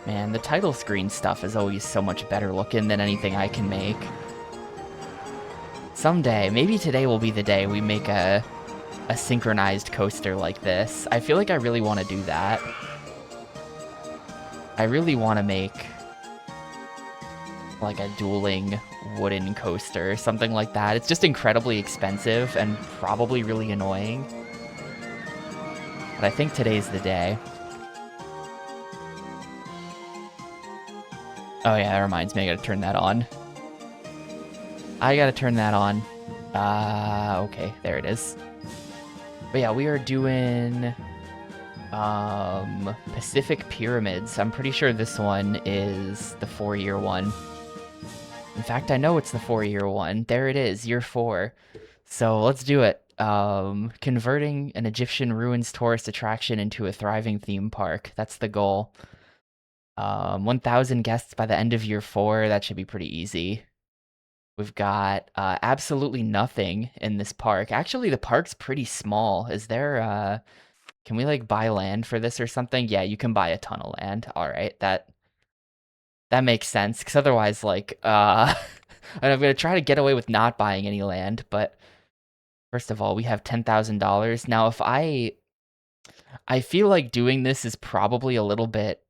Man, the title screen stuff is always so much better looking than anything I can make. Someday, maybe today will be the day we make a synchronized coaster like this. I feel like I really want to do that. I really want to make like a dueling wooden coaster, something like that. It's just incredibly expensive and probably really annoying. But I think today's the day. Oh yeah, that reminds me, I gotta turn that on. I gotta turn that on. Okay, there it is. But yeah, we are doing Pacific Pyramids. I'm pretty sure this one is the 4-year one. In fact, I know it's the 4-year one. There it is, year 4. So let's do it. Converting an Egyptian ruins tourist attraction into a thriving theme park. That's the goal. 1,000 guests by the end of year 4. That should be pretty easy. We've got absolutely nothing in this park. Actually, the park's pretty small. Is there, can we like buy land for this or something? Yeah, you can buy a ton of land. All right, that makes sense. Because otherwise, like, and I'm gonna try to get away with not buying any land. But first of all, we have $10,000 now. If I feel like doing this is probably a little bit,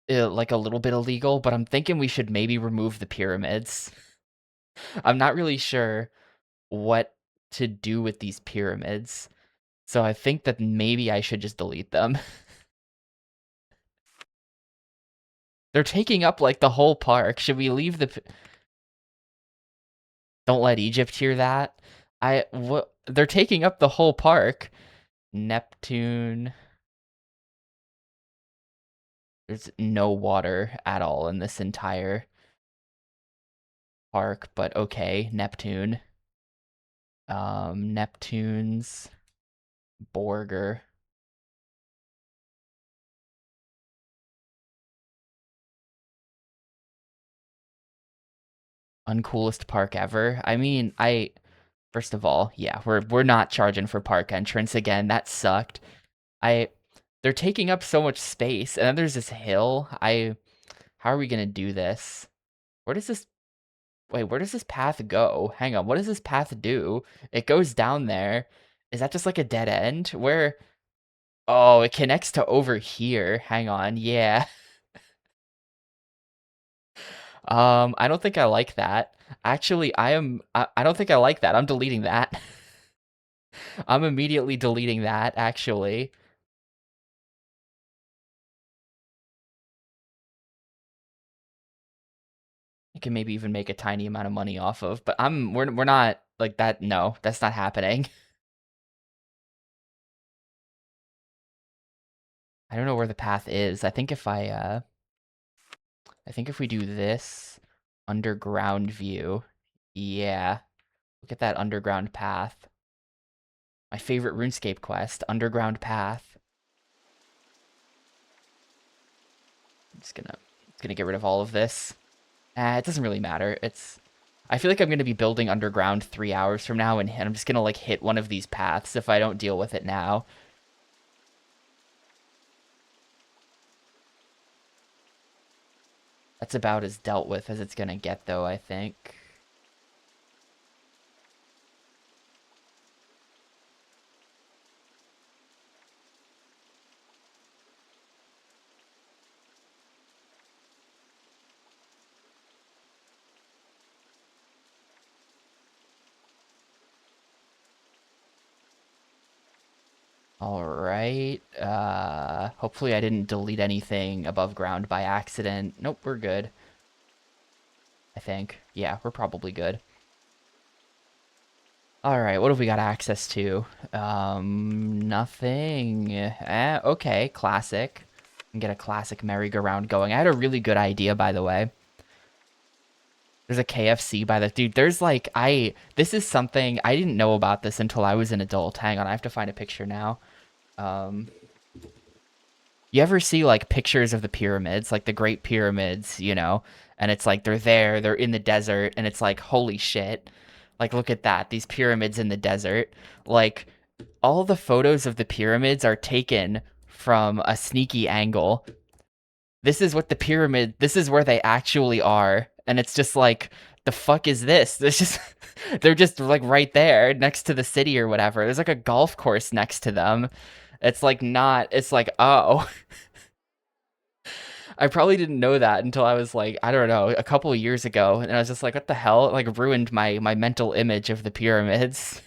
like a little bit illegal. But I'm thinking we should maybe remove the pyramids. I'm not really sure what to do with these pyramids. So I think that maybe I should just delete them. They're taking up like the whole park. Should we leave the Don't let Egypt hear that? What they're taking up the whole park. Neptune. There's no water at all in this entire park, but okay, Neptune. Neptune's Borger. Uncoolest park ever. I mean, first of all, yeah, we're not charging for park entrance again. That sucked. I They're taking up so much space, and then there's this hill. How are we gonna do this? Where does this Wait, where does this path go? Hang on, what does this path do? It goes down there. Is that just like a dead end? Where Oh, it connects to over here. Hang on, yeah. I don't think I like that. Actually, I don't think I like that. I'm deleting that. I'm immediately deleting that, actually. I can maybe even make a tiny amount of money off of, but we're not like that. No, that's not happening. I don't know where the path is. I think if we do this underground view, yeah, look at that underground path. My favorite RuneScape quest, underground path. I'm just gonna get rid of all of this. It doesn't really matter. I feel like I'm gonna be building underground 3 hours from now, and I'm just gonna like hit one of these paths if I don't deal with it now. That's about as dealt with as it's gonna get, though, I think. All right. Hopefully I didn't delete anything above ground by accident. Nope, we're good. I think. Yeah, we're probably good. All right, what have we got access to? Nothing. Okay, classic. And get a classic merry-go-round going. I had a really good idea, by the way. There's a KFC by the dude. There's like this is something I didn't know about this until I was an adult. Hang on, I have to find a picture now. You ever see like pictures of the pyramids, like the Great Pyramids, and it's like they're in the desert, and it's like, holy shit. Like, look at that, these pyramids in the desert. Like, all the photos of the pyramids are taken from a sneaky angle. This is what the pyramid, this is where they actually are. And it's just like, the fuck is this? There's just, they're just like right there next to the city or whatever. There's like a golf course next to them. It's like not, it's like, oh. I probably didn't know that until I was like, I don't know, a couple of years ago. And I was just like, what the hell? It like ruined my mental image of the pyramids.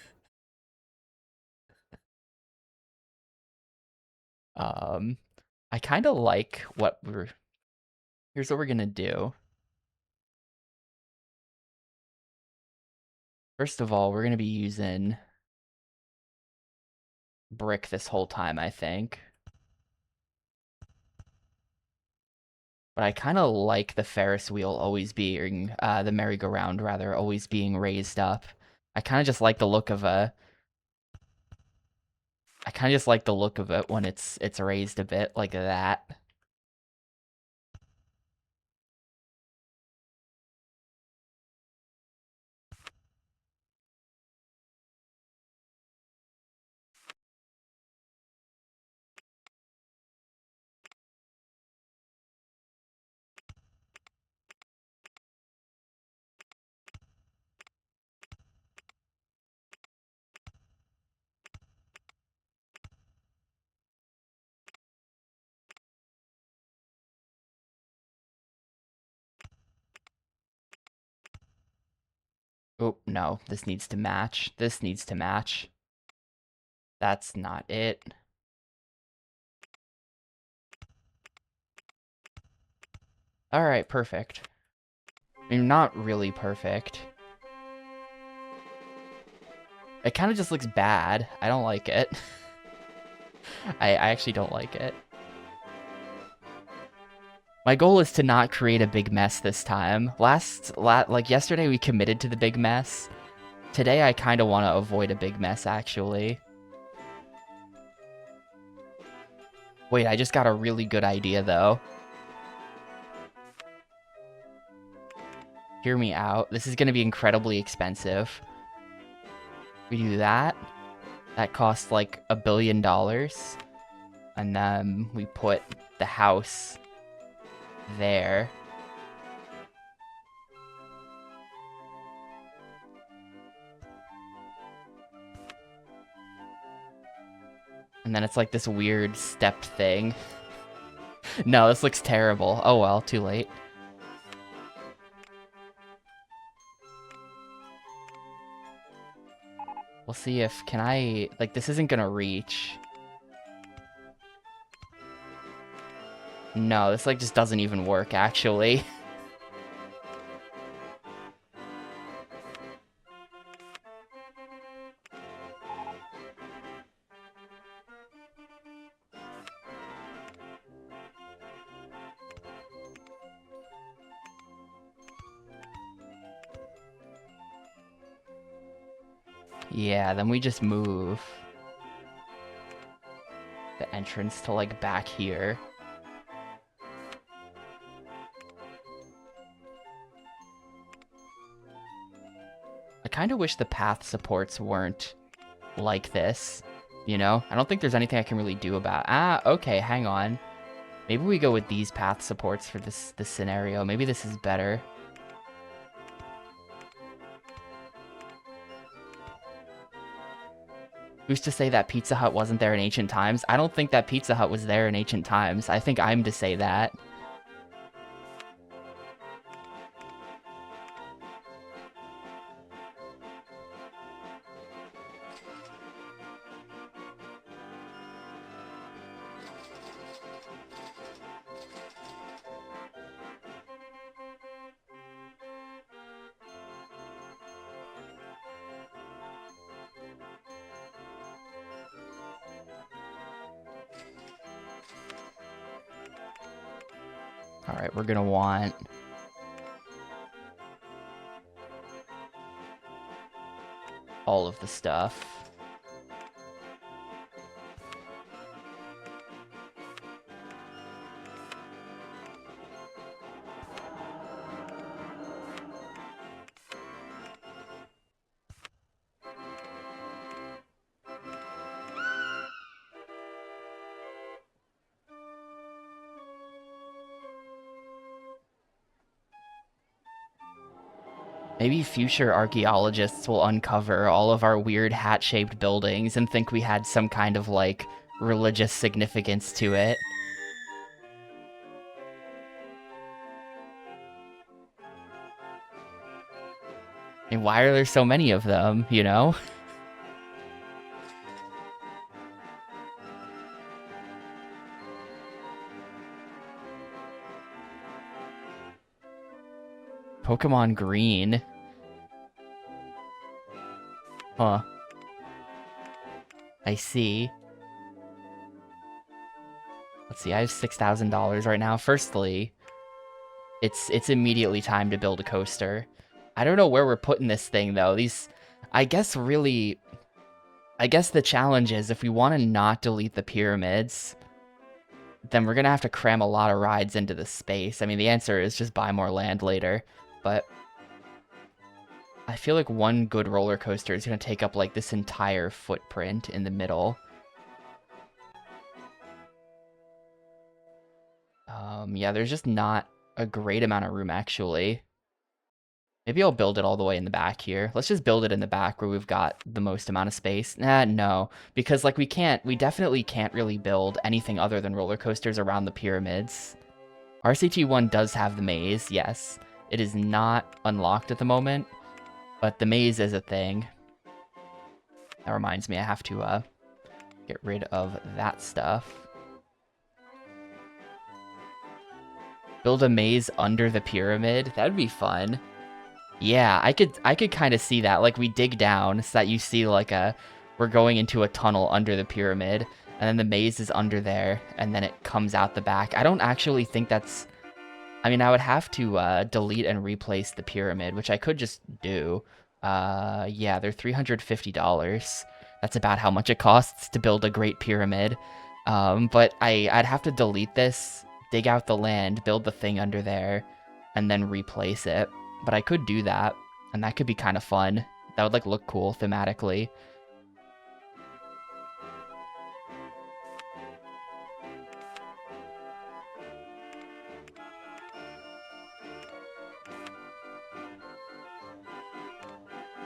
Um, I kind of like what here's what we're gonna do. First of all, we're gonna be using brick this whole time, I think. But I kind of like the Ferris wheel always being, the merry-go-round rather, always being raised up. I kind of just like the look of I kind of just like the look of it when it's raised a bit like that. Oh, no, this needs to match. This needs to match. That's not it. All right, perfect. I mean, not really perfect. It kind of just looks bad. I don't like it. I actually don't like it. My goal is to not create a big mess this time. Like yesterday we committed to the big mess. Today I kind of want to avoid a big mess, actually. Wait, I just got a really good idea, though. Hear me out. This is going to be incredibly expensive. We do that. That costs like $1 billion. And then we put the house there. And then it's like this weird step thing. No, this looks terrible. Oh well, too late. We'll see if, can I, like, this isn't gonna reach. No, this, like, just doesn't even work, actually. Yeah, then we just move the entrance to, like, back here. I kind of wish the path supports weren't like this, you know? I don't think there's anything I can really do about... Ah, okay, hang on. Maybe we go with these path supports for this scenario. Maybe this is better. Who's to say that Pizza Hut wasn't there in ancient times? I don't think that Pizza Hut was there in ancient times. I think I'm to say that. All right, we're gonna want... all of the stuff. Maybe future archaeologists will uncover all of our weird hat-shaped buildings and think we had some kind of, like, religious significance to it. And why are there so many of them, you know? Pokemon Green. Huh. I see. Let's see, I have $6,000 right now. Firstly, it's immediately time to build a coaster. I don't know where we're putting this thing, though. I guess the challenge is if we want to not delete the pyramids, then we're going to have to cram a lot of rides into the space. I mean, the answer is just buy more land later, but I feel like one good roller coaster is going to take up, like, this entire footprint in the middle. Yeah, there's just not a great amount of room, actually. Maybe I'll build it all the way in the back here. Let's just build it in the back where we've got the most amount of space. No. Because, like, we definitely can't really build anything other than roller coasters around the pyramids. RCT1 does have the maze, yes. It is not unlocked at the moment, but the maze is a thing. That reminds me, I have to, get rid of that stuff. Build a maze under the pyramid? That'd be fun. Yeah, I could kind of see that. Like, we dig down so that you see, like, we're going into a tunnel under the pyramid, and then the maze is under there, and then it comes out the back. I don't actually think that's... I mean, I would have to delete and replace the pyramid, which I could just do. Yeah, they're $350. That's about how much it costs to build a great pyramid. But I'd have to delete this, dig out the land, build the thing under there, and then replace it. But I could do that, and that could be kind of fun. That would, like, look cool thematically.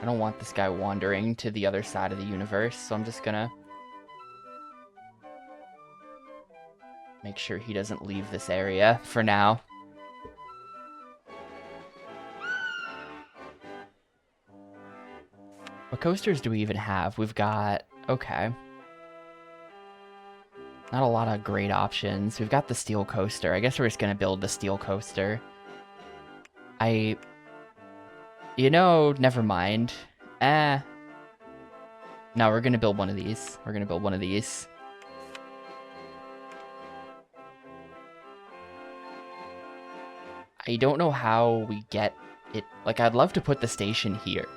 I don't want this guy wandering to the other side of the universe, so I'm just gonna make sure he doesn't leave this area for now. What coasters do we even have? We've got... Okay. Not a lot of great options. We've got the steel coaster. I guess we're just gonna build the steel coaster. You know, never mind. No, we're gonna build one of these. We're gonna build one of these. I don't know how we get it... Like, I'd love to put the station here.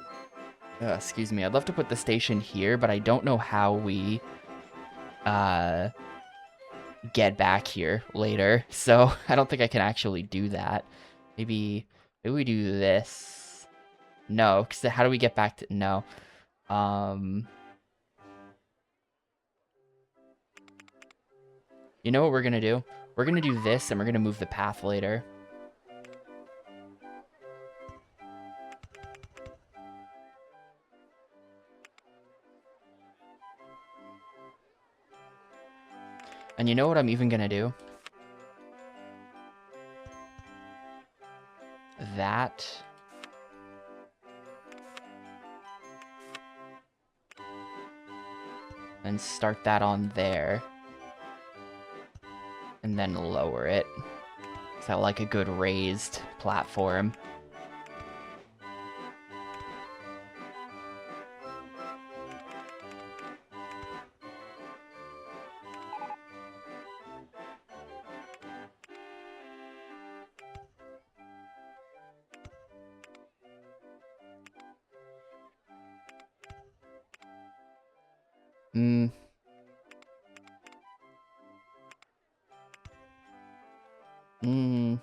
Excuse me. I'd love to put the station here, but I don't know how we, get back here later. So, I don't think I can actually do that. Maybe we do this. No, because how do we get back to... No. You know what we're gonna do? We're gonna do this, and we're gonna move the path later. And you know what I'm even gonna do? That. And start that on there. And then lower it. So I like a good raised platform.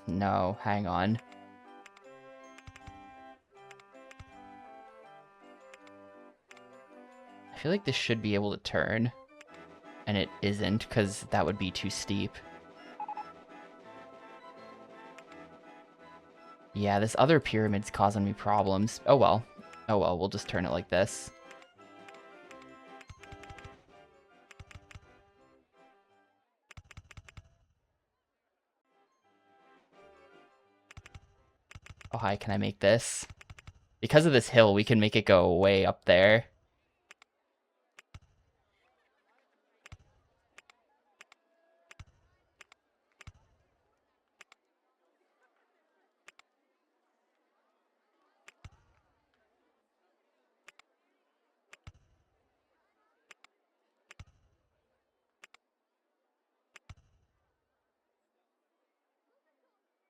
No, hang on. I feel like this should be able to turn. And it isn't, because that would be too steep. Yeah, this other pyramid's causing me problems. Oh well. Oh well, we'll just turn it like this. How high can I make this? Because of this hill, we can make it go way up there.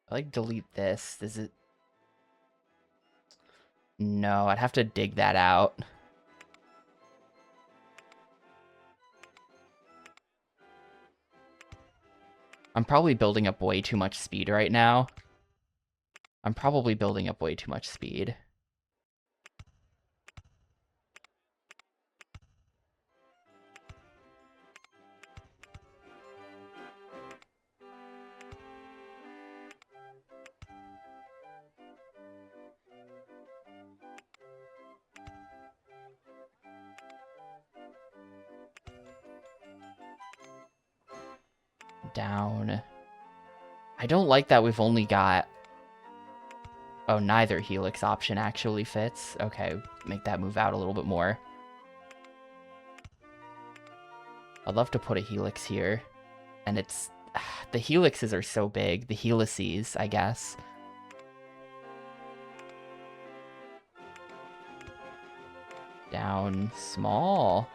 I like delete this. Does it? No, I'd have to dig that out. I'm probably building up way too much speed right now. I'm probably building up way too much speed. Down. I don't like that we've only got... Oh, neither helix option actually fits. Okay, make that move out a little bit more. I'd love to put a helix here. And it's... The helixes are so big. The helices, I guess. Down small.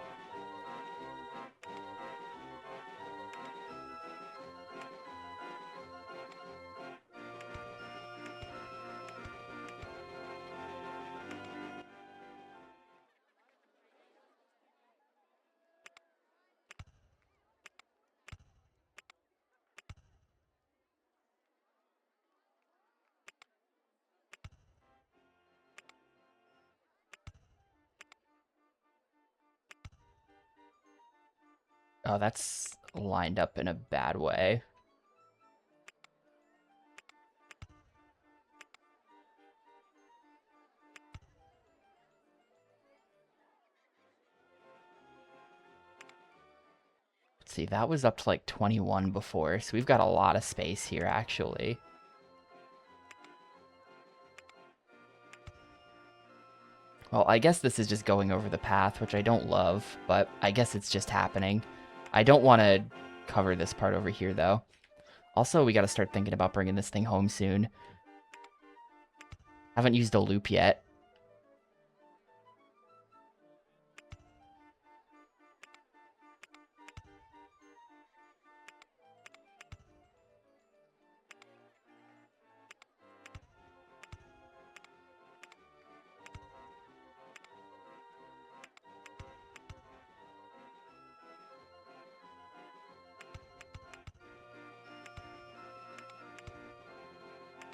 Oh, that's lined up in a bad way. Let's see, that was up to like 21 before, so we've got a lot of space here, actually. Well, I guess this is just going over the path, which I don't love, but I guess it's just happening. I don't want to cover this part over here, though. Also, we got to start thinking about bringing this thing home soon. Haven't used a loop yet.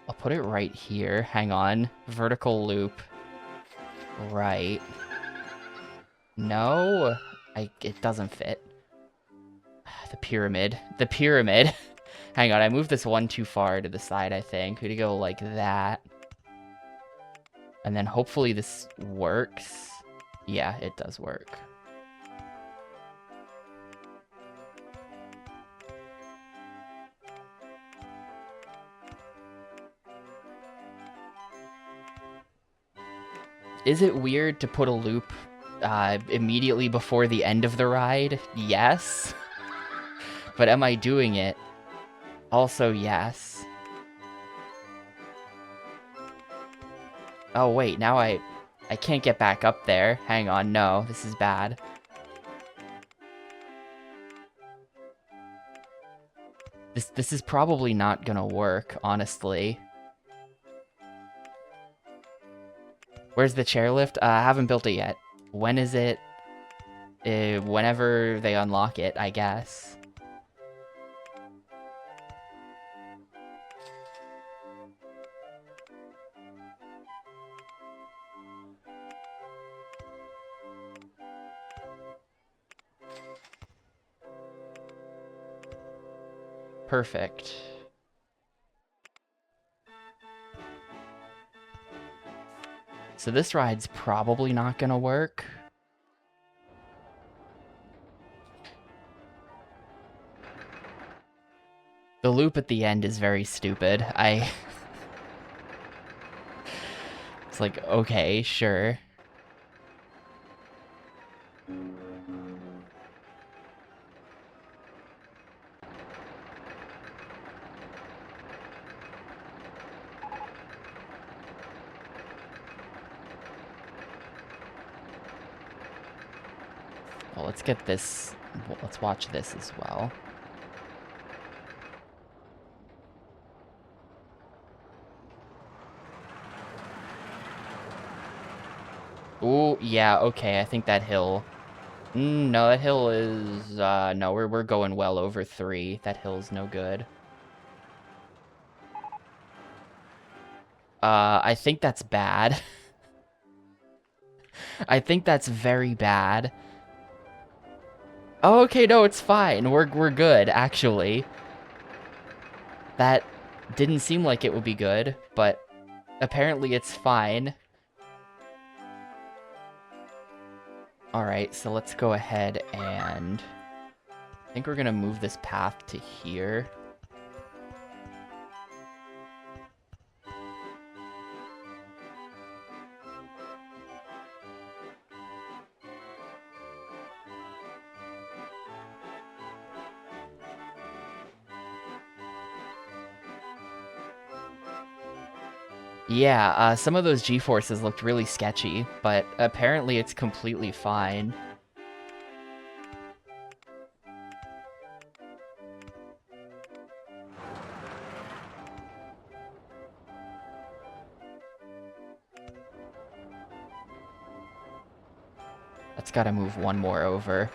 I'll put it right here. Hang on. Vertical loop. Right. No, it doesn't fit. The pyramid. The pyramid. Hang on, I moved this one too far to the side, I think. We need to go like that. And then hopefully this works. Yeah, it does work. Is it weird to put a loop immediately before the end of the ride? Yes. But am I doing it? Also, yes. Oh, wait, now I can't get back up there. Hang on, no, this is bad. This is probably not gonna work, honestly. Where's the chairlift? I haven't built it yet. When is it? Whenever they unlock it, I guess. Perfect. So this ride's probably not gonna work. The loop at the end is very stupid. It's like, okay, sure. Well, let's get this. Well, let's watch this as well. Ooh, yeah, okay, I think that hill. No, that hill is, no, we're going well over 3. That hill's no good. I think that's bad. I think that's very bad. Oh, okay, no, it's fine. We're good, actually. That didn't seem like it would be good, but apparently it's fine. Alright, so let's go ahead and... I think we're gonna move this path to here. Yeah, some of those G-forces looked really sketchy, but apparently it's completely fine. That's gotta move one more over.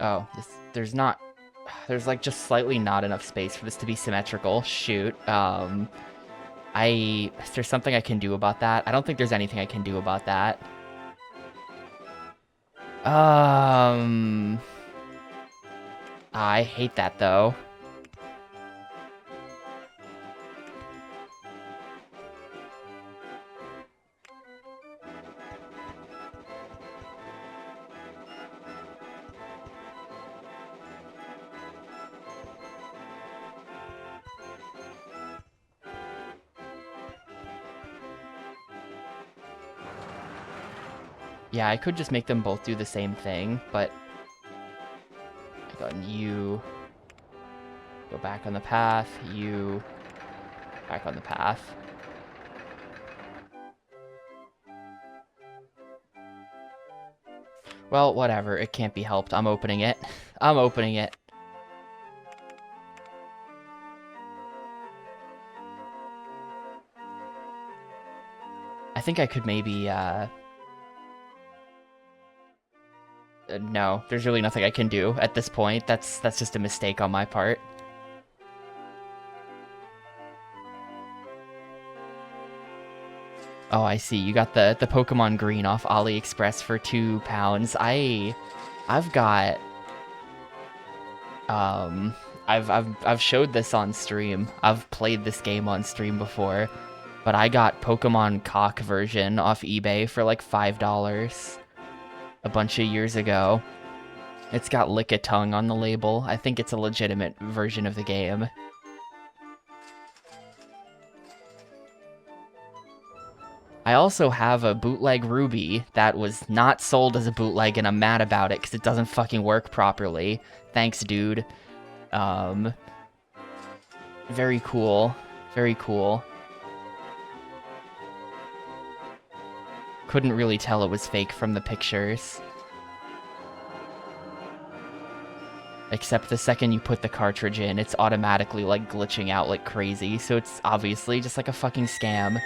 Oh, there's not... There's, like, just slightly not enough space for this to be symmetrical. Shoot. Is there something I can do about that? I don't think there's anything I can do about that. I hate that, though. Yeah, I could just make them both do the same thing, but... You... Go back on the path, you... Back on the path. Well, whatever, it can't be helped. I'm opening it. I'm opening it. I think I could maybe, no, there's really nothing I can do at this point. That's just a mistake on my part. Oh, I see. You got the Pokemon Green off AliExpress for £2. I've got I've showed this on stream. I've played this game on stream before, but I got Pokemon Cock version off eBay for like $5 a bunch of years ago. It's got Lick-a-Tongue on the label. I think it's a legitimate version of the game. I also have a bootleg Ruby that was not sold as a bootleg, and I'm mad about it because it doesn't fucking work properly. Thanks, dude. Very cool. Very cool. Couldn't really tell it was fake from the pictures. Except the second you put the cartridge in, it's automatically, like, glitching out like crazy, so it's obviously just like a fucking scam.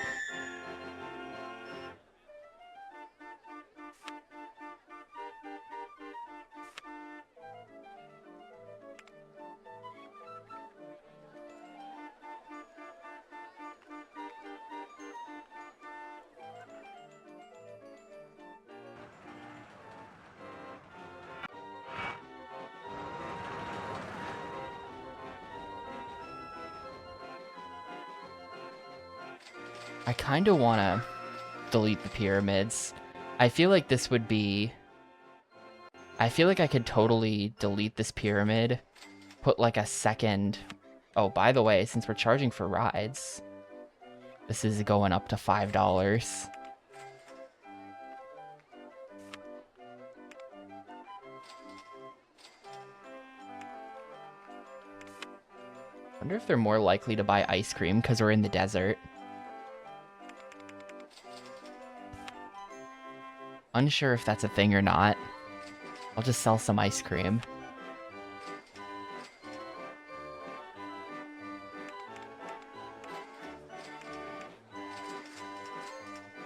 I kind of want to delete the pyramids. I feel like this would be... I feel like I could totally delete this pyramid, put like a second... Oh, by the way, since we're charging for rides, this is going up to $5. I wonder if they're more likely to buy ice cream because we're in the desert. Unsure if that's a thing or not. I'll just sell some ice cream.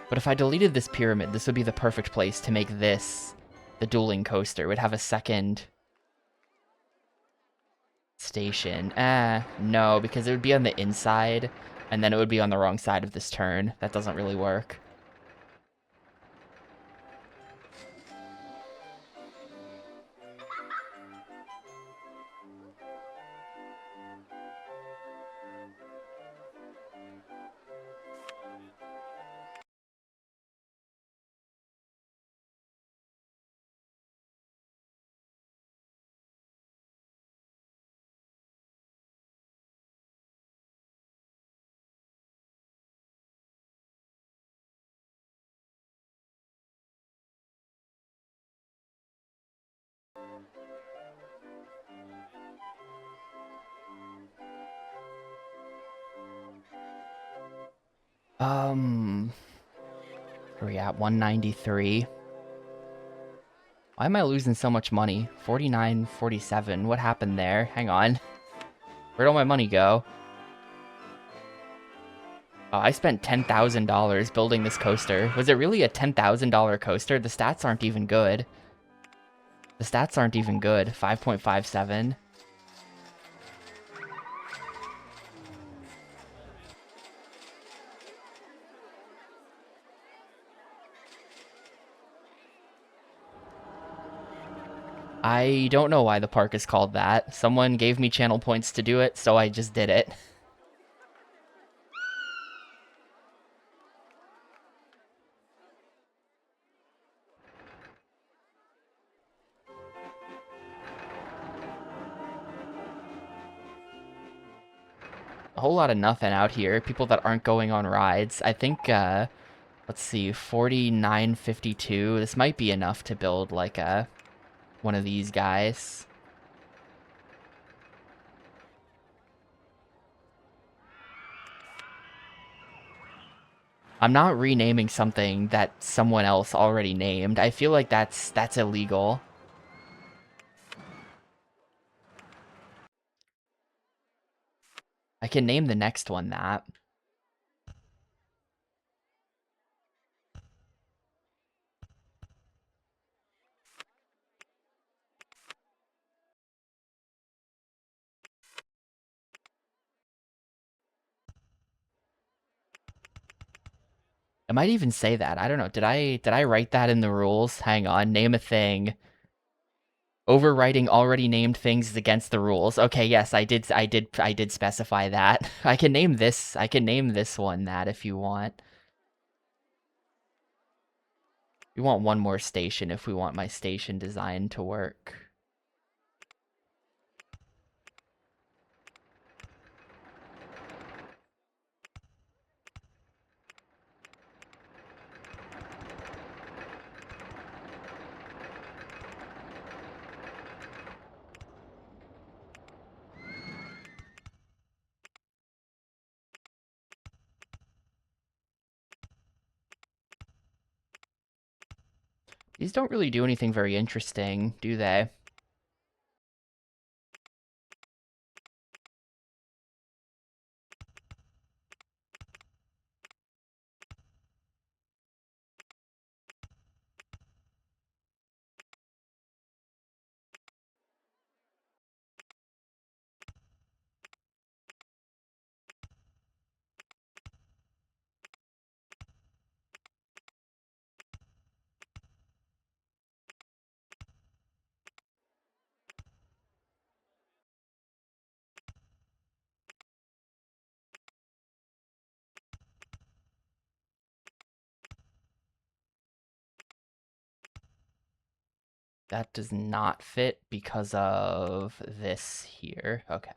But if I deleted this pyramid, this would be the perfect place to make this the dueling coaster. It would have a second station. No, because it would be on the inside, and then it would be on the wrong side of this turn. That doesn't really work. Where are we at? 193. Why am I losing so much money? 49.47. What happened there? Hang on. Where'd all my money go? Oh, I spent $10,000 building this coaster. Was it really a $10,000 coaster? The stats aren't even good. The stats aren't even good. 5.57. I don't know why the park is called that. Someone gave me channel points to do it, so I just did it. A whole lot of nothing out here. People that aren't going on rides. I think, let's see, 49.52. This might be enough to build, like, one of these guys. I'm not renaming something that someone else already named. I feel like that's illegal. I can name the next one that. It might even say that. I don't know. Did I write that in the rules? Hang on. Name a thing. Overwriting already named things is against the rules. Okay, yes, I did specify that. I can name this one that if you want. We want one more station if we want my station design to work. These don't really do anything very interesting, do they? That does not fit because of this here. Okay.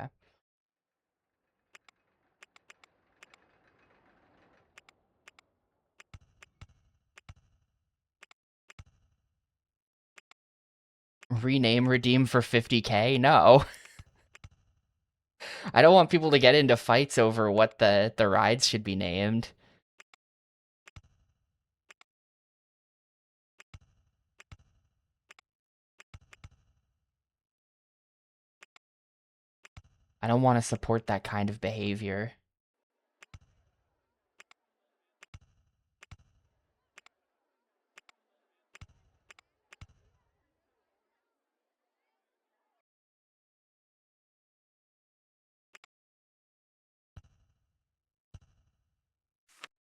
Rename redeem for 50K? No. I don't want people to get into fights over what the rides should be named. I don't want to support that kind of behavior.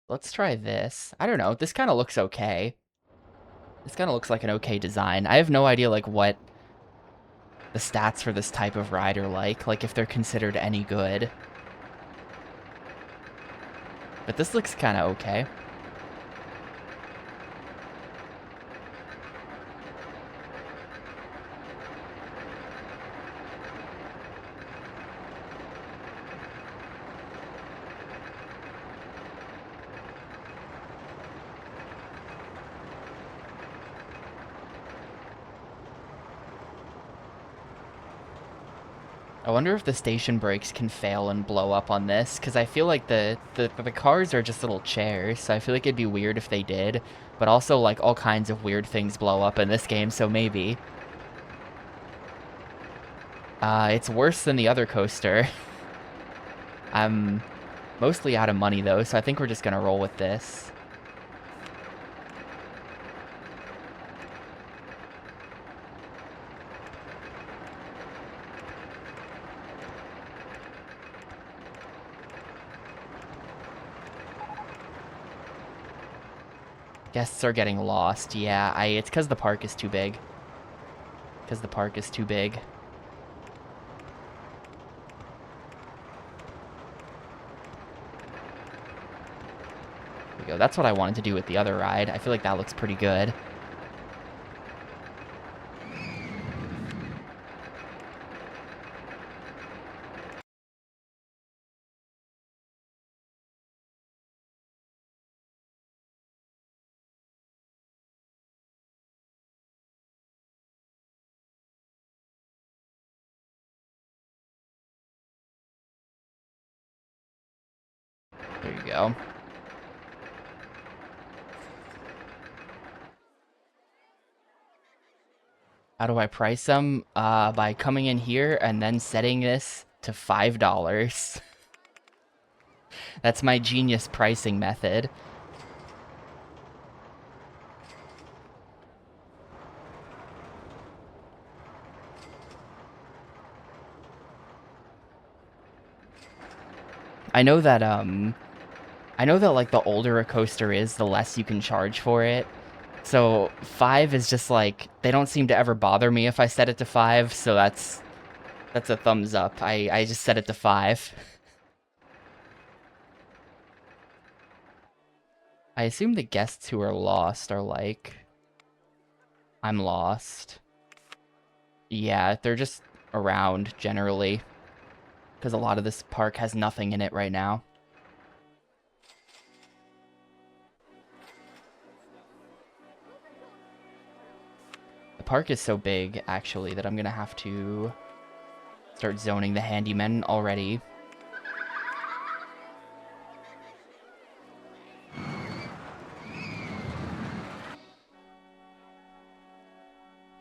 Let's try this. I don't know. This kind of looks okay. This kind of looks like an okay design. I have no idea, like, what the stats for this type of ride are like if they're considered any good. But this looks kind of okay. I wonder if the station brakes can fail and blow up on this, because I feel like the cars are just little chairs, so I feel like it'd be weird if they did. But also, like, all kinds of weird things blow up in this game, so maybe. It's worse than the other coaster. I'm mostly out of money, though, so I think we're just gonna roll with this. Guests are getting lost. Yeah, it's because the park is too big. Because the park is too big. There we go. That's what I wanted to do with the other ride. I feel like that looks pretty good. There you go. How do I price them? By coming in here and then setting this to $5. That's my genius pricing method. I know that like the older a coaster is, the less you can charge for it. So 5 is just like, they don't seem to ever bother me if I set it to 5, so that's a thumbs up. I just set it to 5. I assume the guests who are lost are like, I'm lost. Yeah, they're just around generally, because a lot of this park has nothing in it right now. The park is so big, actually, that I'm gonna have to start zoning the handymen already.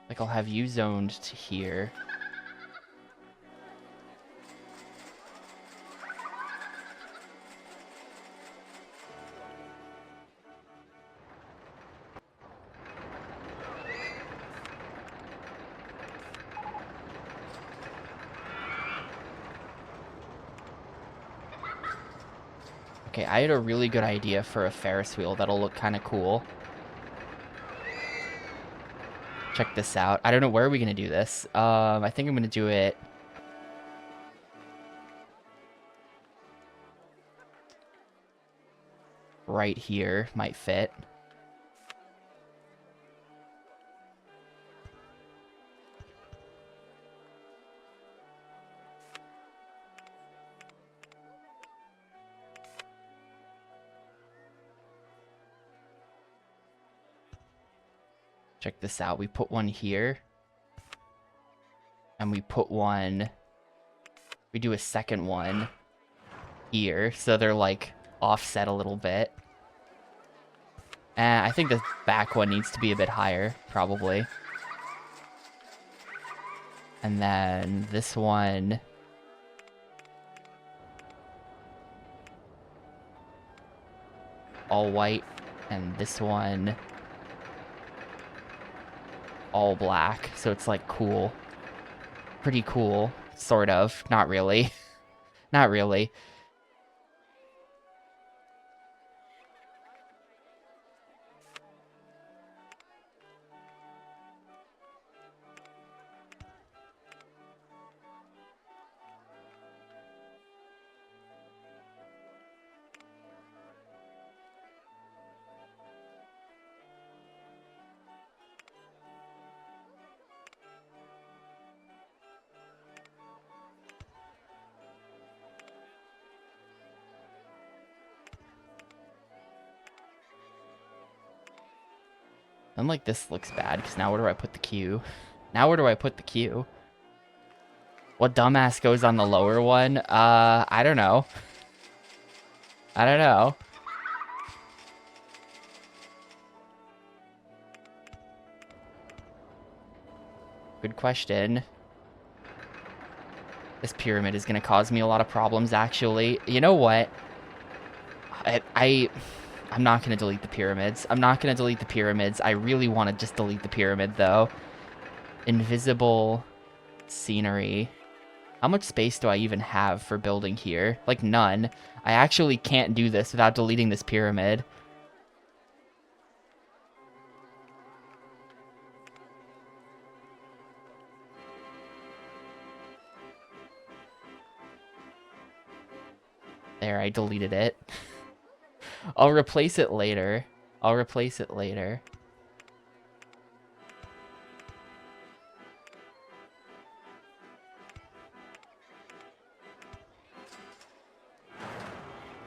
Like, I'll have you zoned to here. Okay, I had a really good idea for a Ferris wheel that'll look kind of cool. Check this out. I don't know, where are we gonna do this? I think I'm gonna do it right here. Might fit. Check this out. We put one here. And we put one... We do a second one here. So they're, like, offset a little bit. I think the back one needs to be a bit higher, probably. And then this one... all white. And this one... all black. So it's, like, cool. Pretty cool. Sort of. Not really. Not really. And, like, this looks bad, because now where do I put the queue? Now where do I put the queue? What dumbass goes on the lower one? I don't know. I don't know. Good question. This pyramid is going to cause me a lot of problems, actually. You know what? I'm not going to delete the pyramids. I'm not going to delete the pyramids. I really want to just delete the pyramid, though. Invisible scenery. How much space do I even have for building here? Like, none. I actually can't do this without deleting this pyramid. There, I deleted it. I'll replace it later. I'll replace it later.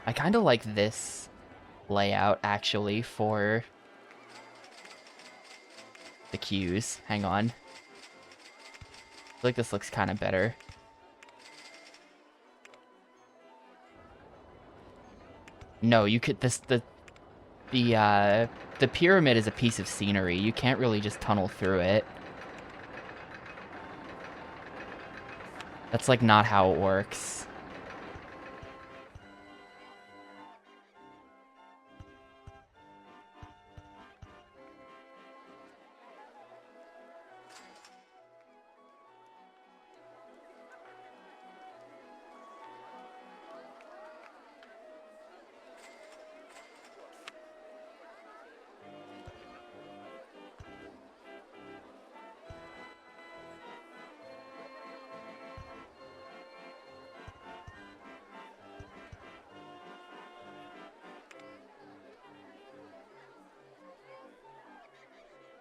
I kind of like this layout, actually, for the queues. Hang on. I feel like this looks kind of better. No, you could... The pyramid is a piece of scenery. You can't really just tunnel through it. That's, like, not how it works.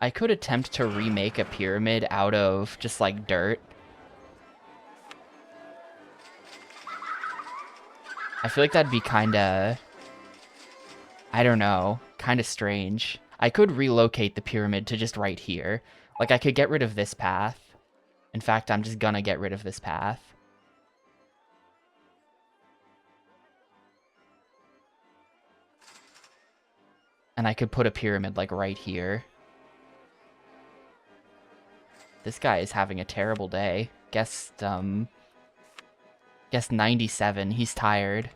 I could attempt to remake a pyramid out of just, like, dirt. I feel like that'd be kinda... I don't know. Kinda strange. I could relocate the pyramid to just right here. Like, I could get rid of this path. In fact, I'm just gonna get rid of this path. And I could put a pyramid, like, right here. This guy is having a terrible day. Guess 97. He's tired.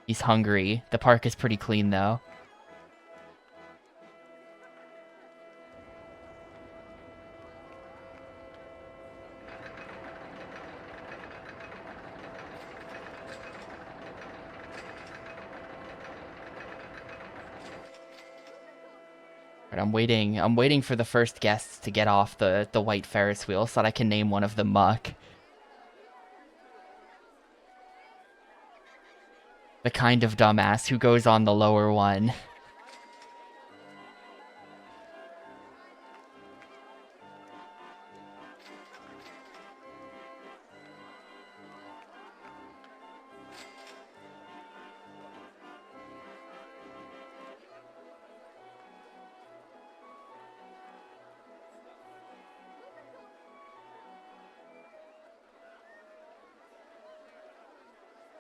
He's hungry. The park is pretty clean, though. But I'm waiting for the first guests to get off the white Ferris wheel so that I can name one of them Muck. The kind of dumbass who goes on the lower one.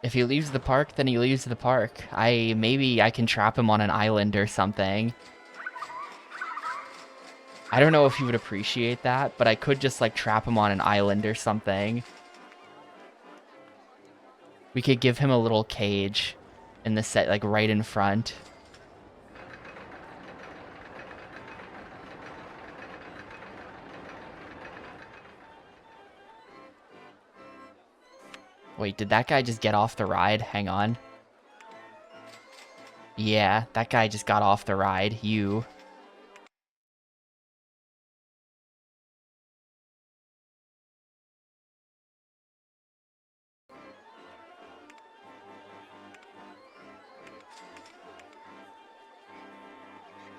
If he leaves the park, then he leaves the park. Maybe I can trap him on an island or something. I don't know if he would appreciate that, but I could just like trap him on an island or something. We could give him a little cage in the set, like right in front. Wait, did that guy just get off the ride? Hang on. Yeah, that guy just got off the ride. You.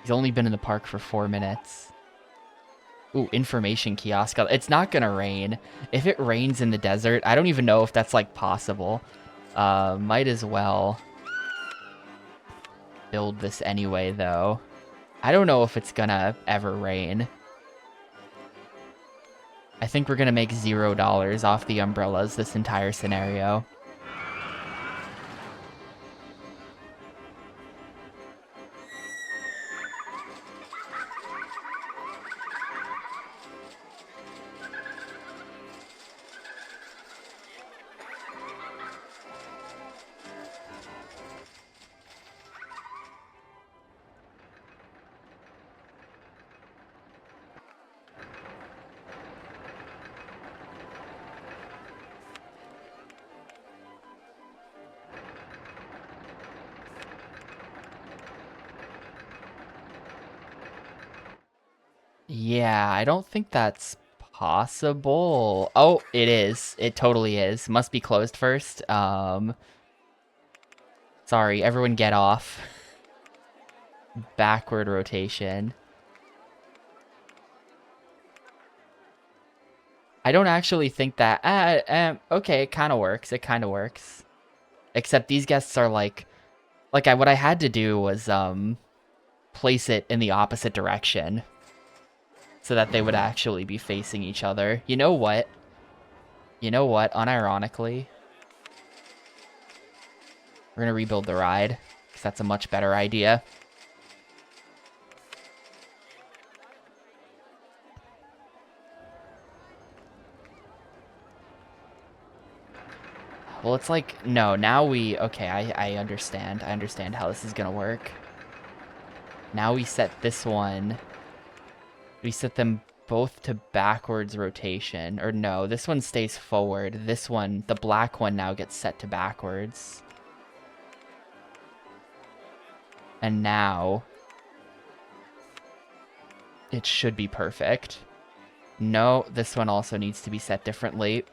He's only been in the park for 4 minutes. Ooh, information kiosk. It's not gonna rain. If it rains in the desert, I don't even know if that's like possible. Might as well build this anyway, though. I don't know if it's gonna ever rain. I think we're gonna make $0 off the umbrellas this entire scenario. Yeah, I don't think that's possible. Oh, it is. It totally is. Must be closed first. Sorry, everyone get off. Backward rotation. I don't actually think that... okay, it kind of works. It kind of works. Except these guests are like... what I had to do was, place it in the opposite direction. So that they would actually be facing each other. You know what? You know what? Unironically, we're gonna rebuild the ride. Because that's a much better idea. Well, it's like, no, now we... Okay, I understand. I understand how this is gonna work. Now we set this one... We set them both to backwards rotation. Or no, this one stays forward. This one, the black one, now gets set to backwards. And now... It should be perfect. No, this one also needs to be set differently.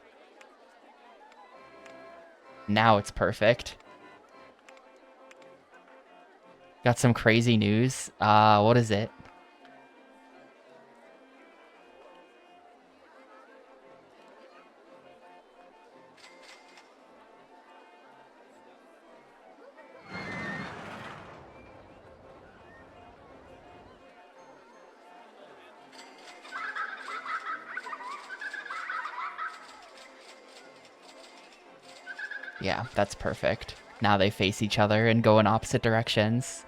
Now it's perfect. Got some crazy news. What is it? Yeah, that's perfect. Now they face each other and go in opposite directions.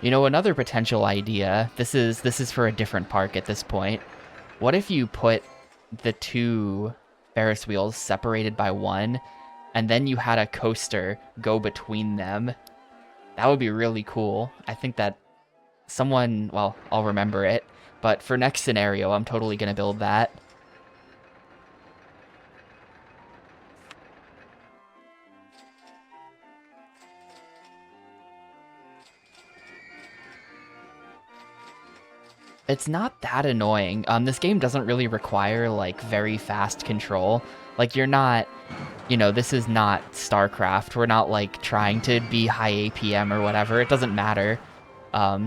You know, another potential idea, this is for a different park at this point. What if you put the two Ferris wheels separated by one, and then you had a coaster go between them? That would be really cool. I think that someone, well, I'll remember it, but for next scenario, I'm totally gonna build that. It's not that annoying. This game doesn't really require, like, very fast control. Like, you're not, you know, this is not StarCraft. We're not, like, trying to be high APM or whatever. It doesn't matter.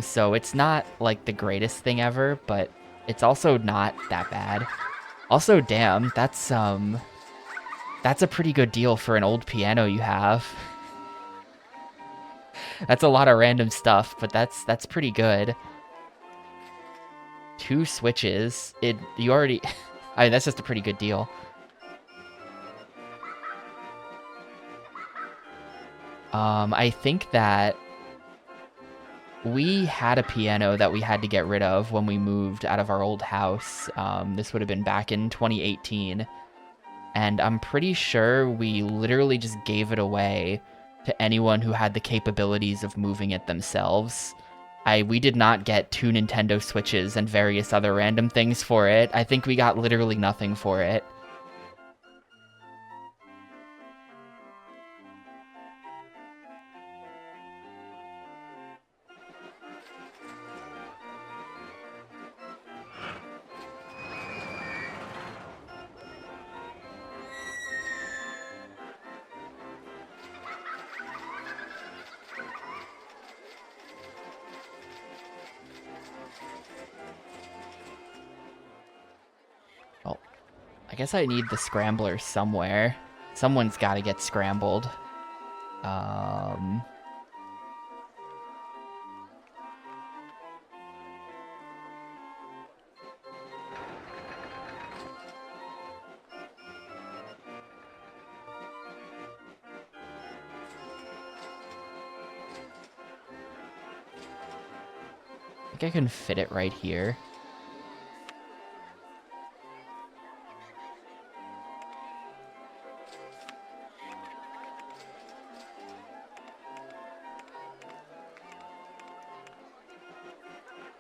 So it's not, like, the greatest thing ever, but it's also not that bad. Also, damn, that's a pretty good deal for an old piano you have. That's a lot of random stuff, but that's pretty good. 2 switches. You already... I mean, that's just a pretty good deal. I think that we had a piano that we had to get rid of when we moved out of our old house. This would have been back in 2018. And I'm pretty sure we literally just gave it away to anyone who had the capabilities of moving it themselves. We did not get 2 Nintendo Switches and various other random things for it. I think we got literally nothing for it. Oh, I guess I need the scrambler somewhere. Someone's got to get scrambled. I think I can fit it right here.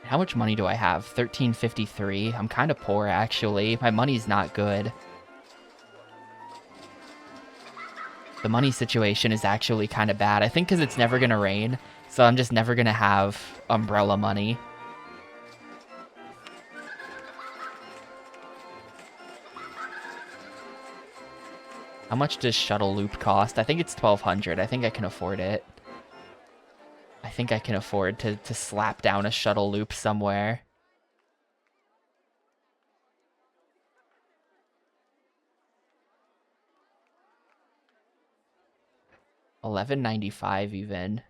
How much money do I have? 1353. I'm kind of poor, actually. My money's not good. The money situation is actually kind of bad. I think because it's never going to rain, so I'm just never going to have umbrella money. How much does shuttle loop cost? I think it's 1,200. I think I can afford it. I think I can afford to slap down a shuttle loop somewhere. $11.95 even.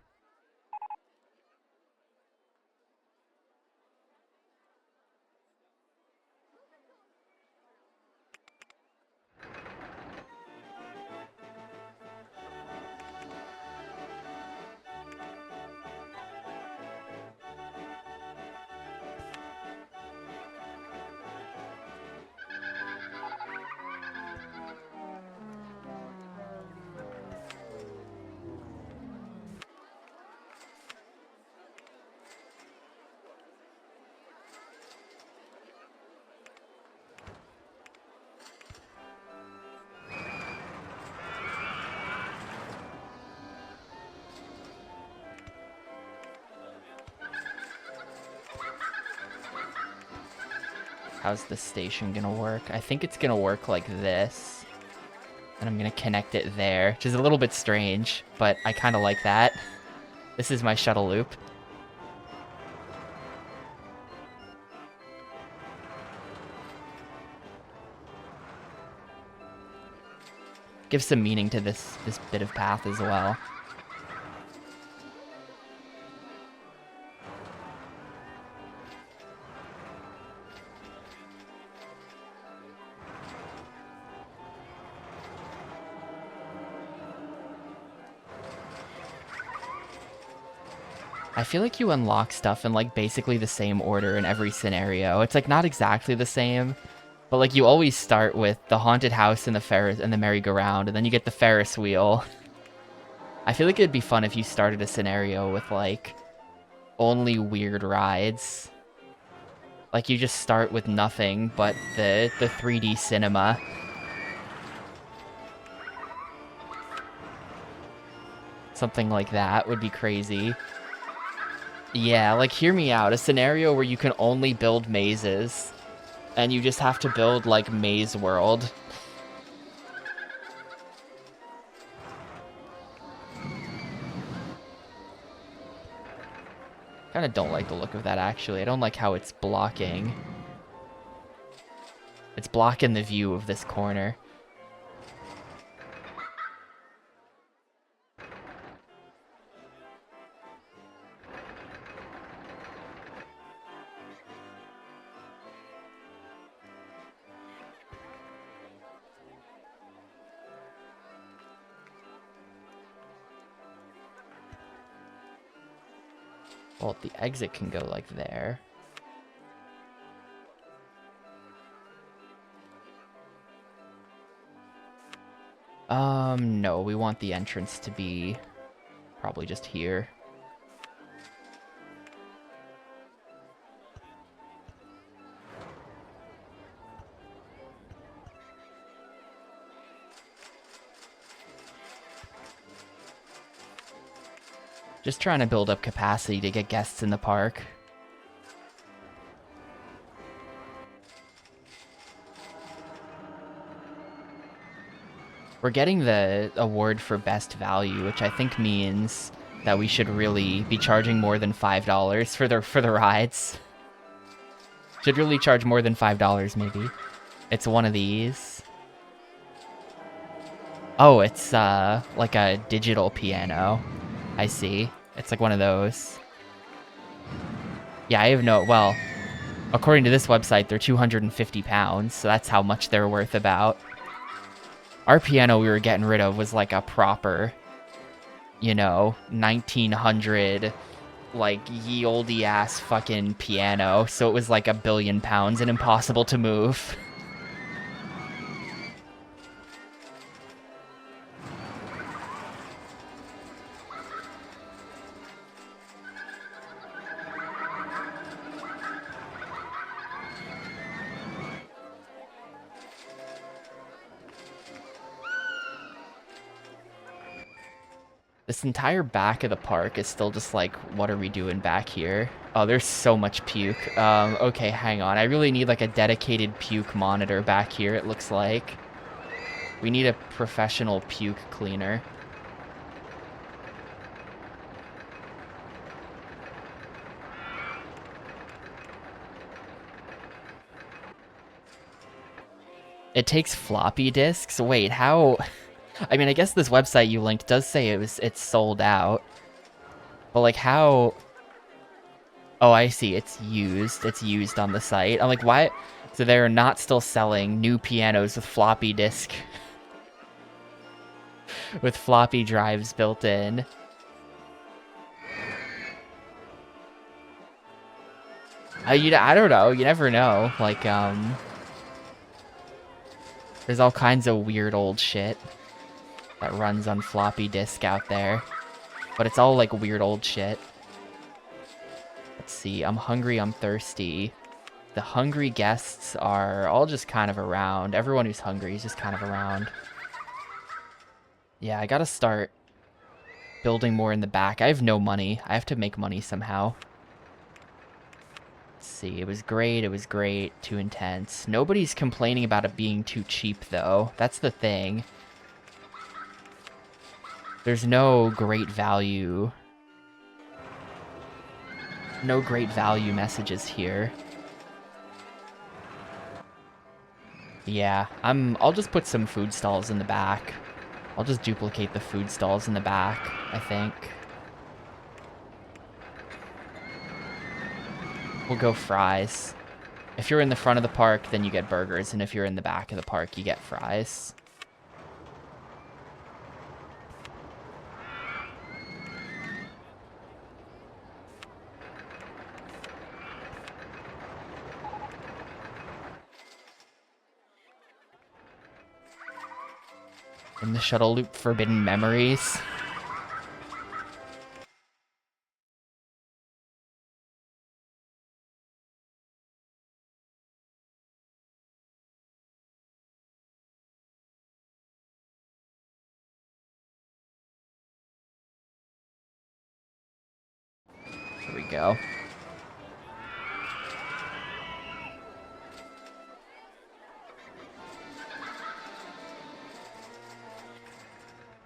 How's the station gonna work? I think it's gonna work like this. And I'm gonna connect it there, which is a little bit strange, but I kind of like that. This is my shuttle loop. Gives some meaning to this bit of path as well. I feel like you unlock stuff in like basically the same order in every scenario. It's like not exactly the same, but like you always start with the haunted house and the Ferris and the merry-go-round, and then you get the Ferris wheel. I feel like it'd be fun if you started a scenario with like only weird rides. Like you just start with nothing but the 3D cinema. Something like that would be crazy. Yeah, like hear me out. A scenario where you can only build mazes and you just have to build like Maze World. Kind of don't like the look of that, actually. I don't like how it's blocking. It's blocking the view of this corner. Well, the exit can go like there. No, we want the entrance to be probably just here. Just trying to build up capacity to get guests in the park. We're getting the award for best value, which I think means that we should really be charging more than $5 for the rides. Should really charge more than $5, maybe. It's one of these. Oh, it's like a digital piano. I see. It's like one of those. Yeah, I have no... Well, according to this website, they're 250 pounds, so that's how much they're worth about. Our piano we were getting rid of was like a proper, you know, 1900, like, ye olde ass fucking piano, so it was like £1 billion and impossible to move. This entire back of the park is still just like, what are we doing back here? Oh, there's so much puke. Okay, hang on. I really need like a dedicated puke monitor back here, it looks like. We need a professional puke cleaner. It takes floppy disks? Wait, how... I mean, I guess this website you linked does say it's sold out. But like how... Oh, I see. It's used. It's used on the site. I'm like, why? So they're not still selling new pianos with floppy disk. with floppy drives built in. I don't know. You never know. Like, there's all kinds of weird old shit that runs on floppy disk out there. But it's all like weird old shit. Let's see. I'm hungry. I'm thirsty. The hungry guests are all just kind of around. Everyone who's hungry is just kind of around. Yeah, I gotta start building more in the back. I have no money. I have to make money somehow. Let's see. It was great. It was great. Too intense. Nobody's complaining about it being too cheap, though. That's the thing. There's no great value. No great value messages here. Yeah, I'll just put some food stalls in the back. I'll just duplicate the food stalls in the back, I think. We'll go fries. If you're in the front of the park, then you get burgers, and if you're in the back of the park, you get fries. In the shuttle loop, forbidden memories. Here we go.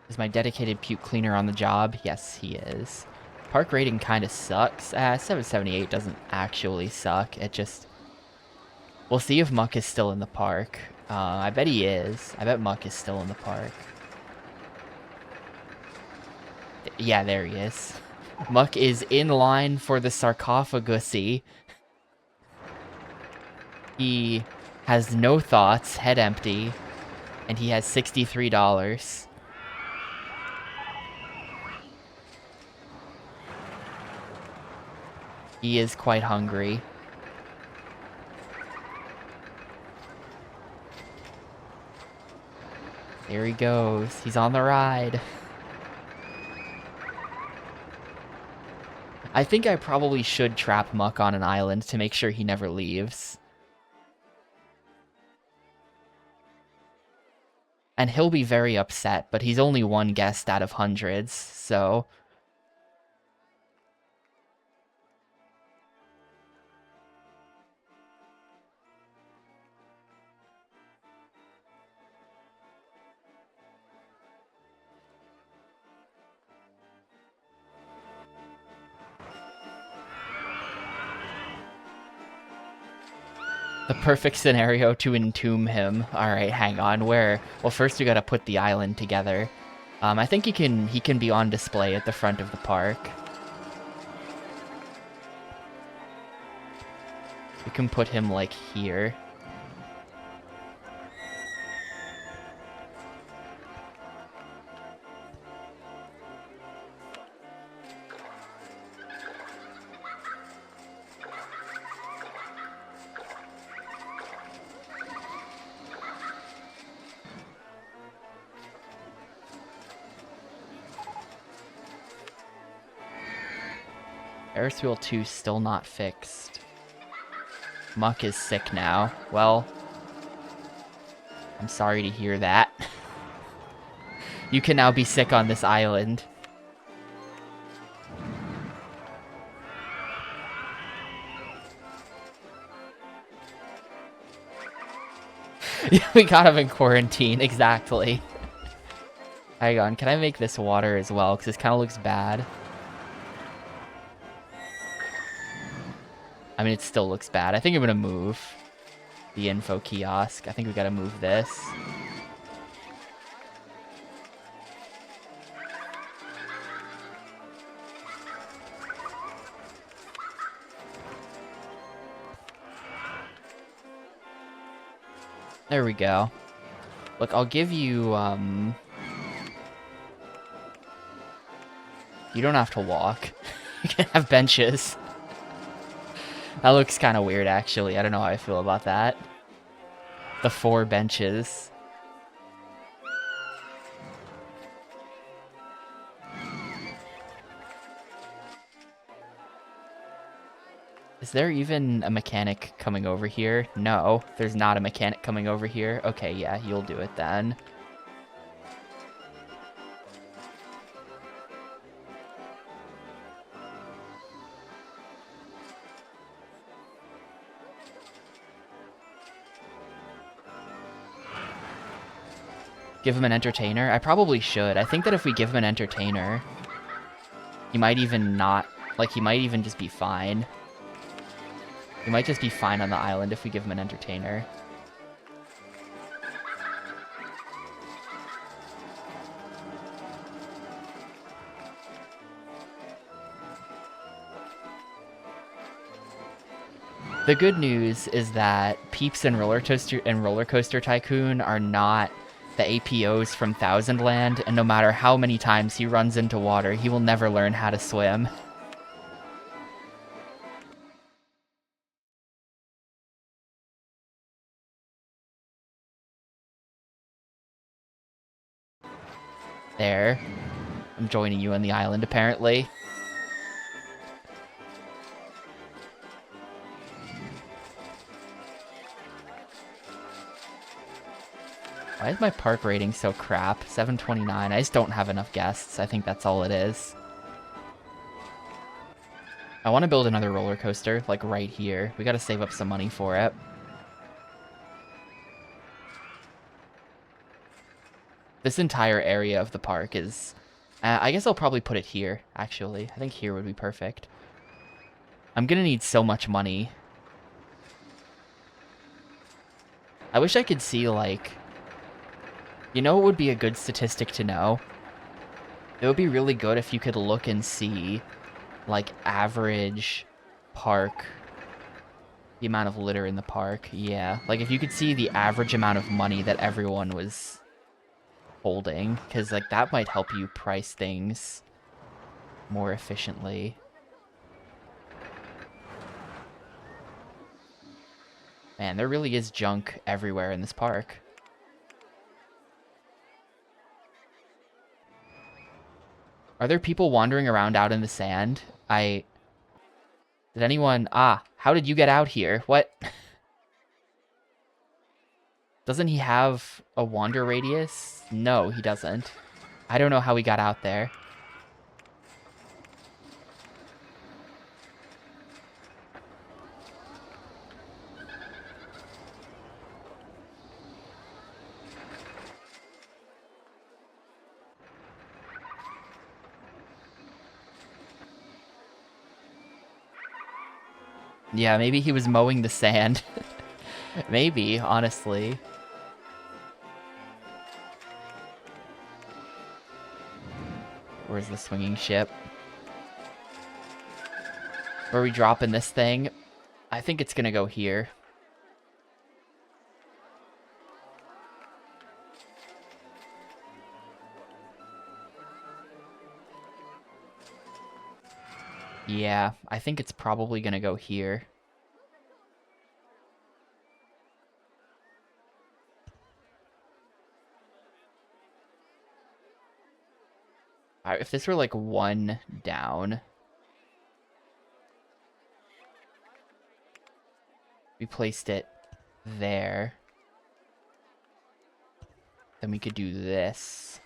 Is my dedicated puke cleaner on the job? Yes, he is. Park rating kind of sucks. 778 doesn't actually suck. It just... We'll see if Muck is still in the park. I bet he is. I bet Muck is still in the park. Yeah, there he is. Muck is in line for the sarcophagusy. He has no thoughts, head empty, and he has $63. He is quite hungry. There he goes. He's on the ride. I think I probably should trap Muck on an island to make sure he never leaves. And he'll be very upset, but he's only one guest out of hundreds, so... The perfect scenario to entomb him. Alright, hang on, where? Well, first we gotta put the island together. I think he can be on display at the front of the park. We can put him, like, here. Ferris wheel 2 still not fixed. Muck is sick now. Well, I'm sorry to hear that. You can now be sick on this island. We got him in quarantine, exactly. Hang on, can I make this water as well? Because this kind of looks bad. I mean, it still looks bad. I think I'm going to move the info kiosk. I think we got to move this. There we go. Look, I'll give you, you don't have to walk. You can have benches. That looks kind of weird, actually. I don't know how I feel about that. The 4 benches. Is there even a mechanic coming over here? No, there's not a mechanic coming over here. Okay, yeah, you'll do it then. Give him an entertainer? I probably should. I think that if we give him an entertainer, he might even not... Like, he might even just be fine. He might just be fine on the island if we give him an entertainer. The good news is that Peeps and Rollercoaster Tycoon are not the APOs from Thousand Land, and no matter how many times he runs into water, he will never learn how to swim. There. I'm joining you on the island, apparently. Why is my park rating so crap? 729. I just don't have enough guests. I think that's all it is. I want to build another roller coaster, like right here. We got to save up some money for it. This entire area of the park is... I guess I'll probably put it here, actually. I think here would be perfect. I'm gonna need so much money. I wish I could see, like... You know what would be a good statistic to know? It would be really good if you could look and see, like, average park... The amount of litter in the park, yeah. Like, if you could see the average amount of money that everyone was holding, because, like, that might help you price things more efficiently. Man, there really is junk everywhere in this park. Are there people wandering around out in the sand? Did anyone... how did you get out here? What? Doesn't he have a wander radius? No, he doesn't. I don't know how he got out there. Yeah, maybe he was mowing the sand. Maybe, honestly. Where's the swinging ship? Where are we dropping this thing? I think it's gonna go here. Yeah, I think it's probably gonna go here. Alright, if this were like one down... We placed it there. Then we could do this.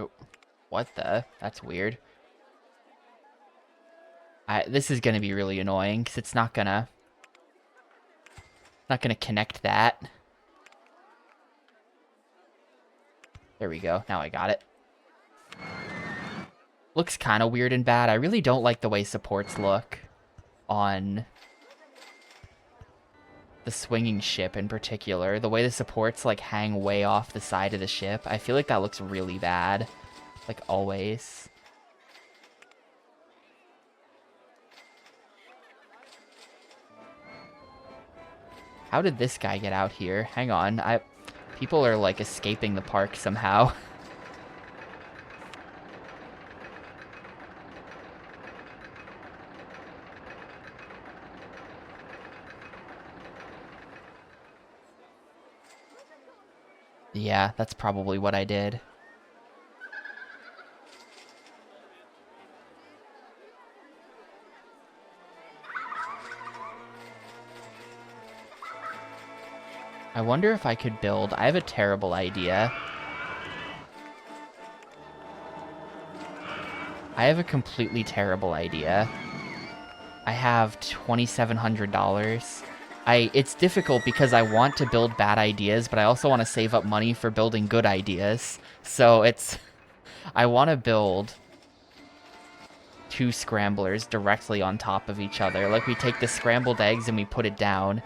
Oh, what the? That's weird. This is gonna be really annoying, because it's not gonna connect that. There we go. Now I got it. Looks kind of weird and bad. I really don't like the way supports look on the swinging ship in particular. The way the supports like hang way off the side of the ship. I feel like that looks really bad. Like always. How did this guy get out here? Hang on. People are like escaping the park somehow. Yeah, that's probably what I did. I wonder if I could build... I have a terrible idea. I have a completely terrible idea. I have $2,700. It's difficult because I want to build bad ideas, but I also want to save up money for building good ideas. So I want to build 2 scramblers directly on top of each other. Like, we take the scrambled eggs and we put it down.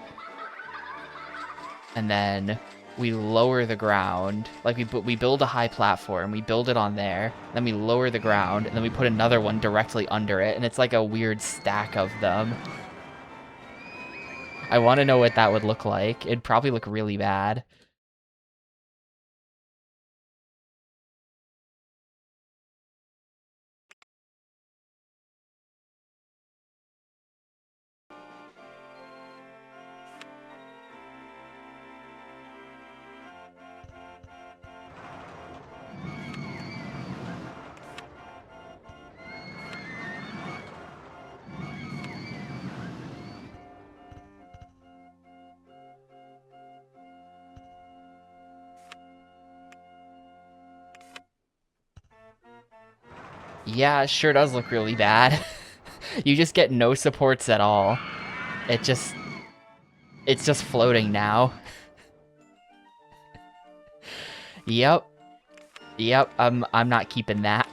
And then we lower the ground. Like, we build a high platform, we build it on there, then we lower the ground, and then we put another one directly under it, and it's like a weird stack of them. I want to know what that would look like. It'd probably look really bad. Yeah, it sure does look really bad. You just get no supports at all. It's just floating now. Yep. Yep, I'm not keeping that.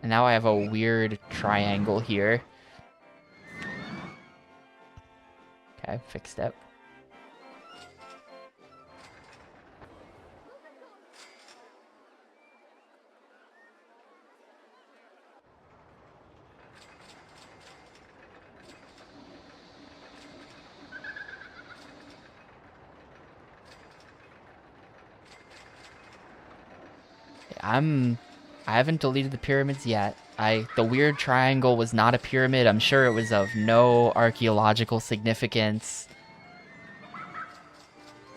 And now I have a weird triangle here. Okay. Okay, fixed it. I haven't deleted the pyramids yet. The weird triangle was not a pyramid. I'm sure it was of no archaeological significance.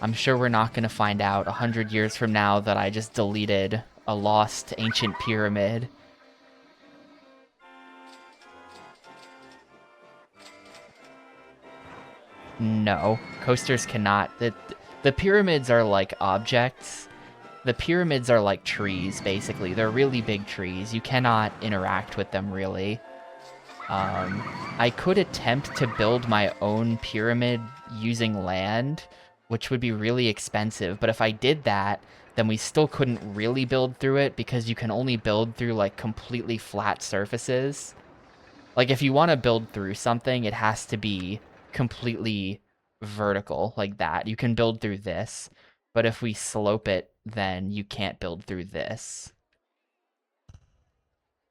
I'm sure we're not going to find out 100 years from now that I just deleted a lost ancient pyramid. No, coasters cannot. The pyramids are like objects. The pyramids are like trees, basically. They're really big trees. You cannot interact with them, really. I could attempt to build my own pyramid using land, which would be really expensive. But if I did that, then we still couldn't really build through it because you can only build through like completely flat surfaces. Like if you want to build through something, it has to be completely vertical like that. You can build through this, but if we slope it, then you can't build through this.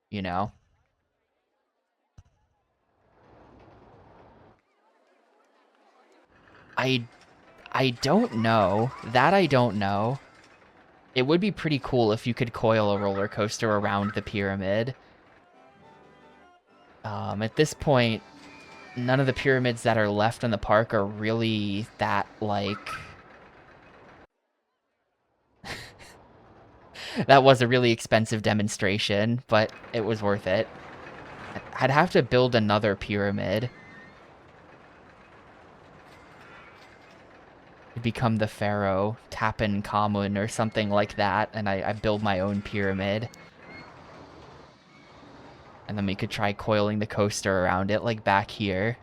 You know? I I don't know. That I don't know. It would be pretty cool if you could coil a roller coaster around the pyramid. At this point, none of the pyramids that are left in the park are really that, like... That was a really expensive demonstration, but it was worth it. I'd have to build another pyramid. Become the pharaoh, Tapin Kamun, or something like that, and I build my own pyramid. And then we could try coiling the coaster around it, like back here.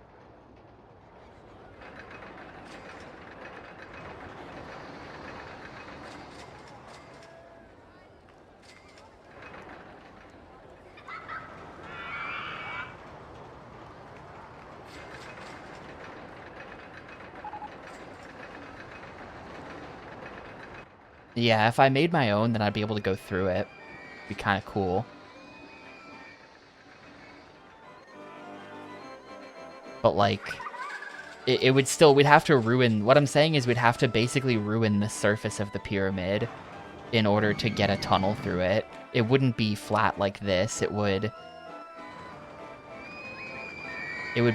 Yeah, if I made my own, then I'd be able to go through it. Be kind of cool. But, like, it would still... We'd have to ruin... What I'm saying is we'd have to basically ruin the surface of the pyramid in order to get a tunnel through it. It wouldn't be flat like this. It would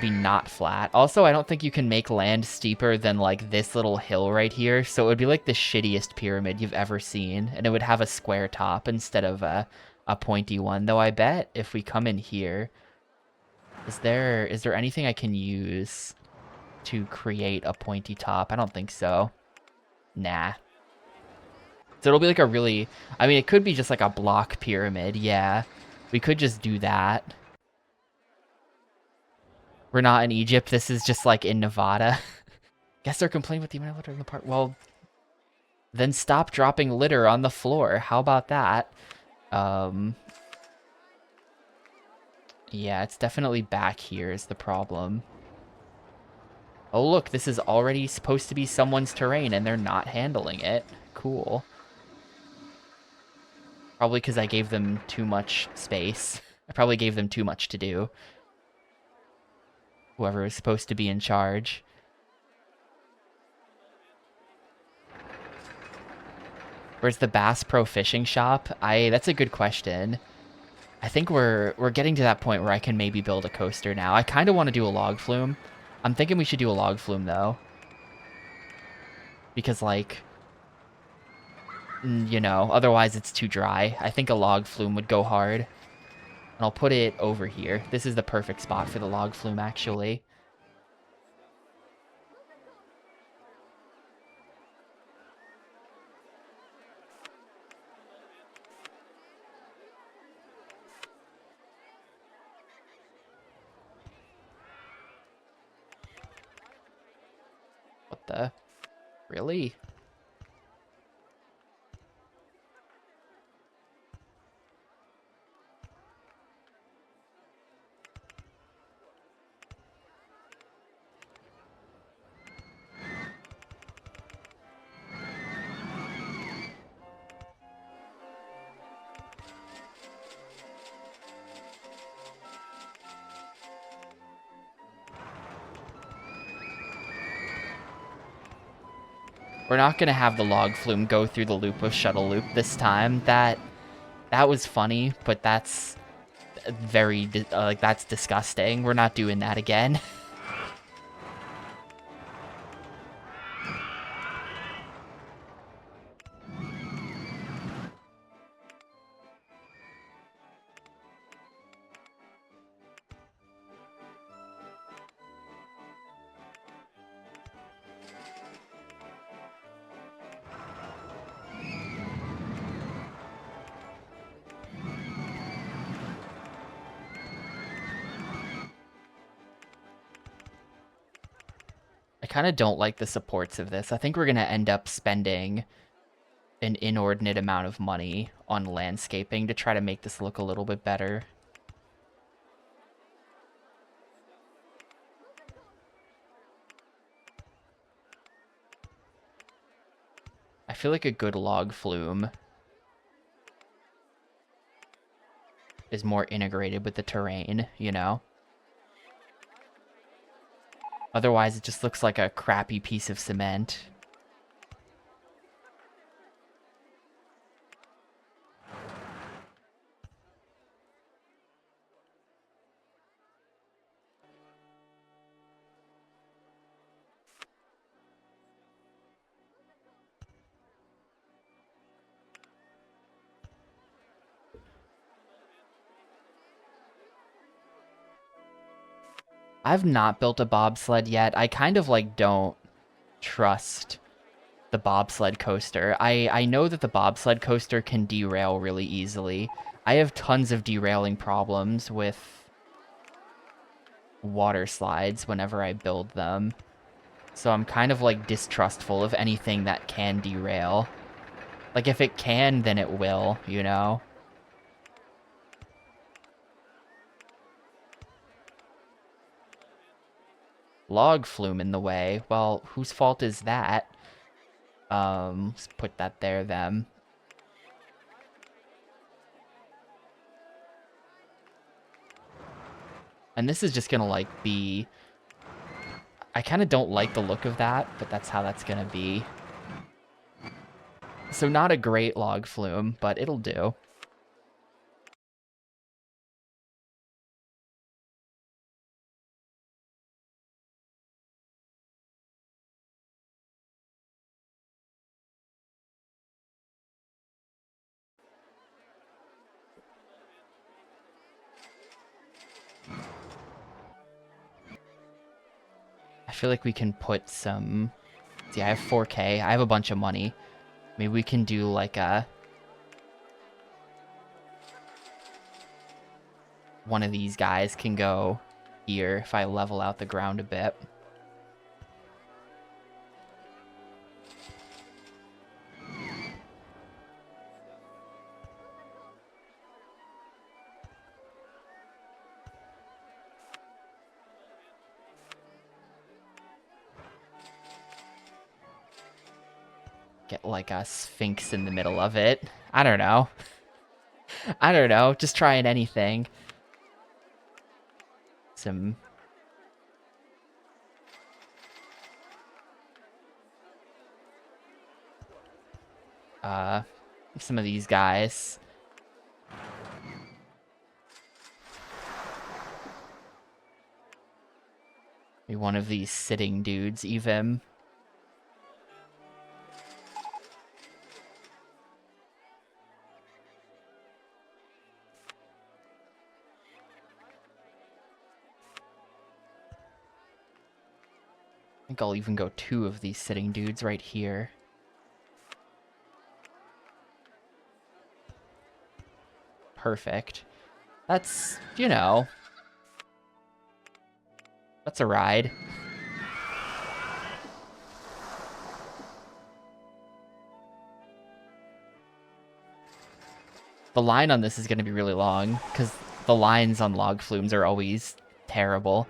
be not flat. Also, I don't think you can make land steeper than, like, this little hill right here, so it would be like the shittiest pyramid you've ever seen, and it would have a square top instead of a pointy one. Though I bet if we come in here... Is there anything I can use to create a pointy top? I don't think so. Nah. So it'll be like a really... I mean, it could be just like a block pyramid, yeah. We could just do that. We're not in Egypt. This is just like in Nevada. Guess they're complaining with the amount of litter in the park. Well, then stop dropping litter on the floor. How about that? Yeah, it's definitely back here is the problem. Oh, look, this is already supposed to be someone's terrain, and they're not handling it. Cool. Probably because I gave them too much space. I probably gave them too much to do. Whoever was supposed to be in charge. Where's the Bass Pro Fishing Shop? That's a good question. I think we're getting to that point where I can maybe build a coaster now. I kind of want to do a log flume. I'm thinking we should do a log flume, though. Because, like... You know, otherwise it's too dry. I think a log flume would go hard. And I'll put it over here. This is the perfect spot for the log flume, actually. What the? Really? We're not gonna have the log flume go through the loop of shuttle loop this time. That was funny, but that's very like that's disgusting. We're not doing that again. I kind of don't like the supports of this. I think we're going to end up spending an inordinate amount of money on landscaping to try to make this look a little bit better. I feel like a good log flume is more integrated with the terrain, you know? Otherwise, it just looks like a crappy piece of cement. I've not built a bobsled yet. I kind of like don't trust the bobsled coaster. I know that the bobsled coaster can derail really easily. I have tons of derailing problems with water slides whenever I build them. So I'm kind of like distrustful of anything that can derail. Like if it can, then it will, you know? Log flume in the way. Well, whose fault is that? Let's put that there then. And this is just gonna like be... I kind of don't like the look of that, but that's how that's gonna be. So not a great log flume, but it'll do. I feel like we can put some... See, I have 4K. I have a bunch of money. Maybe we can do like a... One of these guys can go here if I level out the ground a bit. Get like a sphinx in the middle of it. I don't know. I don't know. Just trying anything. Some... Some of these guys. Maybe one of these sitting dudes, even. I think I'll even go 2 of these sitting dudes right here. Perfect. That's, you know... That's a ride. The line on this is going to be really long, because the lines on log flumes are always terrible.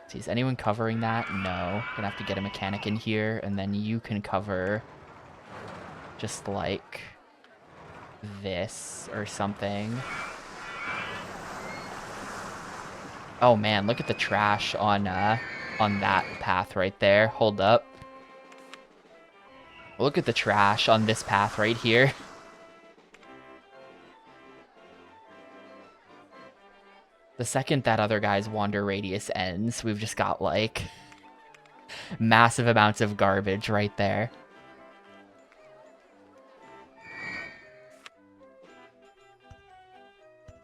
See, is anyone covering that? No. Gonna have to get a mechanic in here, and then you can cover just like this or something. Oh man, look at the trash on that path right there. Hold up. Look at the trash on this path right here. The second that other guy's wander radius ends, we've just got, like, massive amounts of garbage right there.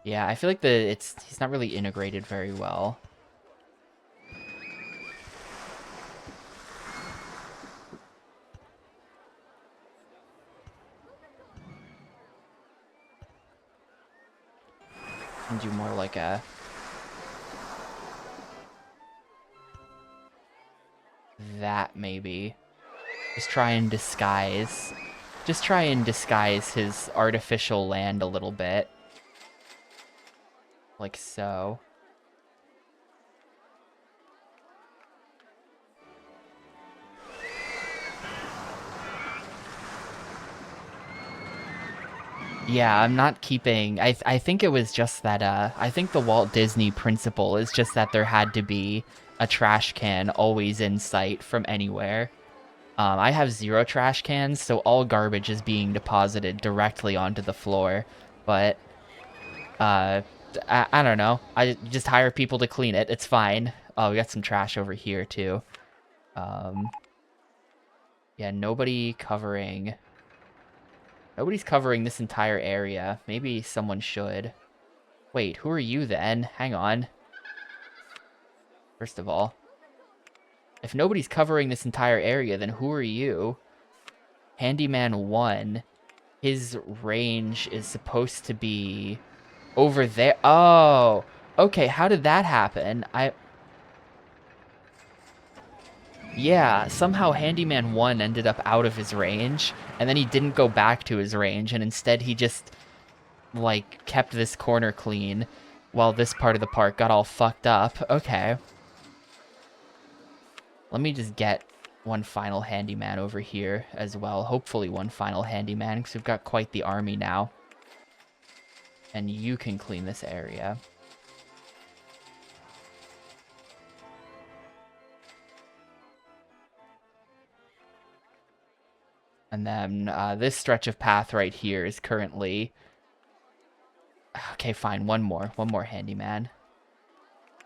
Yeah, I feel like he's not really integrated very well. And do more like a... that, maybe. Just try and disguise his artificial land a little bit. Like so. Yeah, I'm not keeping... I think it was just that, I think the Walt Disney principle is just that there had to be a trash can always in sight from anywhere. I have 0 trash cans, so all garbage is being deposited directly onto the floor. But, I don't know. I just hire people to clean it. It's fine. Oh, we got some trash over here, too. Yeah, nobody's covering this entire area. Maybe someone should. Wait, who are you then? Hang on. First of all, if nobody's covering this entire area, then who are you? Handyman 1. His range is supposed to be over there. Oh, okay. How did that happen? Yeah, somehow Handyman 1 ended up out of his range, and then he didn't go back to his range, and instead he just, like, kept this corner clean while this part of the park got all fucked up. Okay. Let me just get one final handyman over here as well. Hopefully one final handyman, because we've got quite the army now. And you can clean this area. And then this stretch of path right here is currently... Okay, fine. One more handyman.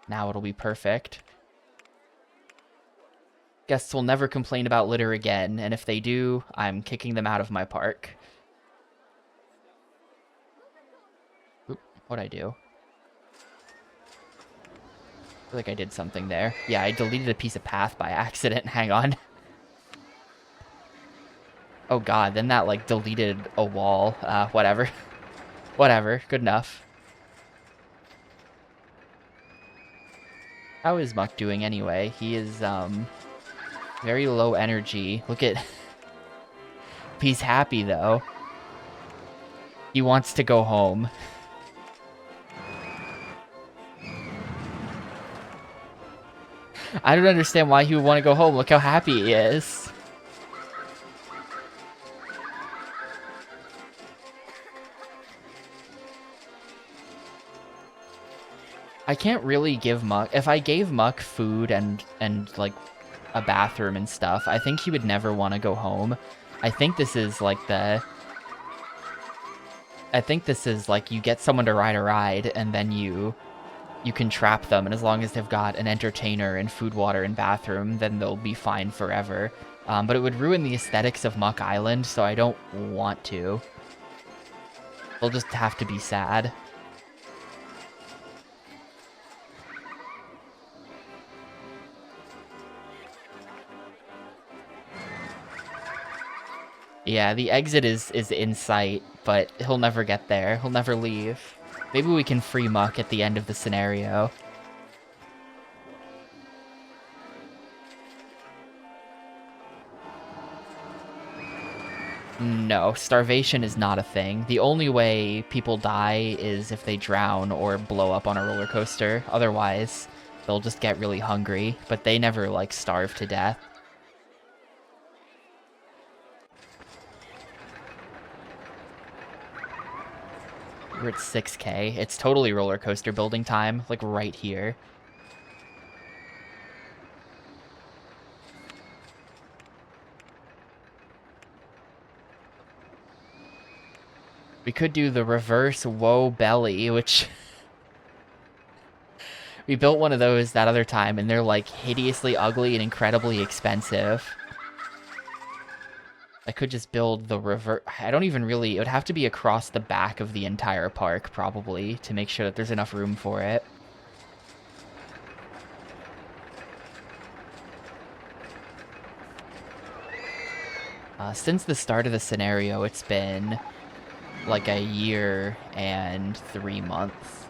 Now it'll be perfect. Guests will never complain about litter again, and if they do, I'm kicking them out of my park. Oop, what'd I do? I feel like I did something there. Yeah, I deleted a piece of path by accident. Hang on. Oh god, then that, like, deleted a wall. Whatever. Whatever, good enough. How is Muck doing anyway? He is, very low energy. Look at... He's happy, though. He wants to go home. I don't understand why he would want to go home. Look how happy he is. I can't really give Muck... If I gave Muck food and like, a bathroom and stuff, I think he would never want to go home. I think this is, like, you get someone to ride a ride, and then you can trap them, and as long as they've got an entertainer and food, water, and bathroom, then they'll be fine forever. But it would ruin the aesthetics of Muck Island, so I don't want to. They'll just have to be sad. Yeah, the exit is in sight, but he'll never get there. He'll never leave. Maybe we can free Muck at the end of the scenario. No, starvation is not a thing. The only way people die is if they drown or blow up on a roller coaster. Otherwise, they'll just get really hungry, but they never, like, starve to death. We're at 6K. It's totally roller coaster building time, like right here. We could do the reverse woe belly, which we built one of those that other time, and they're like hideously ugly and incredibly expensive. I could just build the reverse. I don't even really. It would have to be across the back of the entire park, probably, to make sure that there's enough room for it. Since the start of the scenario, it's been like a year and 3 months.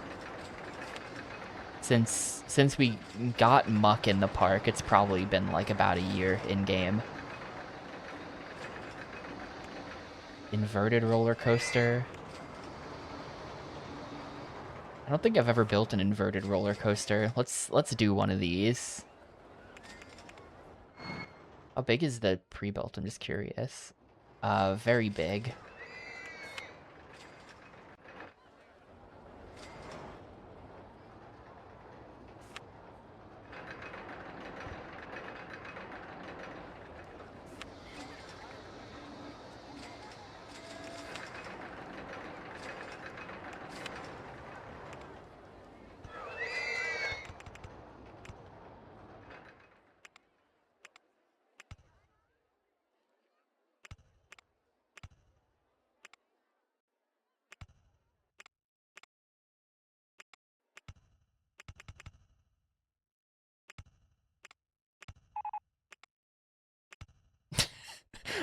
Since we got Muck in the park, it's probably been like about a year in-game. Inverted roller coaster. I don't think I've ever built an inverted roller coaster. Let's do one of these. How big is the pre-built? I'm just curious. Very big.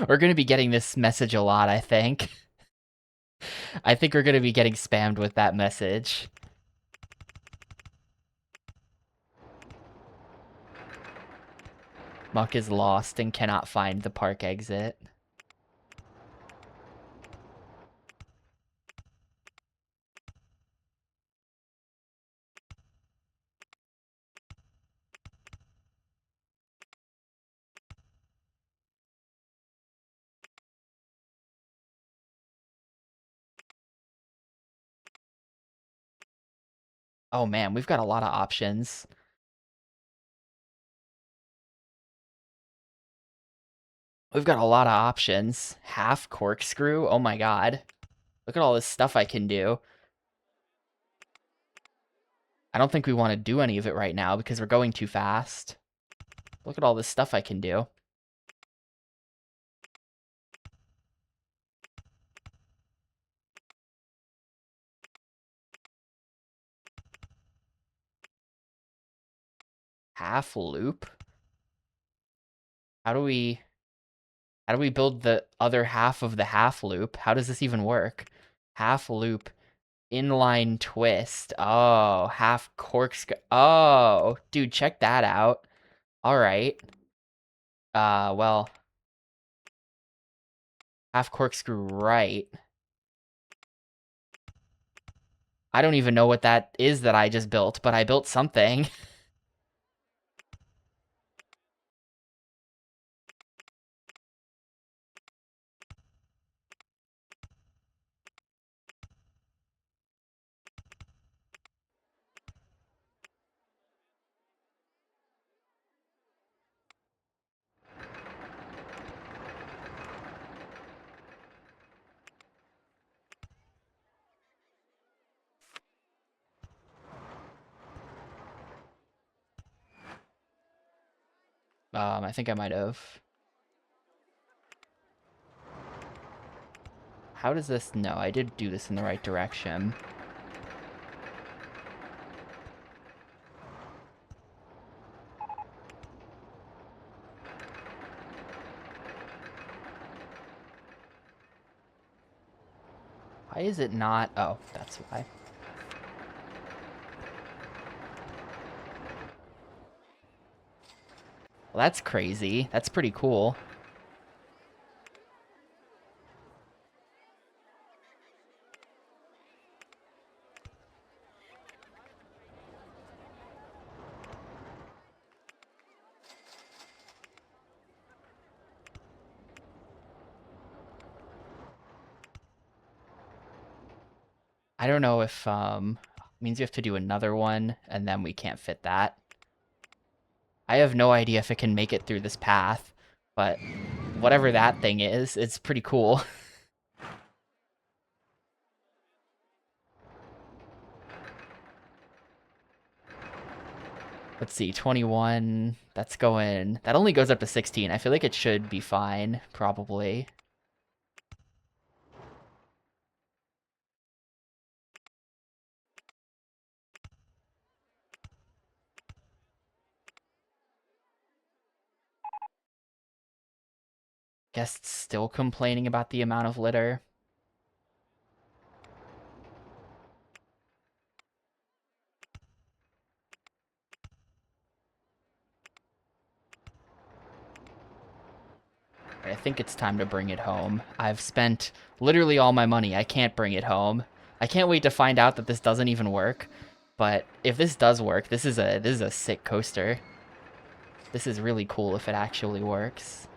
We're going to be getting this message a lot, I think. I think we're going to be getting spammed with that message. Muck is lost and cannot find the park exit. Oh man, we've got a lot of options. We've got a lot of options. Half corkscrew? Oh my god. Look at all this stuff I can do. I don't think we want to do any of it right now because we're going too fast. Look at all this stuff I can do. Half loop? How do we build the other half of the half loop? How does this even work? Half loop, inline twist. Oh, half corkscrew. Oh, dude, check that out. All right. Well, half corkscrew right. I don't even know what that is that I just built, but I built something. I think I might have. How does this? No, I did do this in the right direction. Why is it not? Oh, that's why. Well, that's crazy. That's pretty cool. I don't know if means you have to do another one and then we can't fit that. I have no idea if it can make it through this path, but whatever that thing is, it's pretty cool. Let's see, 21, that's going, that only goes up to 16. I feel like it should be fine, probably. Guests still complaining about the amount of litter. I think it's time to bring it home. I've spent literally all my money. I can't bring it home. I can't wait to find out that this doesn't even work. But if this does work, this is a sick coaster. This is really cool if it actually works.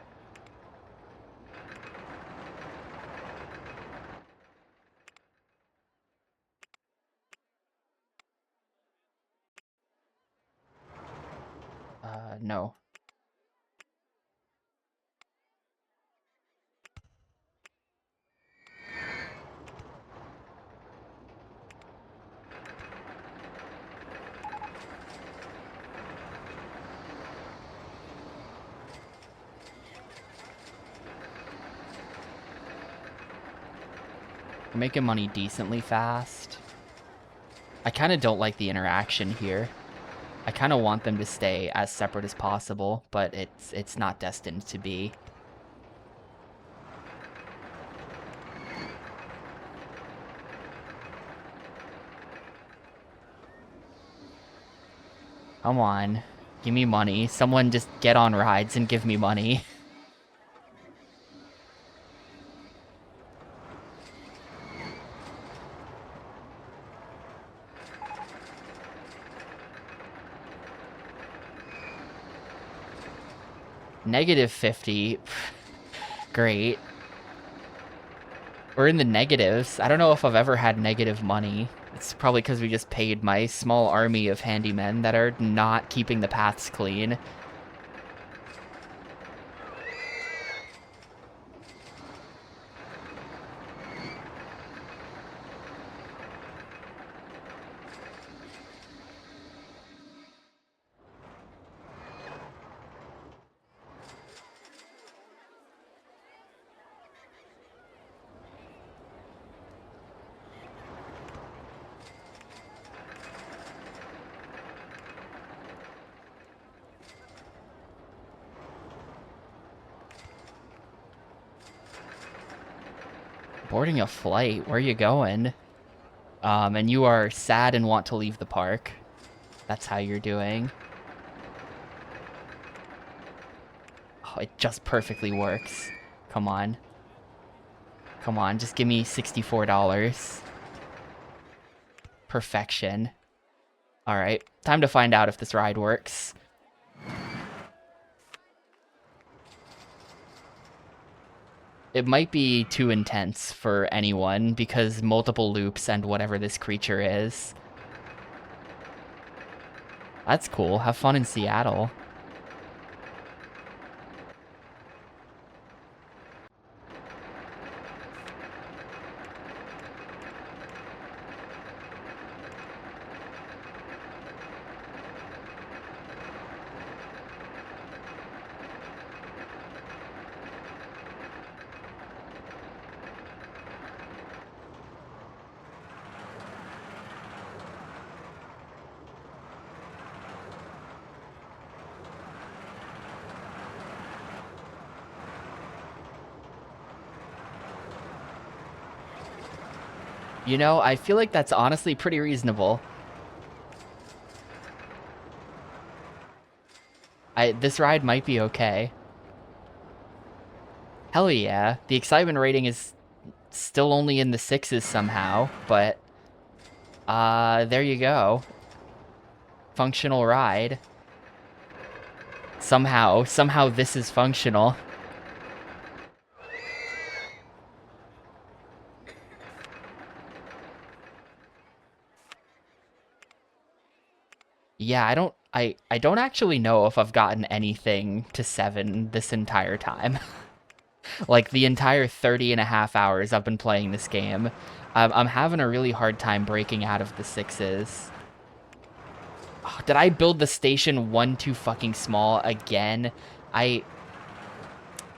No. We're making money decently fast. I kind of don't like the interaction here. I kind of want them to stay as separate as possible, but it's not destined to be. Come on. Give me money. Someone just get on rides and give me money. Negative 50. Great. We're in the negatives. I don't know if I've ever had negative money. It's probably because we just paid my small army of handymen that are not keeping the paths clean. Boarding a flight? Where are you going? And you are sad and want to leave the park. That's how you're doing. Oh, it just perfectly works. Come on. Come on, just give me $64. Perfection. Alright, time to find out if this ride works. It might be too intense for anyone because multiple loops and whatever this creature is. That's cool. Have fun in Seattle. You know, I feel like that's honestly pretty reasonable. This ride might be okay. Hell yeah. The excitement rating is still only in the 6s somehow, but there you go. Functional ride. Somehow this is functional. Yeah, I don't actually know if I've gotten anything to 7 this entire time. Like, the entire 30 and a half hours I've been playing this game, I'm having a really hard time breaking out of the 6s. Oh, did I build the station one too fucking small again? I'm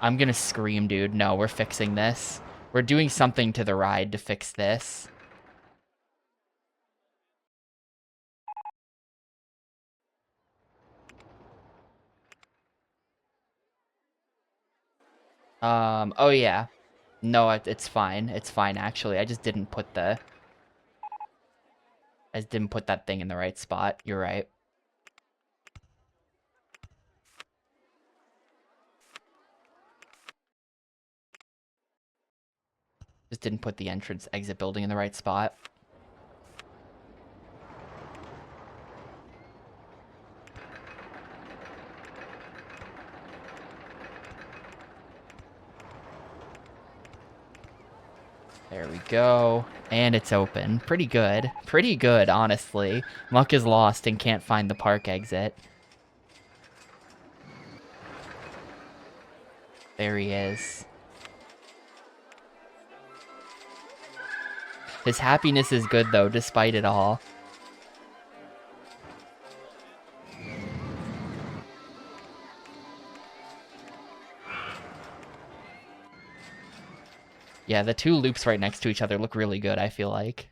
gonna scream, dude. No, we're fixing this. We're doing something to the ride to fix this. Oh yeah. No, it's fine. It's fine, actually. I just didn't put the... I just didn't put that thing in the right spot. You're right. Just didn't put the entrance exit building in the right spot. There we go. And it's open. Pretty good. Pretty good, honestly. Muck is lost and can't find the park exit. There he is. His happiness is good, though, despite it all. Yeah, the two loops right next to each other look really good, I feel like.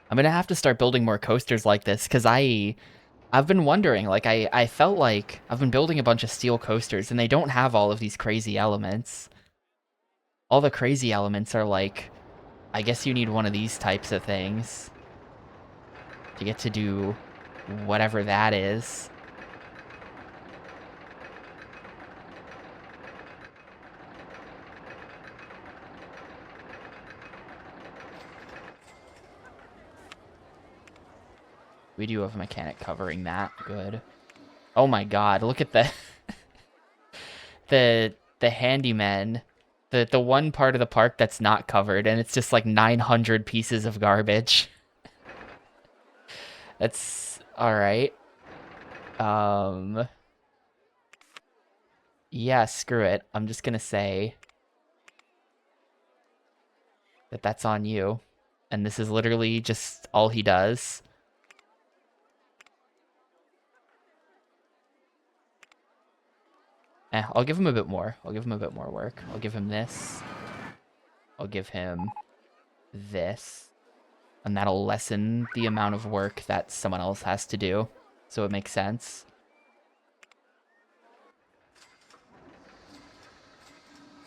I'm gonna have to start building more coasters like this, because I've been wondering, like, I felt like I've been building a bunch of steel coasters, and they don't have all of these crazy elements. All the crazy elements are like, I guess you need one of these types of things to get to do whatever that is. We do have a mechanic covering that. Good. Oh my god, look at the the handyman. The one part of the park that's not covered, and it's just like 900 pieces of garbage. That's alright. Yeah, screw it. I'm just gonna say that that's on you. And this is literally just all he does. I'll give him a bit more. I'll give him a bit more work. I'll give him this. I'll give him this. And that'll lessen the amount of work that someone else has to do. So it makes sense.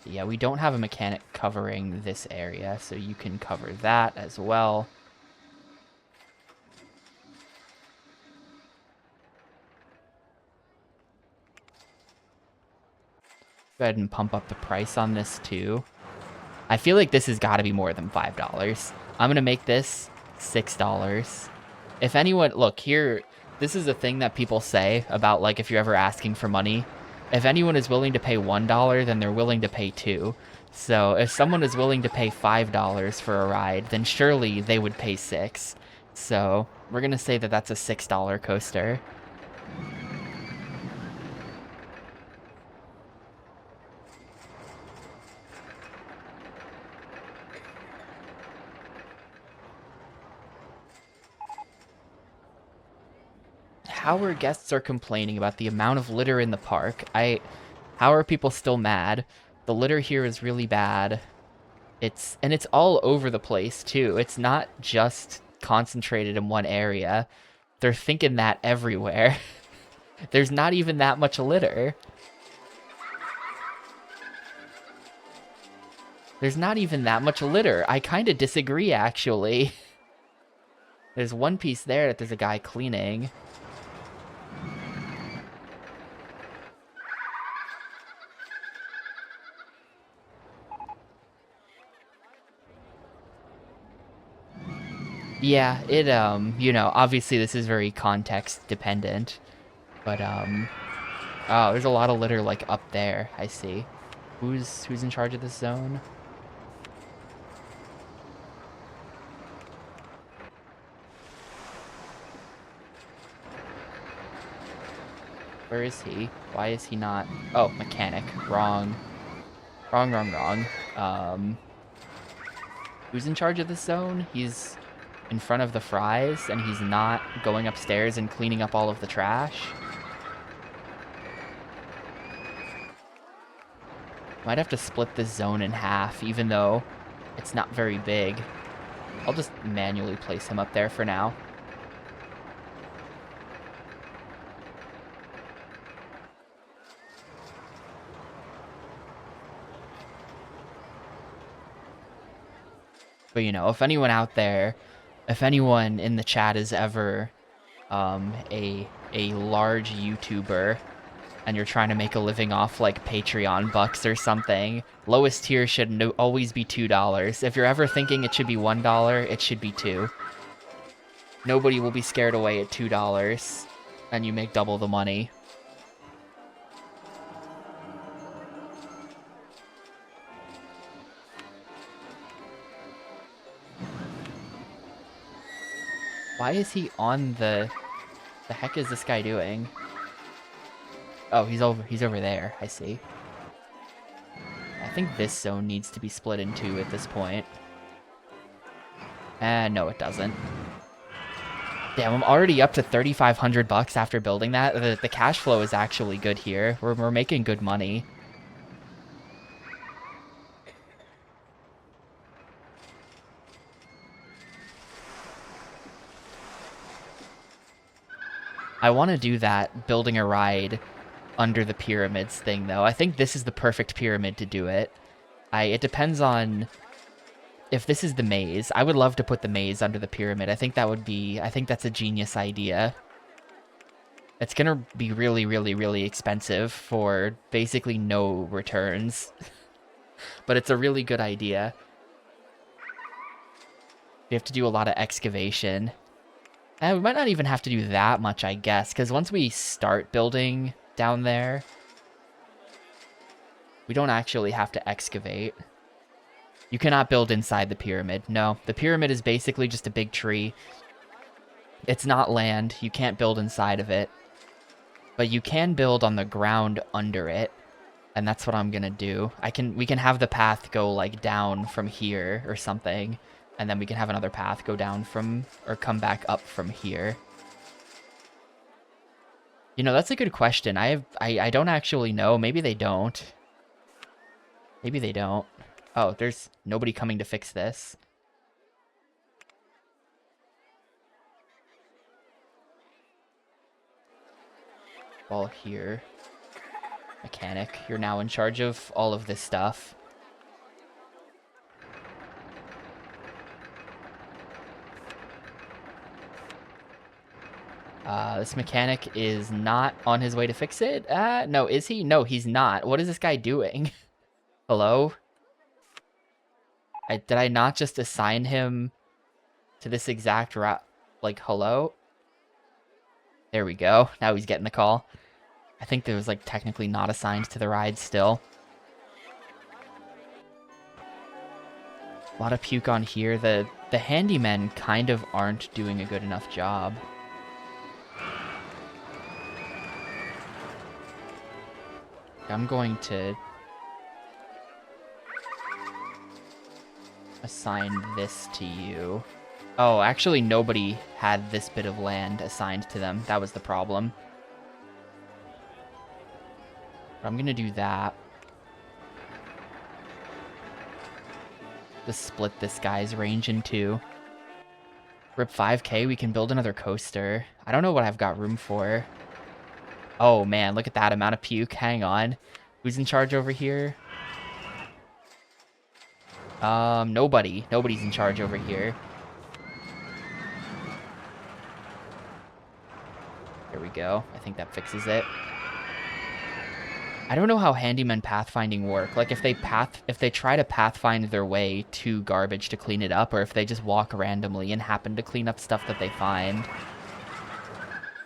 Yeah, we don't have a mechanic covering this area, so you can cover that as well. Go ahead and pump up the price on this too. I feel like this has got to be more than $5. I'm going to make this $6. If anyone, look here, this is a thing that people say about, like, if you're ever asking for money. If anyone is willing to pay $1, then they're willing to pay 2. So if someone is willing to pay $5 for a ride, then surely they would pay 6. So we're going to say that that's a $6 coaster. How guests are complaining about the amount of litter in the park. How are people still mad? The litter here is really bad. It's all over the place too. It's not just concentrated in one area. They're thinking that everywhere. There's not even that much litter. There's not even that much litter. I kind of disagree, actually. There's one piece there that there's a guy cleaning. Yeah, it, you know, obviously this is very context dependent, but, oh, there's a lot of litter, like, up there, I see. Who's in charge of this zone? Where is he? Why is he not? Oh, mechanic. Wrong. Wrong. Who's in charge of this zone? He's in front of the fries, and he's not going upstairs and cleaning up all of the trash. Might have to split this zone in half, even though it's not very big. I'll just manually place him up there for now. But, you know, if anyone out there, if anyone in the chat is ever a large YouTuber and you're trying to make a living off like Patreon bucks or something, lowest tier should always be $2. If you're ever thinking it should be $1, it should be $2. Nobody will be scared away at $2, and you make double the money. Why is he on the heck is this guy doing? Oh, he's over there. I see. I think this zone needs to be split in two at this point. No, it doesn't. Damn, I'm already up to 3,500 bucks after building that. The cash flow is actually good here. We're making good money. I want to do that building a ride under the pyramids thing, though. I think this is the perfect pyramid to do it. It depends on if this is the maze. I would love to put the maze under the pyramid. I think that's a genius idea. It's gonna be really, really, really expensive for basically no returns. But it's a really good idea. We have to do a lot of excavation. And we might not even have to do that much, I guess, because once we start building down there, we don't actually have to excavate. You cannot build inside the pyramid. No, the pyramid is basically just a big tree. It's not land. You can't build inside of it. But you can build on the ground under it. And that's what I'm gonna do. We can have the path go like down from here or something. And then we can have another path go down from, or come back up from here. You know, that's a good question. I don't actually know. Maybe they don't. Maybe they don't. Oh, there's nobody coming to fix this. Ball here. Mechanic, you're now in charge of all of this stuff. This mechanic is not on his way to fix it. No, is he? No, he's not. What is this guy doing? Hello? Did I not just assign him to this exact route? Like, hello? There we go. Now he's getting the call. I think there was, like, technically not assigned to the ride still. A lot of puke on here. The handymen kind of aren't doing a good enough job. I'm going to assign this to you. Oh, actually nobody had this bit of land assigned to them. That was the problem. But I'm gonna do that. Just split this guy's range in two. Rip 5k, we can build another coaster. I don't know what I've got room for. Oh man, look at that amount of puke. Hang on. Who's in charge over here? Nobody. Nobody's in charge over here. There we go. I think that fixes it. I don't know how handyman pathfinding work. Like if they try to pathfind their way to garbage to clean it up, or if they just walk randomly and happen to clean up stuff that they find.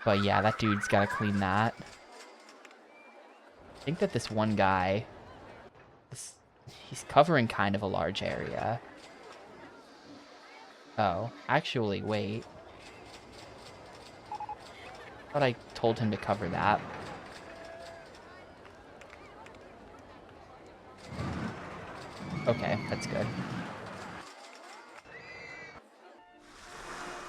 But yeah, that dude's gotta clean that. I think that this He's covering kind of a large area. Oh, actually, wait. Thought I told him to cover that. Okay, that's good.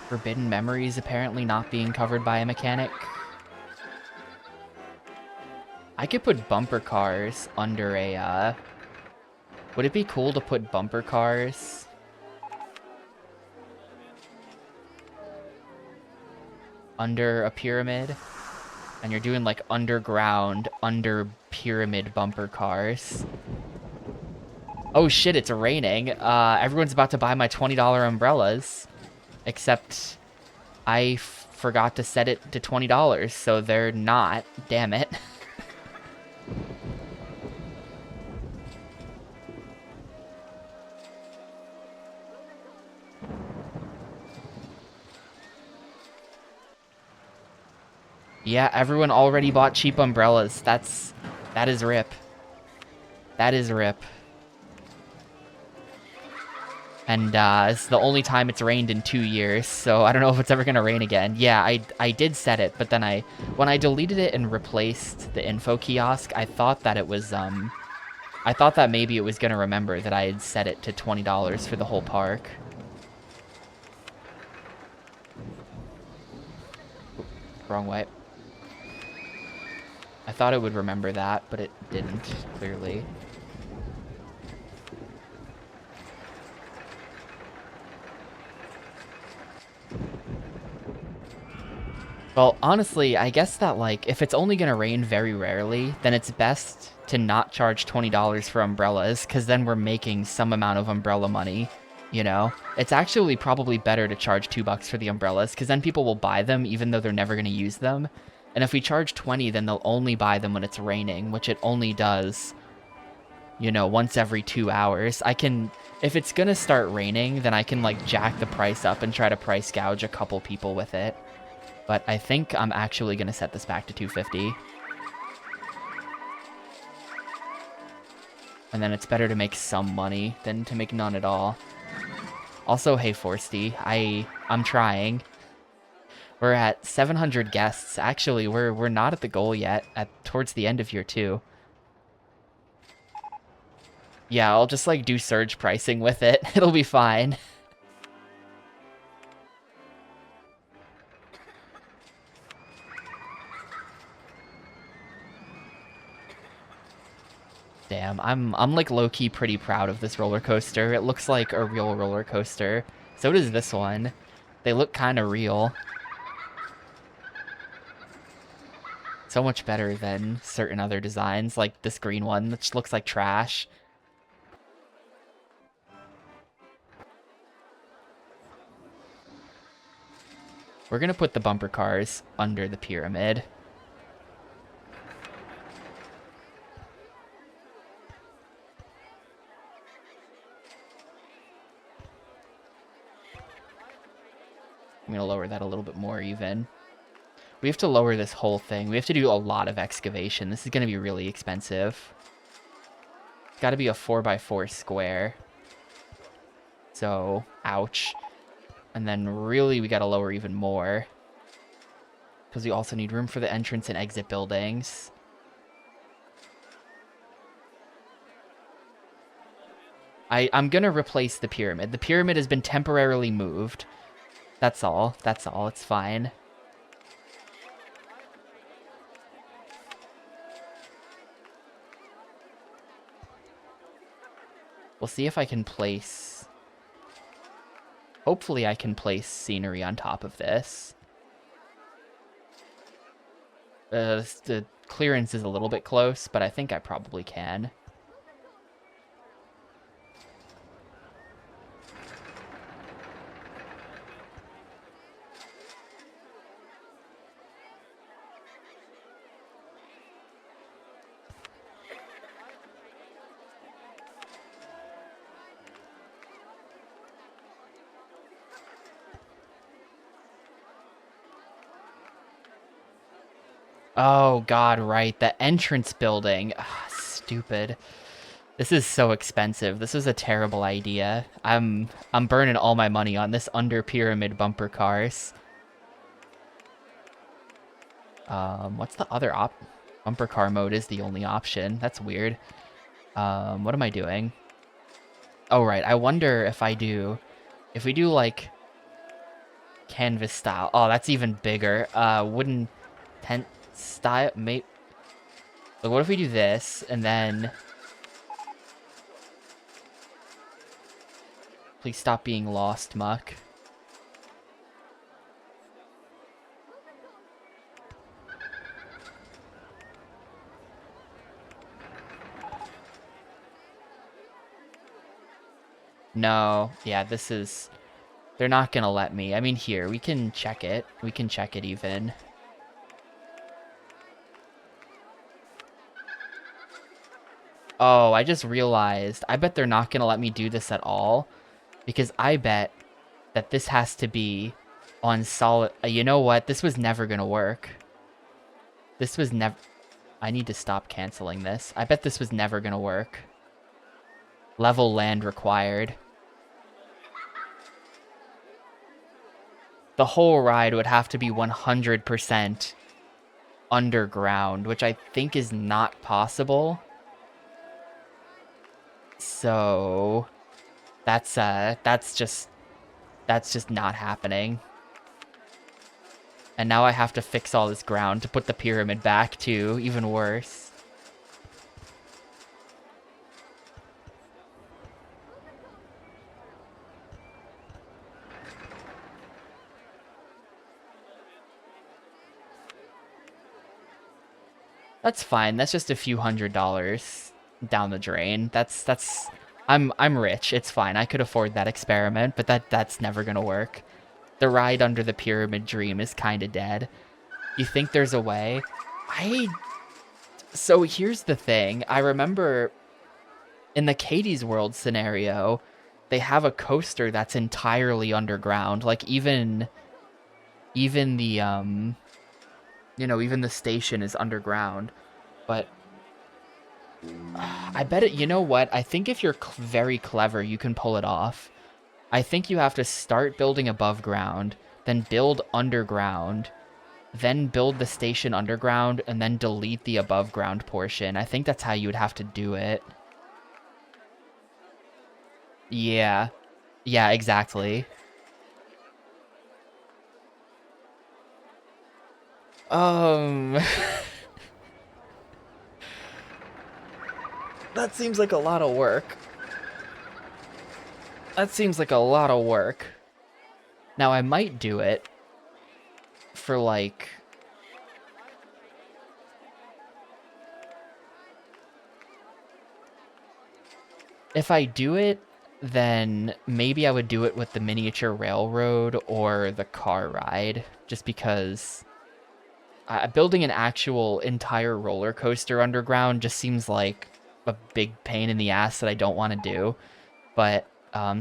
Forbidden memories apparently not being covered by a mechanic. I could put bumper cars under a, would it be cool to put bumper cars under a pyramid? And you're doing like underground, under pyramid bumper cars. Oh shit, it's raining. Everyone's about to buy my $20 umbrellas. Except I forgot to set it to $20, so they're not. Damn it. Yeah, everyone already bought cheap umbrellas. That is rip. That is rip. And it's the only time it's rained in 2 years, so I don't know if it's ever gonna rain again. Yeah, I did set it, but then when I deleted it and replaced the info kiosk, I thought that it was I thought that maybe it was gonna remember that I had set it to $20 for the whole park. Wrong way. I thought it would remember that, but it didn't, clearly. Well, honestly, I guess that, like, if it's only gonna rain very rarely, then it's best to not charge $20 for umbrellas, because then we're making some amount of umbrella money, you know? It's actually probably better to charge $2 for the umbrellas, because then people will buy them even though they're never gonna use them. And if we charge 20, then they'll only buy them when it's raining, which it only does, you know, once every 2 hours. If it's gonna start raining, then I can, like, jack the price up and try to price gouge a couple people with it. But I think I'm actually going to set this back to 250. And then it's better to make some money than to make none at all. Also, hey Forsty, I'm trying. We're at 700 guests. Actually, we're not at the goal yet, towards the end of year 2. Yeah, I'll just like do surge pricing with it. It'll be fine. Damn, I'm like low-key pretty proud of this roller coaster. It looks like a real roller coaster. So does this one. They look kind of real. So much better than certain other designs, like this green one, which looks like trash. We're gonna put the bumper cars under the pyramid. I'm gonna lower that a little bit more even. We have to lower this whole thing. We have to do a lot of excavation. This is gonna be really expensive. It's gotta be a 4x4 square. So, ouch. And then really we gotta lower even more. Because we also need room for the entrance and exit buildings. I'm gonna replace the pyramid. The pyramid has been temporarily moved. That's all. That's all. It's fine. We'll see if I can place... Hopefully I can place scenery on top of this. The clearance is a little bit close, but I think I probably can. Oh, God, right. The entrance building. Ugh, stupid. This is so expensive. This is a terrible idea. I'm burning all my money on this under pyramid bumper cars. What's the other bumper car mode is the only option. That's weird. What am I doing? Oh right, I wonder if we do like canvas style. Oh, that's even bigger. Wooden tent style. Like, what if we do this and then please stop being lost, Muck. No, yeah, this is... They're not gonna let me. I mean, here, we can check it. We can check it even. Oh, I just realized. I bet they're not gonna let me do this at all. Because I bet that this has to be on solid... you know what? This was never gonna work. This was never... I need to stop canceling this. I bet this was never gonna work. Level land required. The whole ride would have to be 100% underground, which I think is not possible. So that's just not happening. And now I have to fix all this ground to put the pyramid back too, even worse. That's fine. That's just a few $100s down the drain. I'm rich. It's fine. I could afford that experiment, but that's never gonna work. The ride under the pyramid dream is kind of dead. You think there's a way? So here's the thing. I remember in the Katie's World scenario, they have a coaster that's entirely underground. Like even the even the station is underground. But I bet it, you know what? I think if you're very clever, you can pull it off. I think you have to start building above ground, then build underground, then build the station underground, and then delete the above ground portion. I think that's how you would have to do it. Yeah. Yeah, exactly. Um... that seems like a lot of work. That seems like a lot of work. Now, I might do it for, like... If I do it, then maybe I would do it with the miniature railroad or the car ride, just because building an actual entire roller coaster underground just seems like a big pain in the ass that I don't want to do. But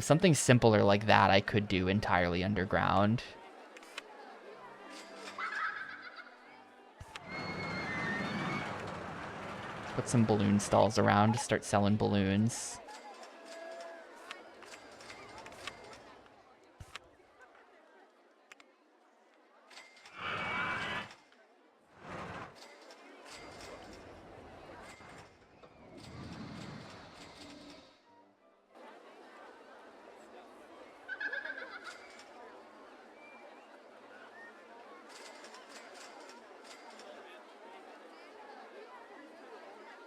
something simpler like that I could do entirely underground. Put some balloon stalls around to start selling balloons.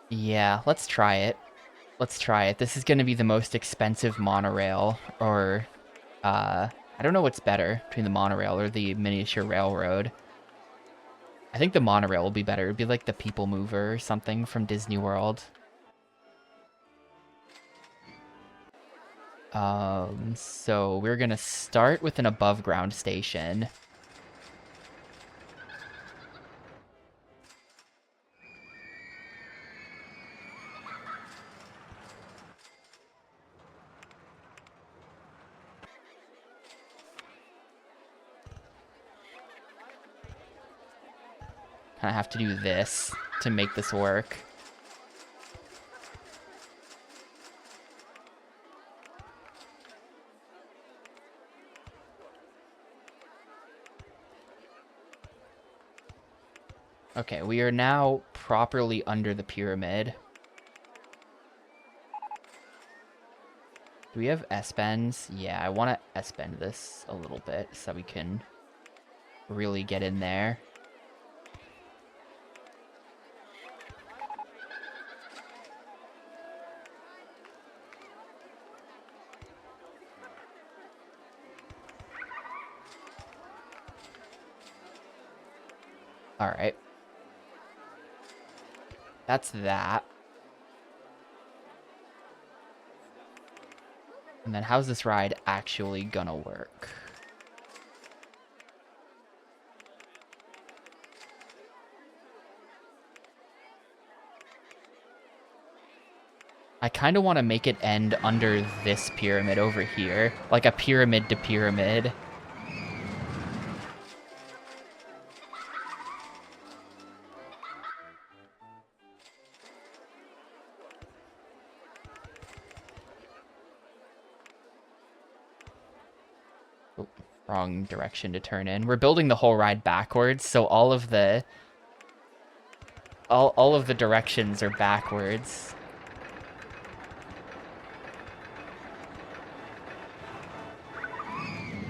Yeah, let's try it. Let's try it. This is going to be the most expensive monorail, or, I don't know what's better between the monorail or the miniature railroad. I think the monorail will be better. It'd be like the People Mover or something from Disney World. So we're going to start with an above ground station. Kind of have to do this to make this work. Okay, we are now properly under the pyramid. Do we have S-bends? Yeah, I want to S-bend this a little bit so we can really get in there. All right. That's that. And then how's this ride actually gonna work? I kind of want to make it end under this pyramid over here. Like a pyramid to pyramid. Oh, wrong direction to turn in. We're building the whole ride backwards, so all of the directions are backwards.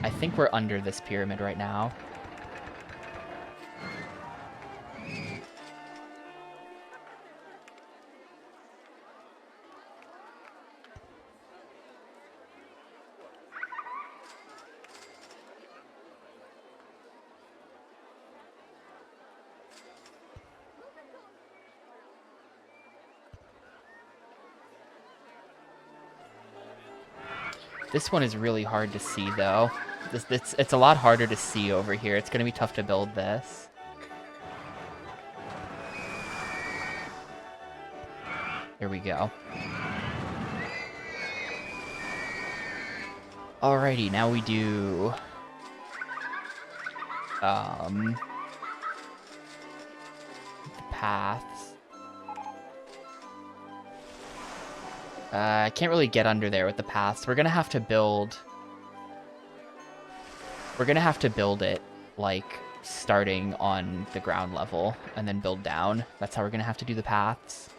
I think we're under this pyramid right now. This one is really hard to see, though. It's a lot harder to see over here. It's going to be tough to build this. Here we go. Alrighty, now we do... the paths. I can't really get under there with the paths. We're gonna have to build... We're gonna have to build it, like, starting on the ground level, and then build down. That's how we're gonna have to do the paths.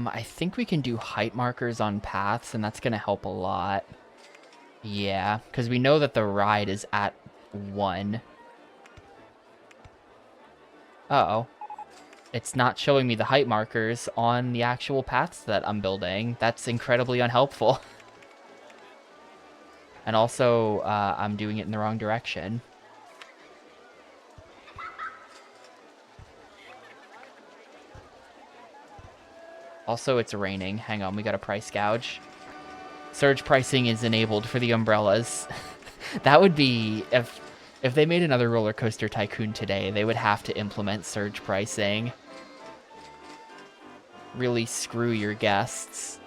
I think we can do height markers on paths, and that's gonna help a lot. Yeah, because we know that the ride is at 1. Uh-oh. It's not showing me the height markers on the actual paths that I'm building. That's incredibly unhelpful. And also, I'm doing it in the wrong direction. Also, it's raining. Hang on, we got a price gouge. Surge pricing is enabled for the umbrellas. That would be... If they made another roller coaster tycoon today, they would have to implement surge pricing. Really screw your guests.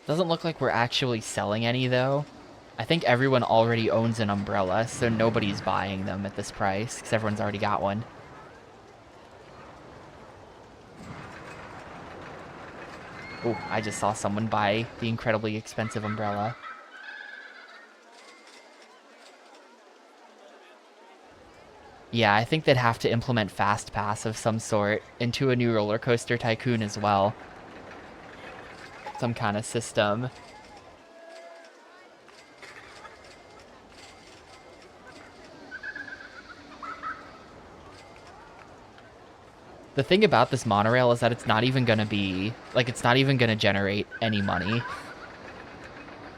Doesn't look like we're actually selling any, though. I think everyone already owns an umbrella, so nobody's buying them at this price, because everyone's already got one. Oh, I just saw someone buy the incredibly expensive umbrella. Yeah, I think they'd have to implement Fast Pass of some sort into a new roller coaster tycoon as well. Some kind of system. The thing about this monorail is that it's not even gonna be, like, it's not even gonna generate any money.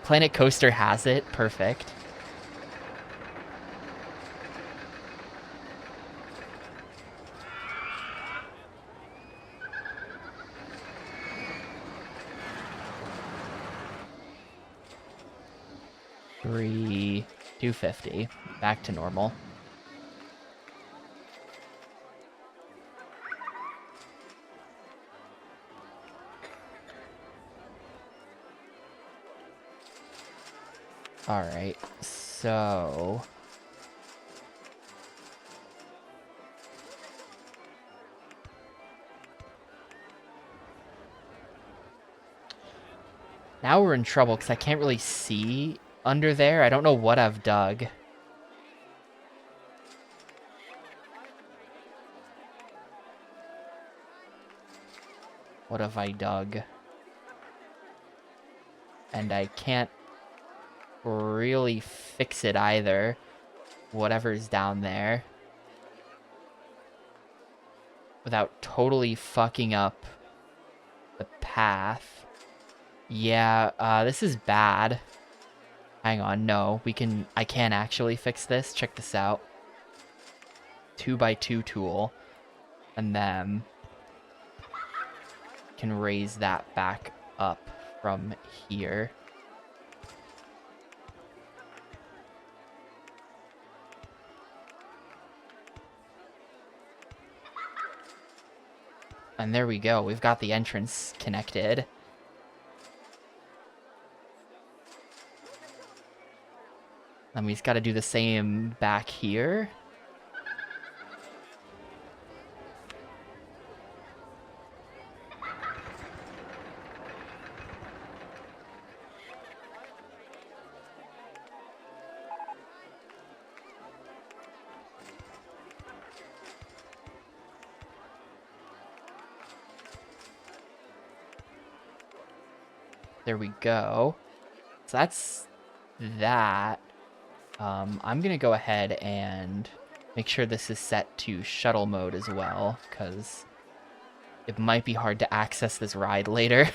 Planet Coaster has it. Perfect. $250. Back to normal. All right, so now we're in trouble because I can't really see under there. I don't know what I've dug. What have I dug? And I can't really fix it either. Whatever's down there. Without totally fucking up the path. Yeah, this is bad. Hang on, no, I can actually fix this. Check this out. 2x2 tool. And then can raise that back up from here. And there we go. We've got the entrance connected. And we've got to do the same back here. There we go. So that's that. I'm gonna go ahead and make sure this is set to shuttle mode as well, because it might be hard to access this ride later.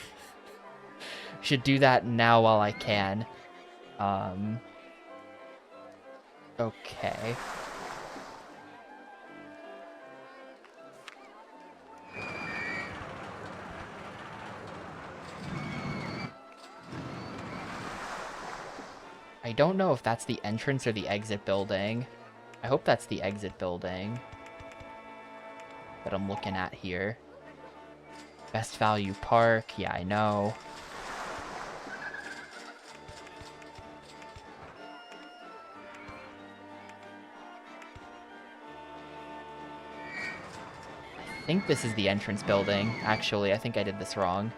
Should do that now while I can. Okay. I don't know if that's the entrance or the exit building. I hope that's the exit building that I'm looking at here. Best value park. Yeah, I know. I think this is the entrance building. Actually, I think I did this wrong.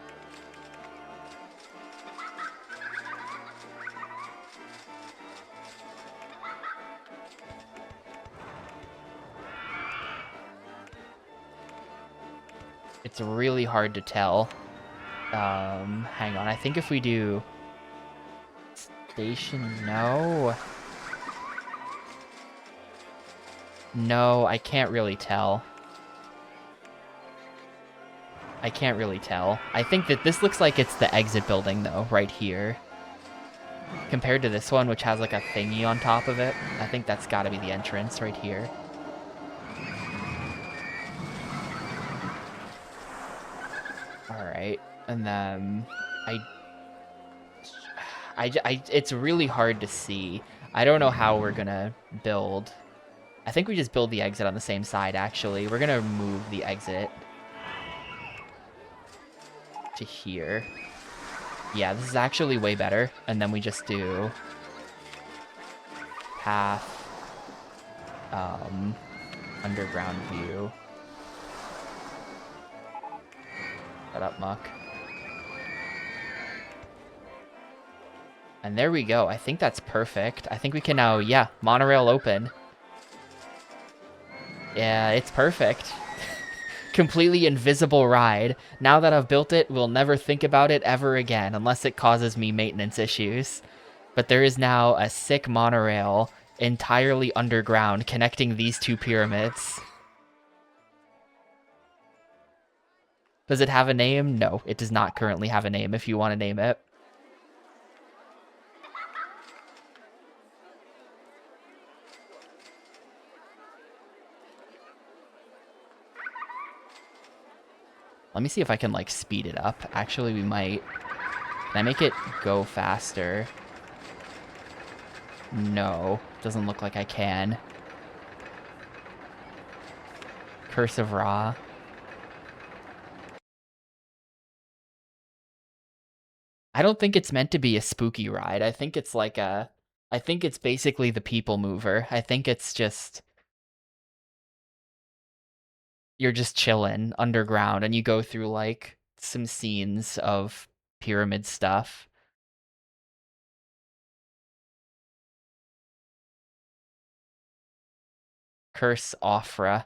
It's really hard to tell. Hang on. I think if we do station, no. No, I can't really tell. I can't really tell. I think that this looks like it's the exit building though, right here. Compared to this one, which has like a thingy on top of it, I think that's gotta be the entrance right here. Alright, and then it's really hard to see. I don't know how we're gonna build. I think we just build the exit on the same side, actually. We're gonna move the exit to here. Yeah, this is actually way better. And then we just do path, underground view. Shut up, Muck. And there we go. I think that's perfect. I think we can now, yeah, monorail open. Yeah, it's perfect. Completely invisible ride. Now that I've built it, we'll never think about it ever again, unless it causes me maintenance issues. But there is now a sick monorail entirely underground connecting these two pyramids. Does it have a name? No, it does not currently have a name if you want to name it. Let me see if I can, like, speed it up. Actually, we might. Can I make it go faster? No, doesn't look like I can. Curse of Ra. I don't think it's meant to be a spooky ride. I think it's like I think it's basically the people mover. I think it's just you're just chilling underground and you go through like some scenes of pyramid stuff. Curse Offra.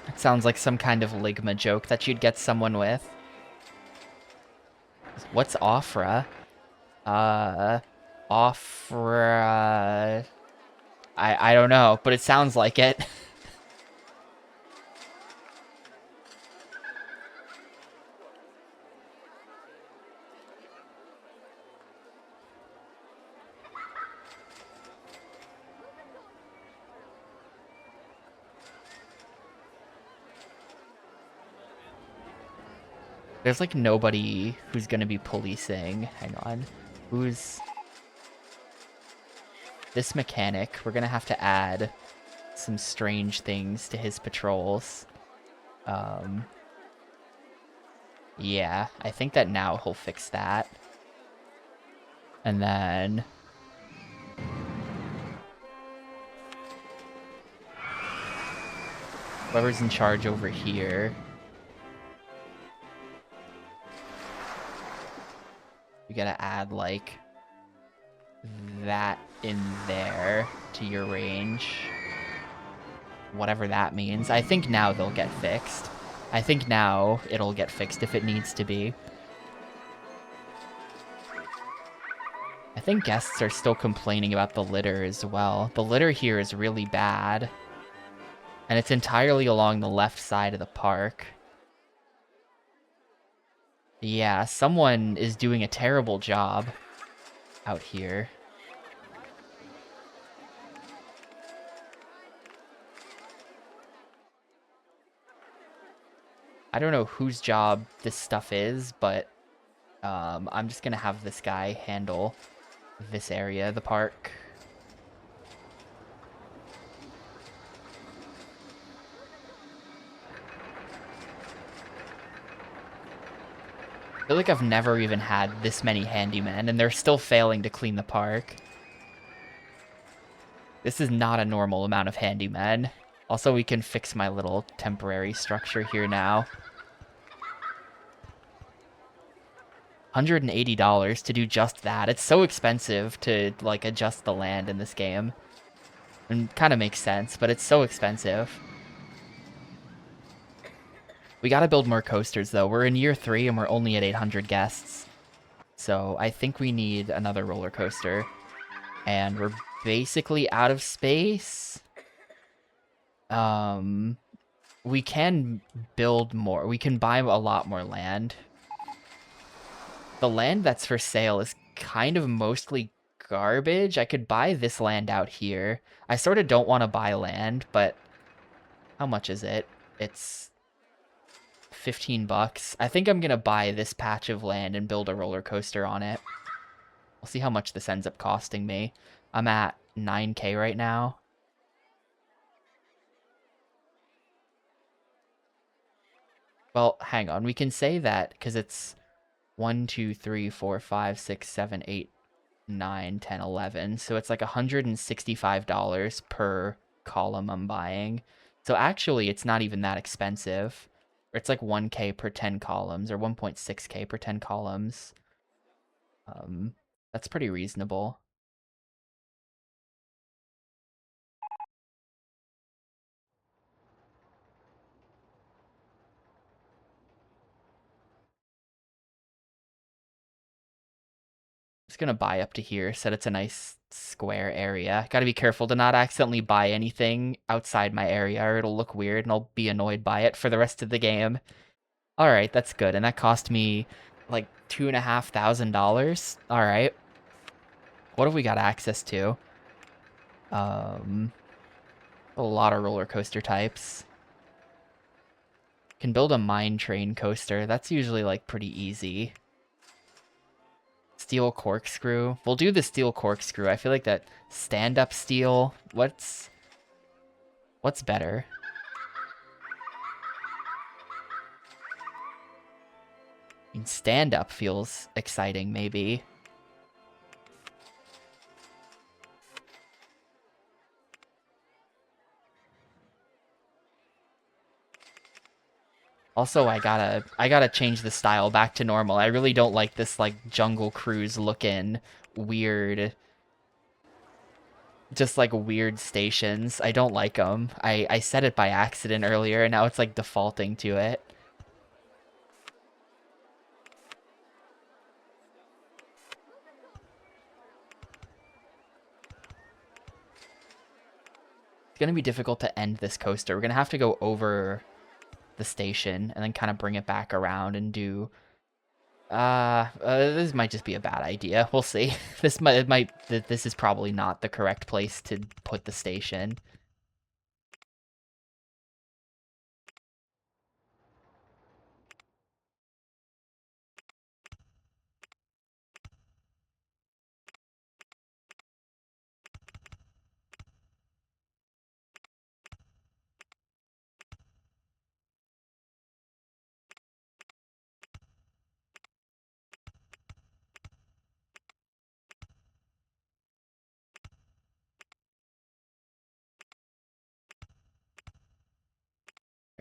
It sounds like some kind of Ligma joke that you'd get someone with. What's Offra? Offra. I don't know, but it sounds like it. There's like nobody who's gonna be policing. Hang on. Who's this mechanic? We're gonna have to add some strange things to his patrols. Yeah, I think that now he'll fix that. And then whoever's in charge over here, we gotta add like that in there to your range. Whatever that means. I think now they'll get fixed. I think now it'll get fixed if it needs to be. I think guests are still complaining about the litter as well. The litter here is really bad. And it's entirely along the left side of the park. Yeah, someone is doing a terrible job out here. I don't know whose job this stuff is, but I'm just gonna have this guy handle this area of the park. I feel like I've never even had this many handymen, and they're still failing to clean the park. This is not a normal amount of handymen. Also, we can fix my little temporary structure here now. $180 to do just that. It's so expensive to, like, adjust the land in this game. And kind of makes sense, but it's so expensive. We gotta build more coasters, though. We're in year 3, and we're only at 800 guests. So I think we need another roller coaster. And we're basically out of space. We can build more. We can buy a lot more land. The land that's for sale is kind of mostly garbage. I could buy this land out here. I sort of don't want to buy land, but how much is it? It's 15 bucks. I think I'm going to buy this patch of land and build a roller coaster on it. We'll see how much this ends up costing me. I'm at 9K right now. Well, hang on. We can say that because it's 1, 2, 3, 4, 5, 6, 7, 8, 9, 10, 11. So it's like $165 per column I'm buying. So actually, it's not even that expensive. It's like 1K per 10 columns or 1.6K per 10 columns. That's pretty reasonable. Just gonna buy up to here, so it's a nice square area. Gotta be careful to not accidentally buy anything outside my area, or it'll look weird and I'll be annoyed by it for the rest of the game. Alright, that's good, and that cost me like $2,500. Alright. What have we got access to? A lot of roller coaster types. Can build a mine train coaster. That's usually like pretty easy. Steel corkscrew. We'll do the steel corkscrew. I feel like that stand-up steel. What's better? I mean, stand-up feels exciting, maybe. Also, I gotta change the style back to normal. I really don't like this like Jungle Cruise looking weird, just like weird stations. I don't like them. I said it by accident earlier, and now it's like defaulting to it. It's gonna be difficult to end this coaster. We're gonna have to go over the station and then kind of bring it back around and do this might just be a bad idea. We'll see. This is probably not the correct place to put the station.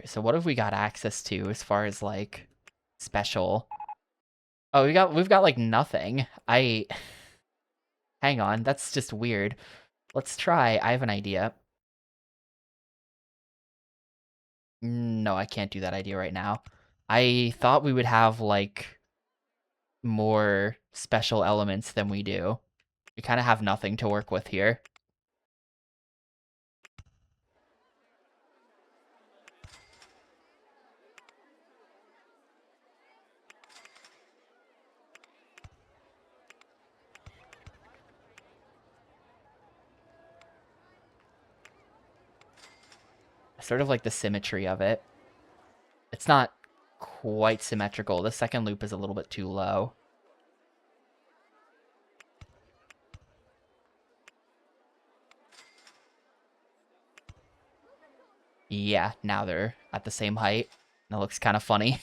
So what have we got access to as far as like special? Oh, we've got like nothing. Hang on, that's just weird. Let's try. I have an idea. No, I can't do that idea right now. I thought we would have like more special elements than we do. We kind of have nothing to work with here. Sort of like the symmetry of it. It's not quite symmetrical. The second loop is a little bit too low. Yeah, now they're at the same height. That looks kind of funny.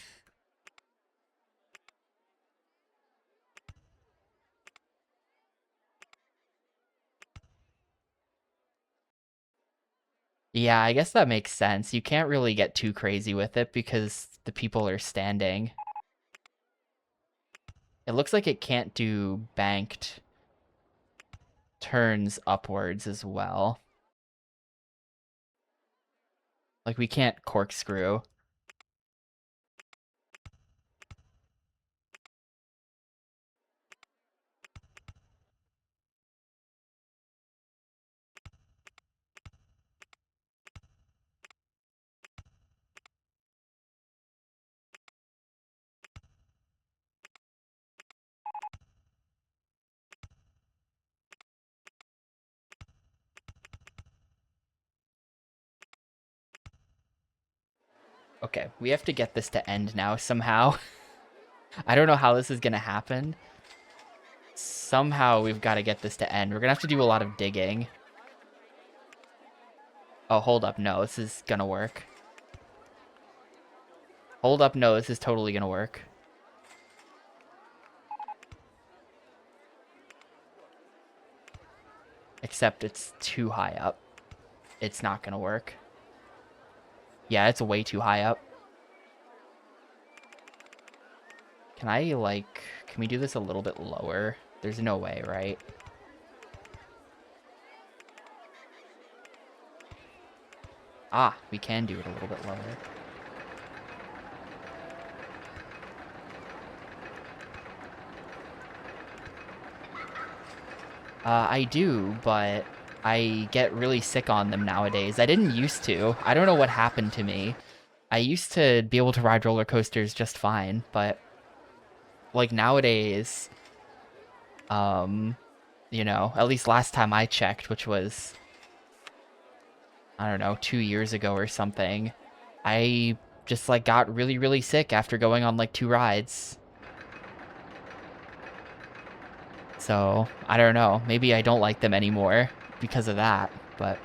Yeah, I guess that makes sense. You can't really get too crazy with it because the people are standing. It looks like it can't do banked turns upwards as well. Like, we can't corkscrew. Okay, we have to get this to end now somehow. I don't know how this is gonna happen. Somehow we've got to get this to end. We're gonna have to do a lot of digging. Oh, hold up. No, this is gonna work. Hold up. No, this is totally gonna work. Except it's too high up. It's not gonna work. Yeah, it's way too high up. Can I, like... Can we do this a little bit lower? There's no way, right? Ah, we can do it a little bit lower. I do, but I get really sick on them nowadays. I didn't used to. I don't know what happened to me. I used to be able to ride roller coasters just fine, but like nowadays, um, at least last time I checked, which was, I don't know, 2 years ago or something, I just like got really, really sick after going on like 2 rides. So I don't know. Maybe I don't like them anymore because of that, but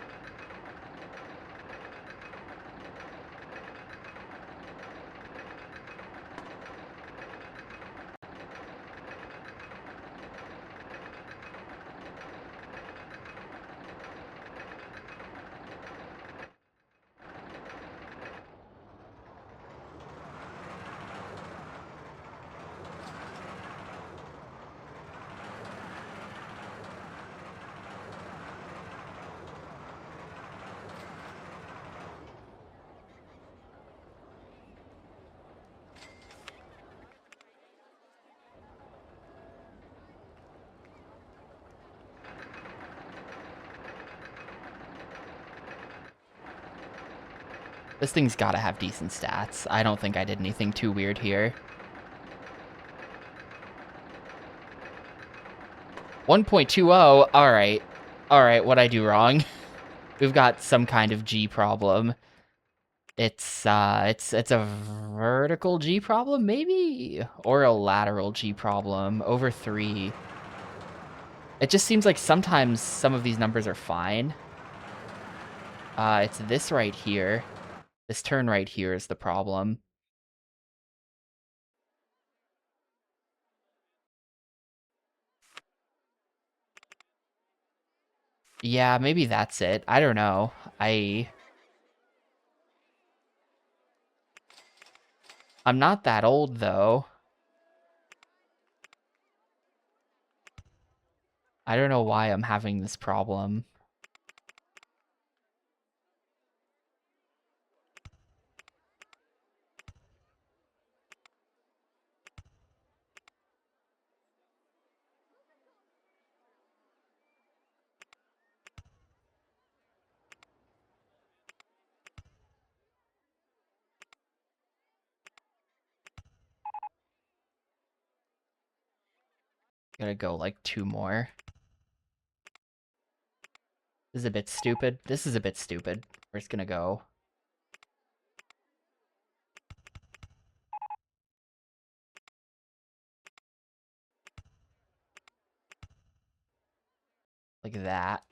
this thing's gotta have decent stats. I don't think I did anything too weird here. 1.20. All right. All right, what'd I do wrong? We've got some kind of G problem. It's a vertical G problem, maybe? Or a lateral G problem. Over 3. It just seems like sometimes some of these numbers are fine. It's this right here. This turn right here is the problem. Yeah, maybe that's it. I don't know. I'm not that old, though. I don't know why I'm having this problem. Gotta go like 2 more. This is a bit stupid. This is a bit stupid. We're just gonna go. Like that.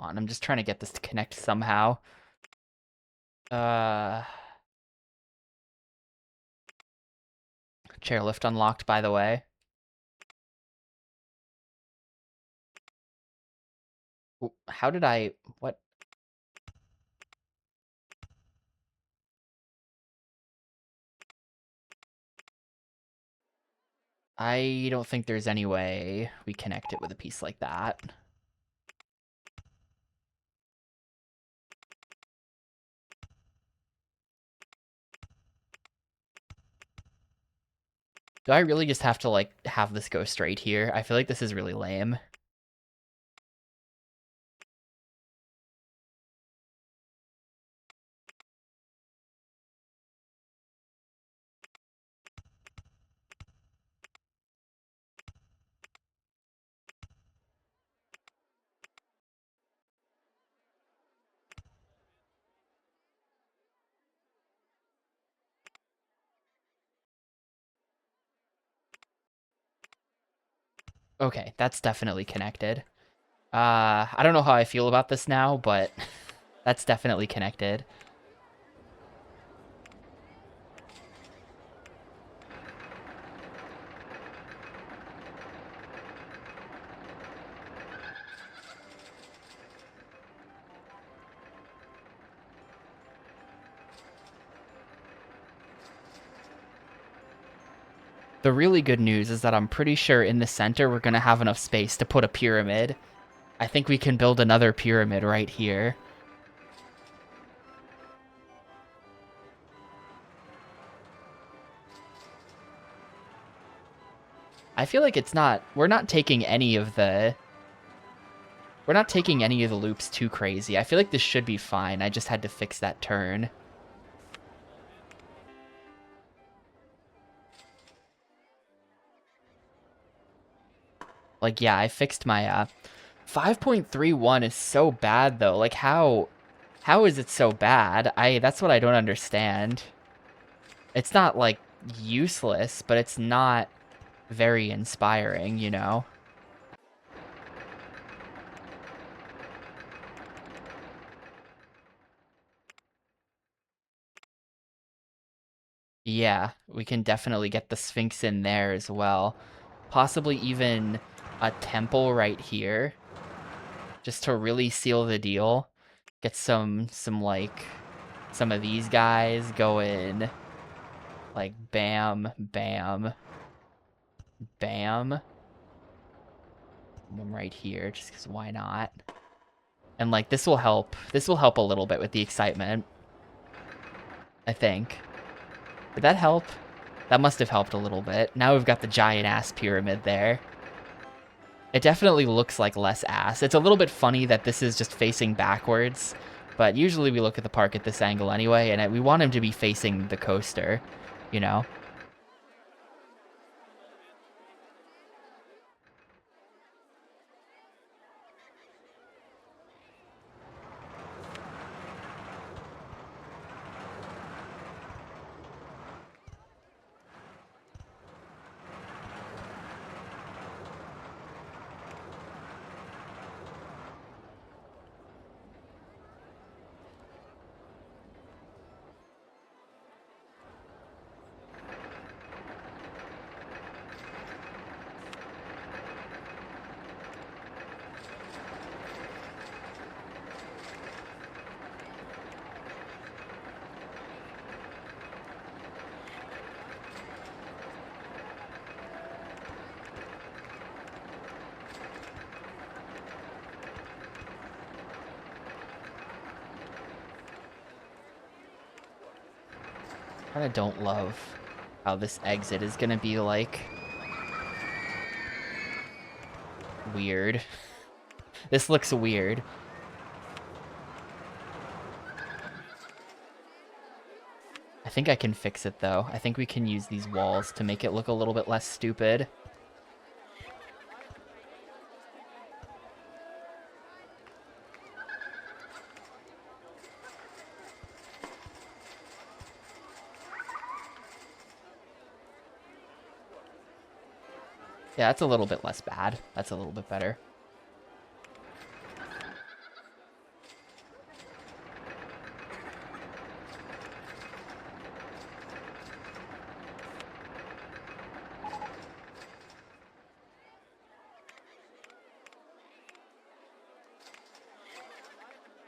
On, I'm just trying to get this to connect somehow. Chairlift unlocked, by the way. How did I... What? I don't think there's any way we connect it with a piece like that. Do I really just have to, like, have this go straight here? I feel like this is really lame. Okay, that's definitely connected. I don't know how I feel about this now, but That's definitely connected. The really good news is that I'm pretty sure in the center we're going to have enough space to put a pyramid. I think we can build another pyramid right here. I feel like we're not taking any of the loops too crazy. I feel like this should be fine. I just had to fix that turn. Like, yeah, I fixed my 5.31 is so bad though. Like how is it so bad? That's what I don't understand. It's not like useless, but it's not very inspiring, you know? Yeah, we can definitely get the Sphinx in there as well. Possibly even a temple right here. Just to really seal the deal. Get some of these guys going like bam, bam, bam. Them right here, just because why not? And like this will help. This will help a little bit with the excitement. I think. Did that help? That must have helped a little bit. Now we've got the giant ass pyramid there. It definitely looks like less ass. It's a little bit funny that this is just facing backwards, but usually we look at the park at this angle anyway, and we want him to be facing the coaster, you know? Kind of don't love how this exit is gonna be like weird. This looks weird. I think I can fix it though. I think we can use these walls to make it look a little bit less stupid. Yeah, that's a little bit less bad. That's a little bit better.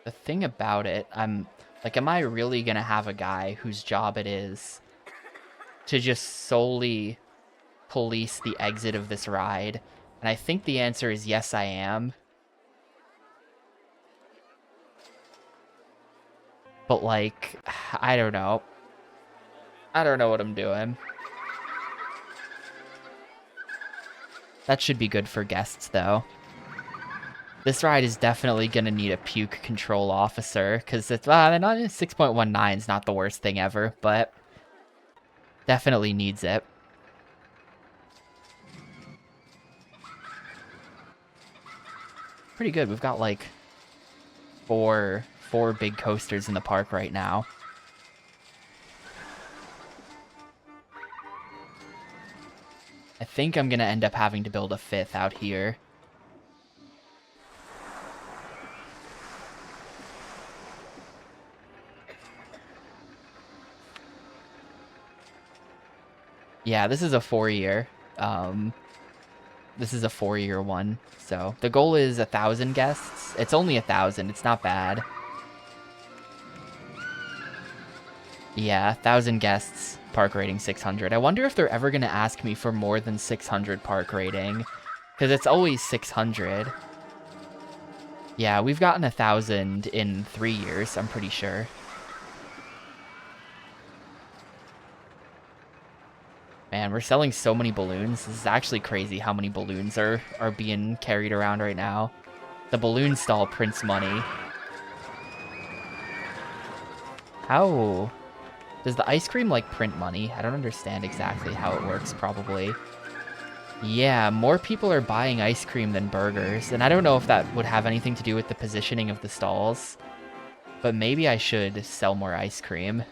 The thing about it, am I really gonna have a guy whose job it is to just solely police the exit of this ride? And I think the answer is yes, I am. But like, I don't know. I don't know what I'm doing. That should be good for guests, though. This ride is definitely going to need a puke control officer, because it's, 6.19 is not the worst thing ever, but definitely needs it. Pretty good. We've got like four big coasters in the park right now. I think I'm going to end up having to build a fifth out here. Yeah, this is a 4-year. This is a 4-year one. So the goal is 1,000 guests. It's only 1,000. It's not bad. Yeah, 1,000 guests. Park rating 600. I wonder if they're ever gonna ask me for more than 600 park rating, because it's always 600. Yeah, we've gotten 1,000 in 3 years. I'm pretty sure. Man, we're selling so many balloons. This is actually crazy how many balloons are being carried around right now. The balloon stall prints money. How does the ice cream, like, print money? I don't understand exactly how it works, probably. Yeah, more people are buying ice cream than burgers, and I don't know if that would have anything to do with the positioning of the stalls, but maybe I should sell more ice cream.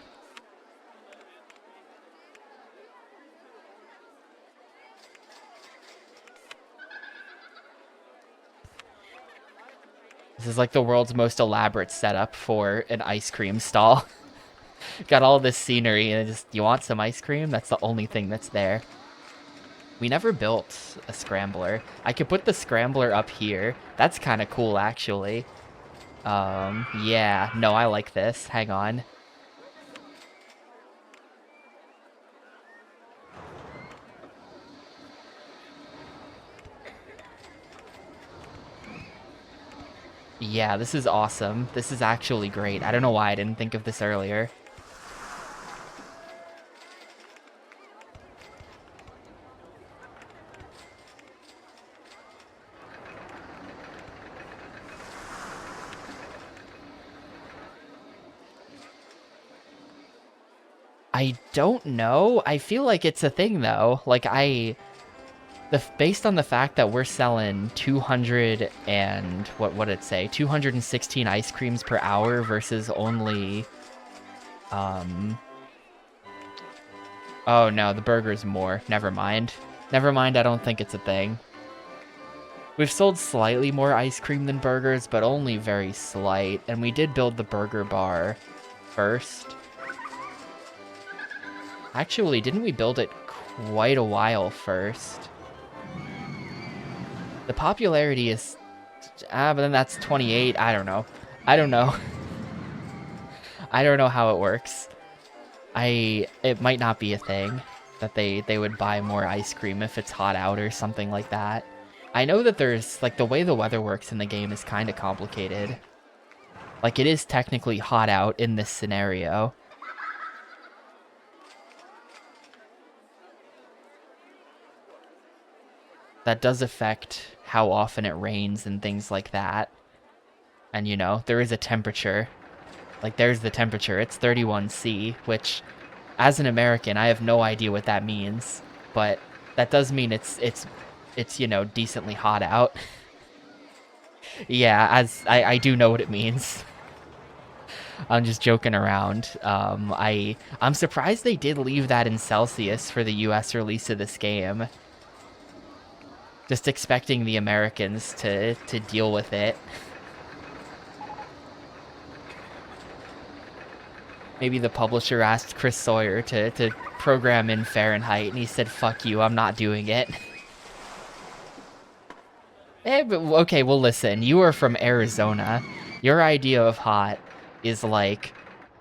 This is like the world's most elaborate setup for an ice cream stall. Got all this scenery and just, you want some ice cream? That's the only thing that's there. We never built a scrambler. I could put the scrambler up here. That's kind of cool, actually. Yeah. No, I like this. Hang on. Yeah, this is awesome. This is actually great. I don't know why I didn't think of this earlier. I don't know. I feel like it's a thing, though. Like, based on the fact that we're selling 200 and, what did it say? 216 ice creams per hour versus only, oh no, the burger's more. Never mind. Never mind, I don't think it's a thing. We've sold slightly more ice cream than burgers, but only very slight, and we did build the burger bar first. Actually, didn't we build it quite a while first? The popularity is... but then that's 28. I don't know. I don't know. I don't know how it works. It might not be a thing that they would buy more ice cream if it's hot out or something like that. I know that there's, like, the way the weather works in the game is kind of complicated. Like, it is technically hot out in this scenario. That does affect how often it rains and things like that. And, you know, there is a temperature. Like, there's the temperature. It's 31°C, which, as an American, I have no idea what that means. But that does mean it's you know, decently hot out. Yeah, I do know what it means. I'm just joking around. I'm surprised they did leave that in Celsius for the US release of this game. Just expecting the Americans to deal with it. Maybe the publisher asked Chris Sawyer to program in Fahrenheit, and he said, "Fuck you, I'm not doing it." But, okay, well, listen, you are from Arizona. Your idea of hot is like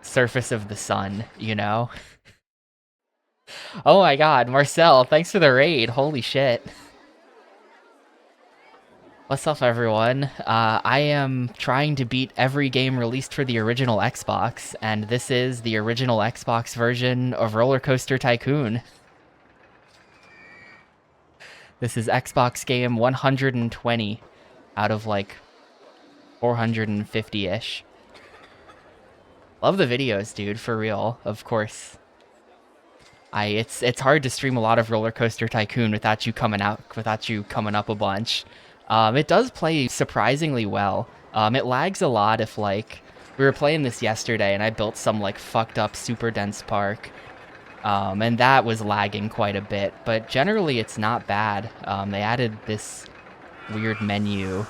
surface of the sun, you know? Oh my god, Marcel, thanks for the raid. Holy shit. What's up, everyone? I am trying to beat every game released for the original Xbox, and this is the original Xbox version of Rollercoaster Tycoon. This is Xbox game 120 out of, like, 450-ish. Love the videos, dude, for real, of course. It's hard to stream a lot of Rollercoaster Tycoon without you coming up a bunch. It does play surprisingly well. It lags a lot if, like, we were playing this yesterday and I built some, like, fucked up super dense park. And that was lagging quite a bit, but generally it's not bad. They added this weird menu.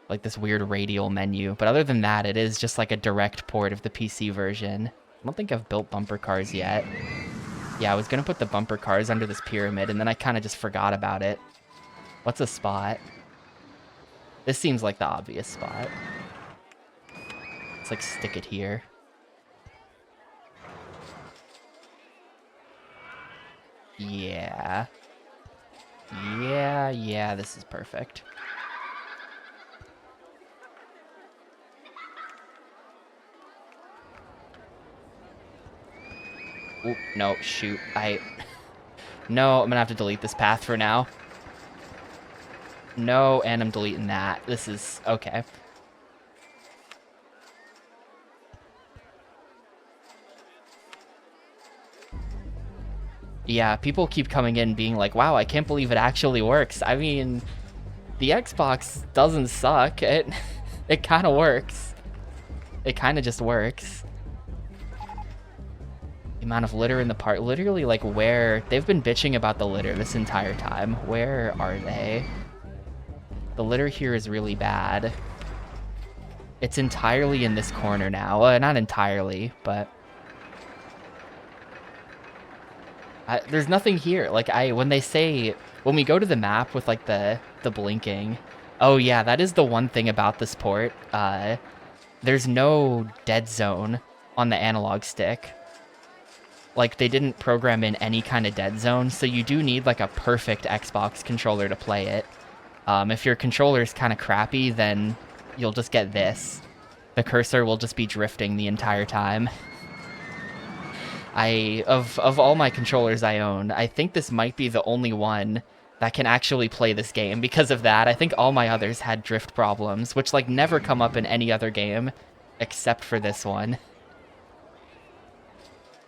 Like this weird radial menu, but other than that, it is just like a direct port of the PC version. I don't think I've built bumper cars yet. Yeah, I was gonna put the bumper cars under this pyramid, and then I kind of just forgot about it. What's a spot? This seems like the obvious spot. Let's like stick it here. Yeah. Yeah, this is perfect. Oop, no, shoot. No, I'm gonna have to delete this path for now. No, and I'm deleting that. This is... okay. Yeah, people keep coming in being like, wow, I can't believe it actually works. I mean, the Xbox doesn't suck. It kind of works. It kind of just works. The amount of litter in the park, literally like where, they've been bitching about the litter this entire time. Where are they? The litter here is really bad. It's entirely in this corner now. Well, not entirely, but there's nothing here. Like when we go to the map with like the blinking. Oh yeah, that is the one thing about this port. There's no dead zone on the analog stick. Like they didn't program in any kind of dead zone, so you do need like a perfect Xbox controller to play it. If your controller is kind of crappy, then you'll just get this. The cursor will just be drifting the entire time. Of all my controllers I own, I think this might be the only one that can actually play this game. Because of that, I think all my others had drift problems, which like never come up in any other game except for this one.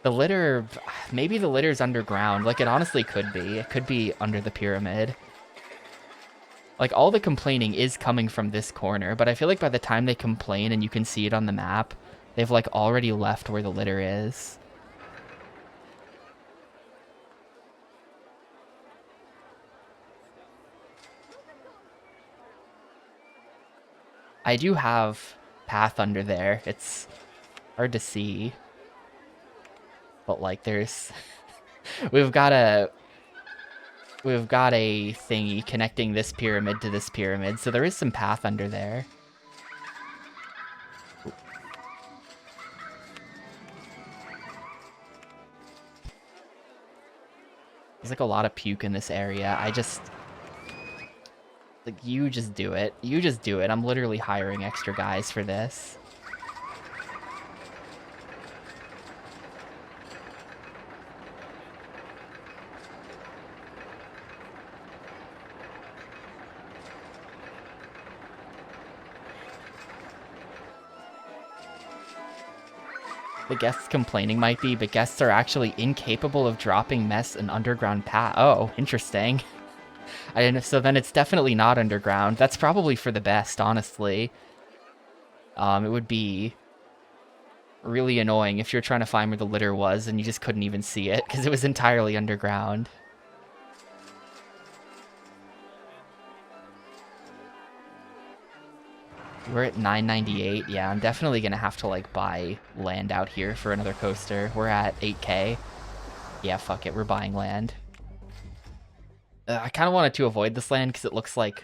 The litter, maybe the litter's underground. Like it honestly could be. It could be under the pyramid. Like all the complaining is coming from this corner, but I feel like by the time they complain and you can see it on the map, they've like already left where the litter is. I do have path under there. It's hard to see. But like there's we've got a thingy connecting this pyramid to this pyramid, so there is some path under there. There's like a lot of puke in this area. Like, you just do it. You just do it. I'm literally hiring extra guys for this. The guests complaining might be, but guests are actually incapable of dropping mess and underground path. Oh, interesting. So then it's definitely not underground. That's probably for the best, honestly. It would be really annoying if you're trying to find where the litter was and you just couldn't even see it because it was entirely underground. We're at 998. Yeah, I'm definitely gonna have to like buy land out here for another coaster. We're at 8K. Yeah, fuck it, we're buying land. I kind of wanted to avoid this land because it looks like...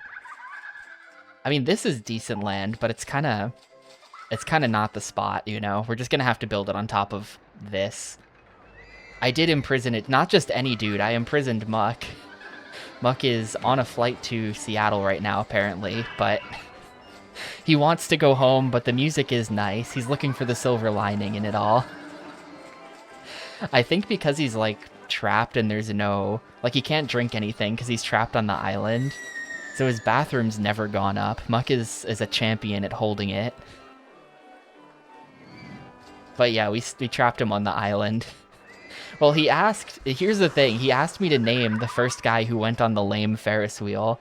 I mean, this is decent land, but it's kind of not the spot, you know? We're just gonna have to build it on top of this. I did imprison it. Not just any dude, I imprisoned Muck. Muck is on a flight to Seattle right now, apparently, but... He wants to go home, but the music is nice. He's looking for the silver lining in it all. I think because he's, like, trapped and there's no... Like, he can't drink anything because he's trapped on the island. So his bathroom's never gone up. Muck is a champion at holding it. But yeah, we trapped him on the island. Well, he asked... Here's the thing. He asked me to name the first guy who went on the lame Ferris wheel.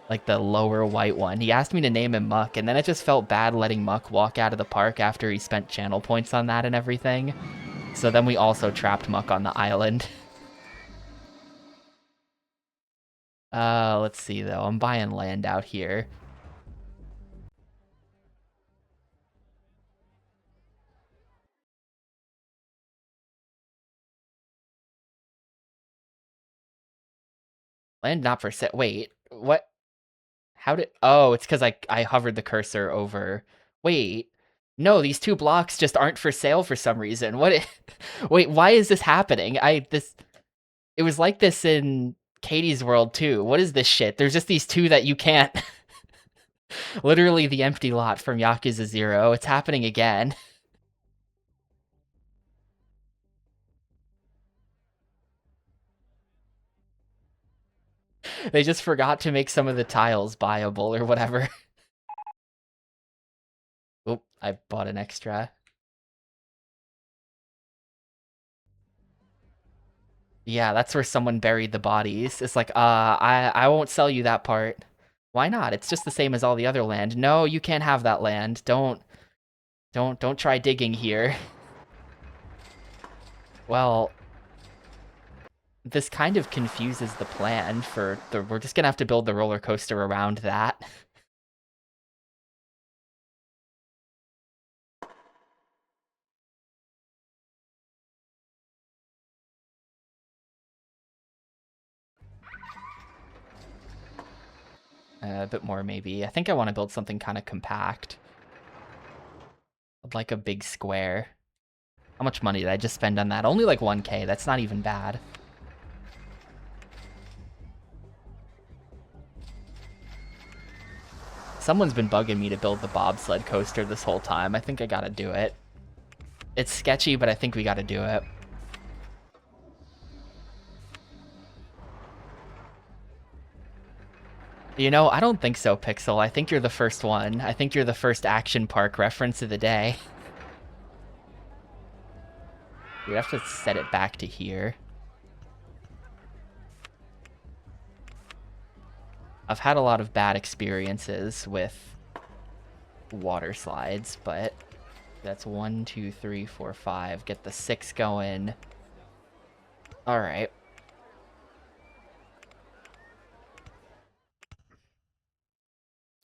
Like the lower white one. He asked me to name him Muck, and then it just felt bad letting Muck walk out of the park after he spent channel points on that and everything. So then we also trapped Muck on the island. Let's see though. I'm buying land out here. Land not for sale. Wait, what? How did... Oh, it's because I hovered the cursor over... Wait. No, these 2 blocks just aren't for sale for some reason. What? Wait, why is this happening? It was like this in Katie's World, too. What is this shit? There's just these 2 that you can't... Literally the empty lot from Yakuza 0. It's happening again. They just forgot to make some of the tiles buyable or whatever. Oop, I bought an extra. Yeah, that's where someone buried the bodies. It's like, I won't sell you that part. Why not? It's just the same as all the other land. No, you can't have that land. Don't try digging here. Well, this kind of confuses the plan for the... We're just gonna have to build the roller coaster around that. A bit more, maybe. I think I want to build something kind of compact. I'd like a big square. How much money did I just spend on that? Only like 1K. That's not even bad. Someone's been bugging me to build the bobsled coaster this whole time. I think I gotta do it. It's sketchy, but I think we gotta do it. You know, I don't think so, Pixel. I think you're the first one. I think you're the first action park reference of the day. We have to set it back to here. I've had a lot of bad experiences with water slides, but that's 1, 2, 3, 4, 5. Get the 6 going. All right.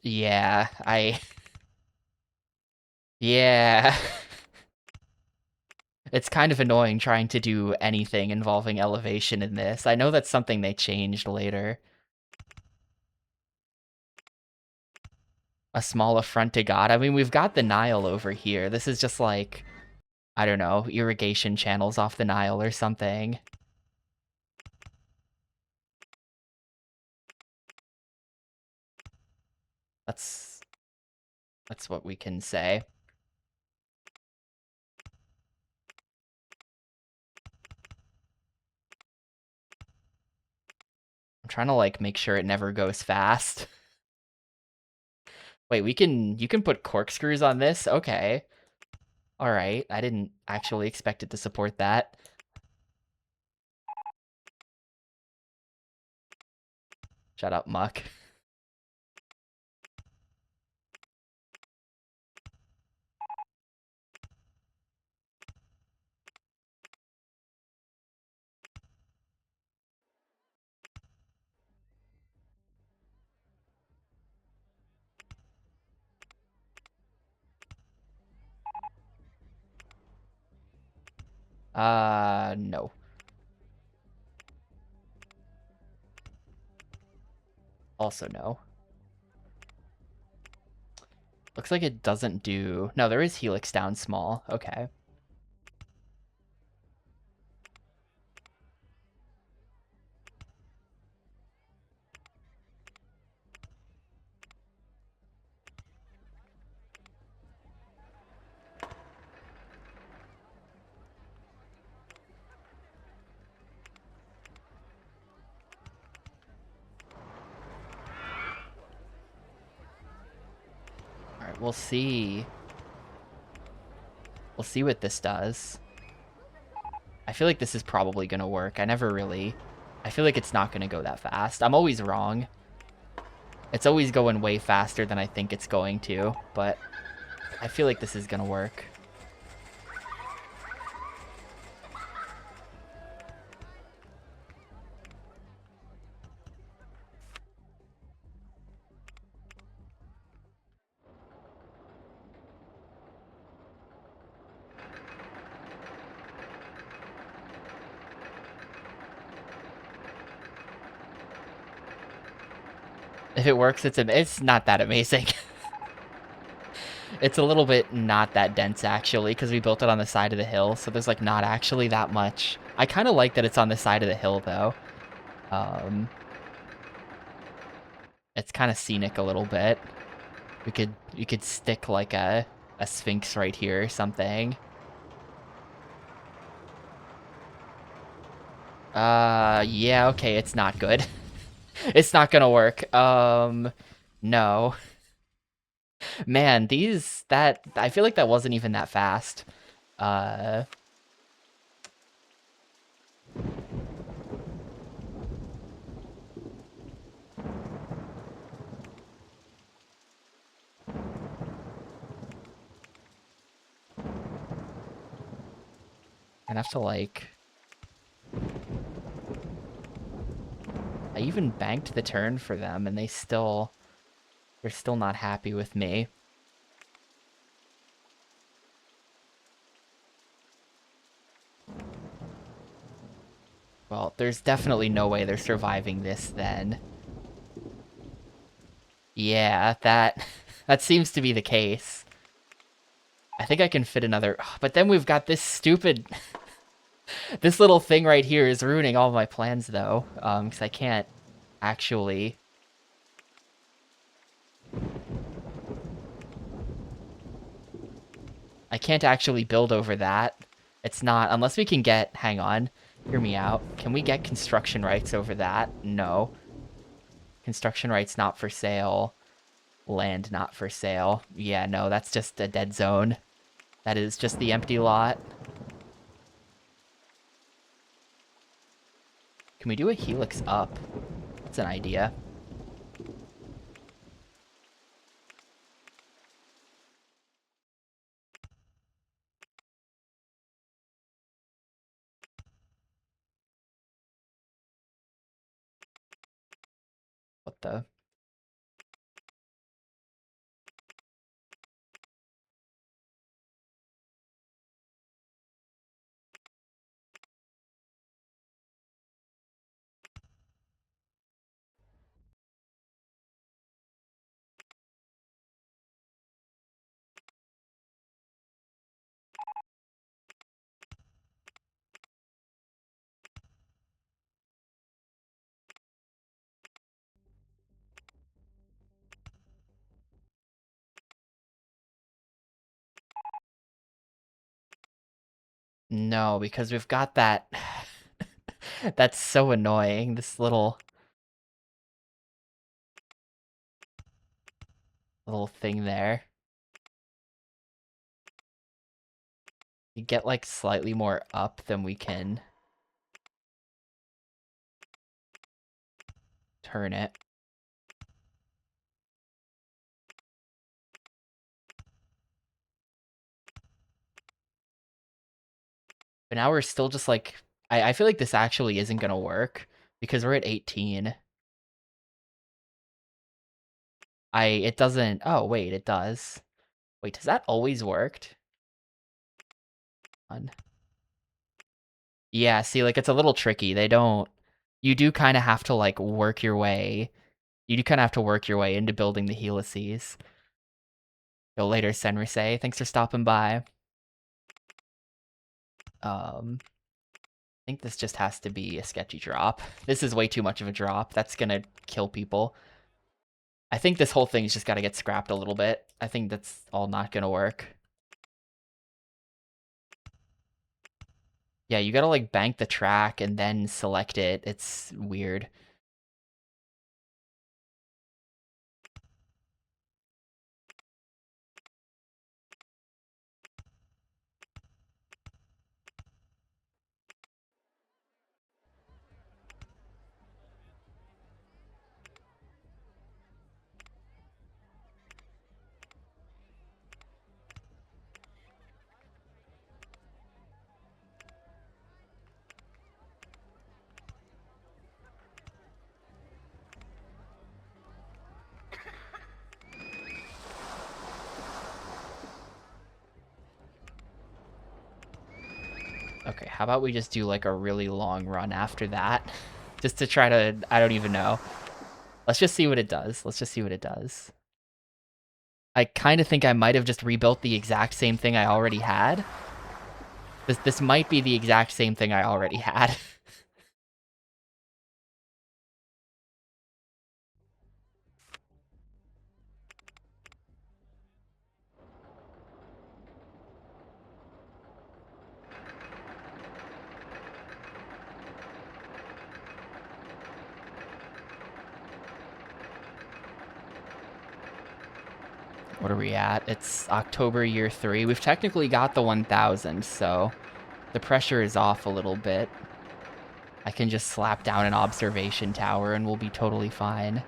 Yeah, Yeah. It's kind of annoying trying to do anything involving elevation in this. I know that's something they changed later. A small affront to God. I mean, we've got the Nile over here. This is just like, I don't know, irrigation channels off the Nile or something. That's what we can say. I'm trying to like make sure it never goes fast. Wait, you can put corkscrews on this? Okay. All right. I didn't actually expect it to support that. Shut up, Muck. No. Also no. Looks like it doesn't do... No, there is helix down small. Okay. All right, we'll see. We'll see what this does. I feel like this is probably going to work. I feel like it's not going to go that fast. I'm always wrong. It's always going way faster than I think it's going to, but I feel like this is going to work. If it works, it's not that amazing. It's a little bit not that dense, actually, because we built it on the side of the hill, so there's, like, not actually that much. I kind of like that it's on the side of the hill, though. It's kind of scenic a little bit. You could stick, like, a sphinx right here or something. Yeah, okay, it's not good. It's not gonna work. No. Man, I feel like that wasn't even that fast. Uh, I have to, like... I even banked the turn for them, and they're still not happy with me. Well, there's definitely no way they're surviving this then. Yeah, that seems to be the case. I think I can fit another... But then we've got this stupid... This little thing right here is ruining all my plans, though. Because I can't actually... I can't actually build over that. It's not... Unless we can get... Hang on. Hear me out. Can we get construction rights over that? No. Construction rights not for sale. Land not for sale. Yeah, no, that's just a dead zone. That is just the empty lot. Can we do a helix up? That's an idea. What the... No, because we've got that... That's so annoying, this little thing there. You get, like, slightly more up than we can turn it. But now we're still just, like... I feel like this actually isn't gonna work, because we're at 18. It doesn't... Oh, wait, it does. Wait, has that always worked? Yeah, see, like, it's a little tricky. They don't... You do kind of have to, like, work your way... You do kind of have to work your way into building the helices. Yo, later, Senrise. Thanks for stopping by. I think this just has to be a sketchy drop. This is way too much of a drop. That's gonna kill people. I think this whole thing's just gotta get scrapped a little bit. I think that's all not gonna work. Yeah, you gotta, like, bank the track and then select it. It's weird. Okay, how about we just do, like, a really long run after that? Just to try to... I don't even know. Let's just see what it does. Let's just see what it does. I kind of think I might have just rebuilt the exact same thing I already had. This might be the exact same thing I already had. What are we at? It's October year 3. We've technically got the 1000, so the pressure is off a little bit. I can just slap down an observation tower and we'll be totally fine.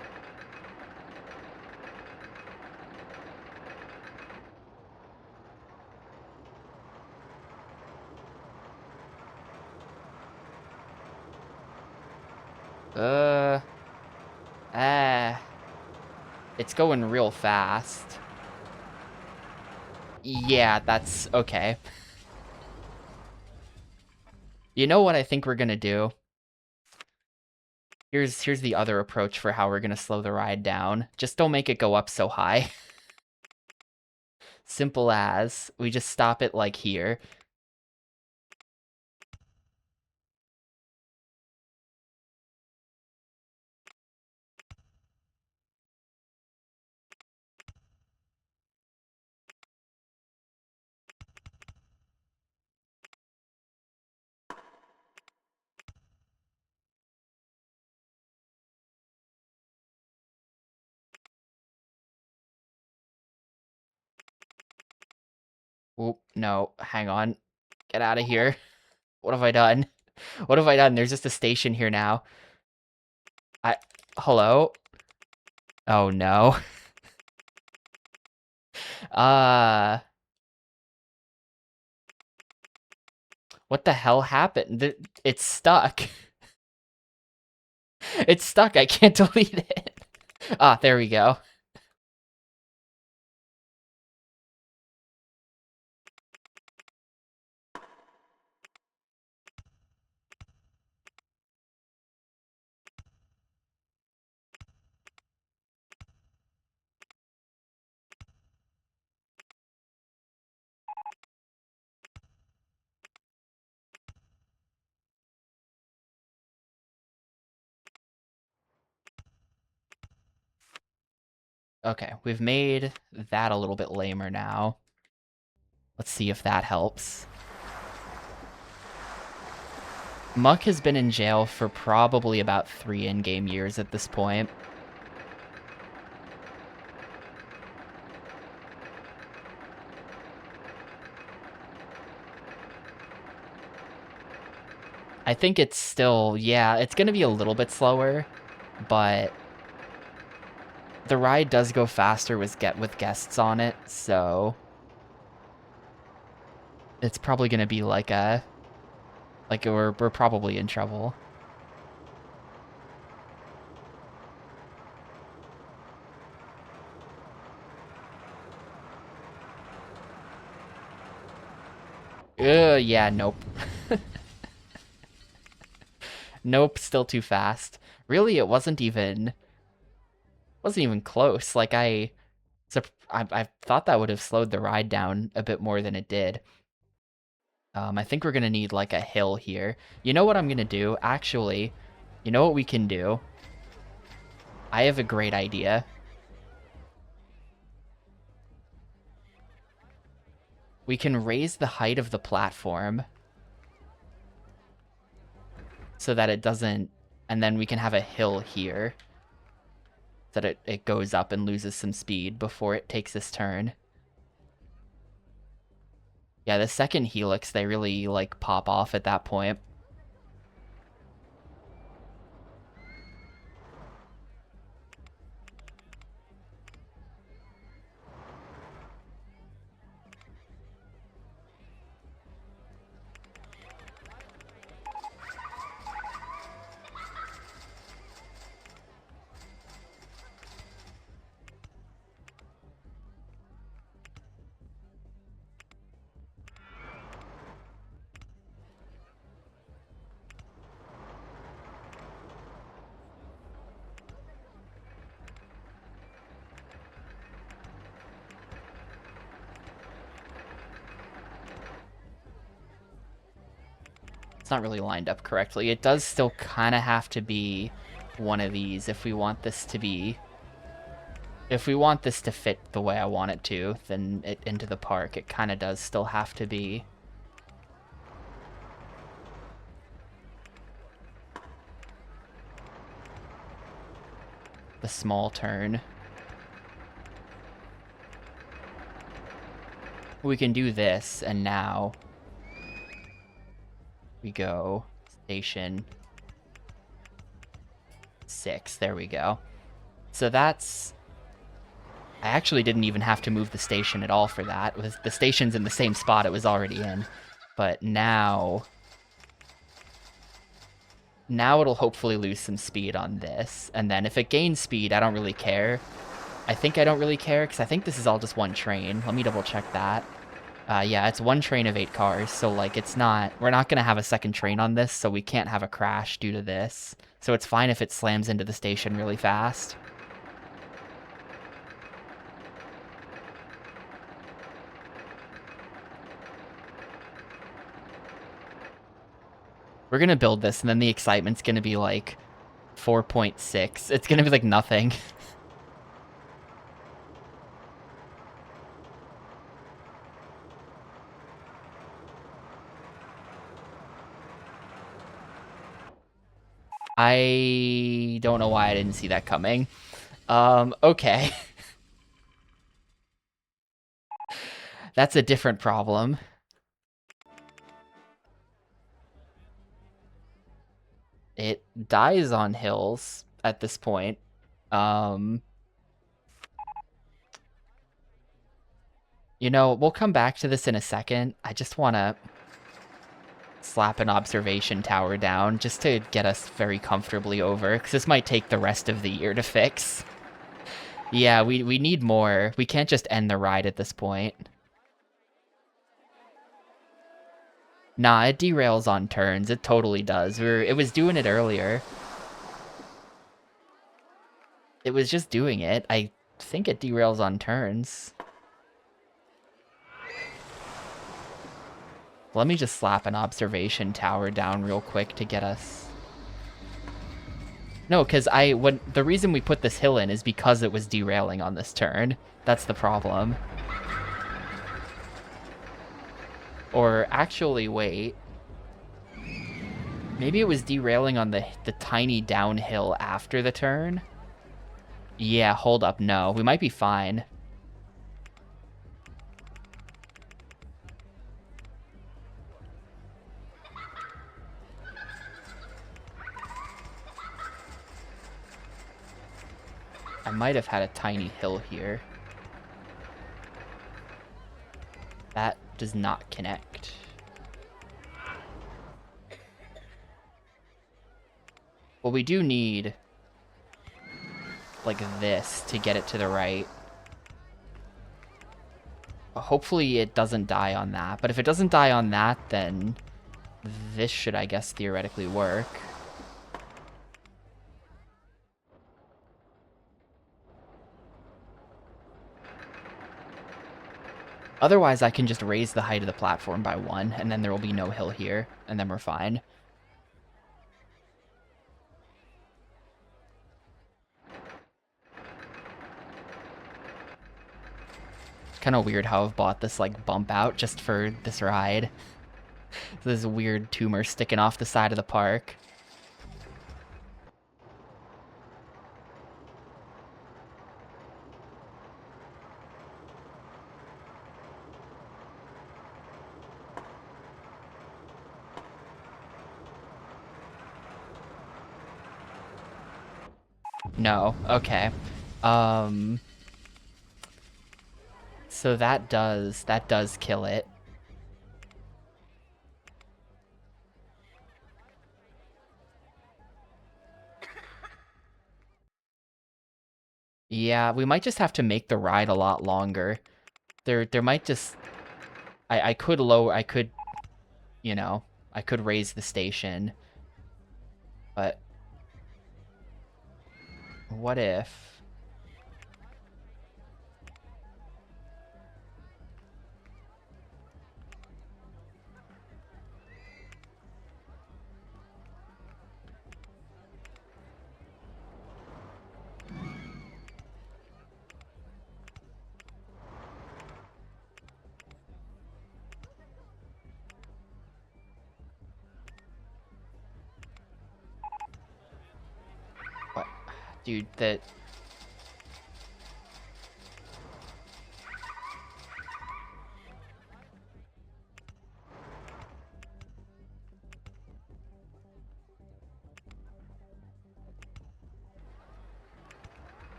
It's going real fast. Yeah, that's okay. You know what I think we're gonna do? Here's the other approach for how we're gonna slow the ride down. Just don't make it go up so high. Simple as. We just stop it like here. Oop, no, hang on. Get out of here. What have I done? What have I done? There's just a station here now. Hello? Oh no. Uh... What the hell happened? It's stuck. It's stuck. I can't delete it. Ah, there we go. Okay, we've made that a little bit lamer now. Let's see if that helps. Muck has been in jail for probably about 3 in-game years at this point. I think it's still, yeah, it's gonna be a little bit slower, but the ride does go faster with guests on it, so it's probably gonna be like we're probably in trouble. Yeah, nope. Nope, still too fast. Really, it wasn't even close. Like I thought that would have slowed the ride down a bit more than it did. I think we're gonna need like a hill here. You know what I'm gonna do? Actually, you know what we can do? I have a great idea. We can raise the height of the platform so that it doesn't, and then we can have a hill here so that it goes up and loses some speed before it takes this turn. Yeah, the second helix, they really like pop off at that point. not really lined up correctly. It does still kind of have to be one of these if we want this to be... If we want this to fit the way I want it to, then into the park, it kind of does still have to be... the small turn. We can do this, and now we go station 6. There we go. So that's... I actually didn't even have to move the station at all for that. The station's in the same spot it was already in. But now it'll hopefully lose some speed on this. And then if it gains speed, I don't really care. I think I don't really care, because I think this is all just one train. Let me double check that. Yeah, it's one train of 8 cars, so, like, it's not... We're not going to have a second train on this, so we can't have a crash due to this. So it's fine if it slams into the station really fast. We're going to build this, and then the excitement's going to be, like, 4.6. It's going to be, like, nothing. I don't know why I didn't see that coming. Okay. That's a different problem. It dies on hills at this point. You know, we'll come back to this in a second. I just want to slap an observation tower down just to get us very comfortably over, because this might take the rest of the year to fix. Yeah, we need more. We can't just end the ride at this point. Nah, it derails on turns. It totally does. It was doing it earlier. It was just doing it. I think it derails on turns. Let me just slap an observation tower down real quick to get us... No, because the reason we put this hill in is because it was derailing on this turn. That's the problem. Or actually, wait. Maybe it was derailing on the tiny downhill after the turn? Yeah, hold up, no. We might be fine. I might have had a tiny hill here. That does not connect. Well, we do need, like, this to get it to the right. Hopefully it doesn't die on that. But if it doesn't die on that, then this should, I guess, theoretically work. Otherwise, I can just raise the height of the platform by 1, and then there will be no hill here, and then we're fine. It's kind of weird how I've bought this, like, bump out just for this ride. This weird tumor sticking off the side of the park. No, okay. So that does kill it. Yeah, we might just have to make the ride a lot longer. There might just... I could you know, I could raise the station. But... what if... Dude, that...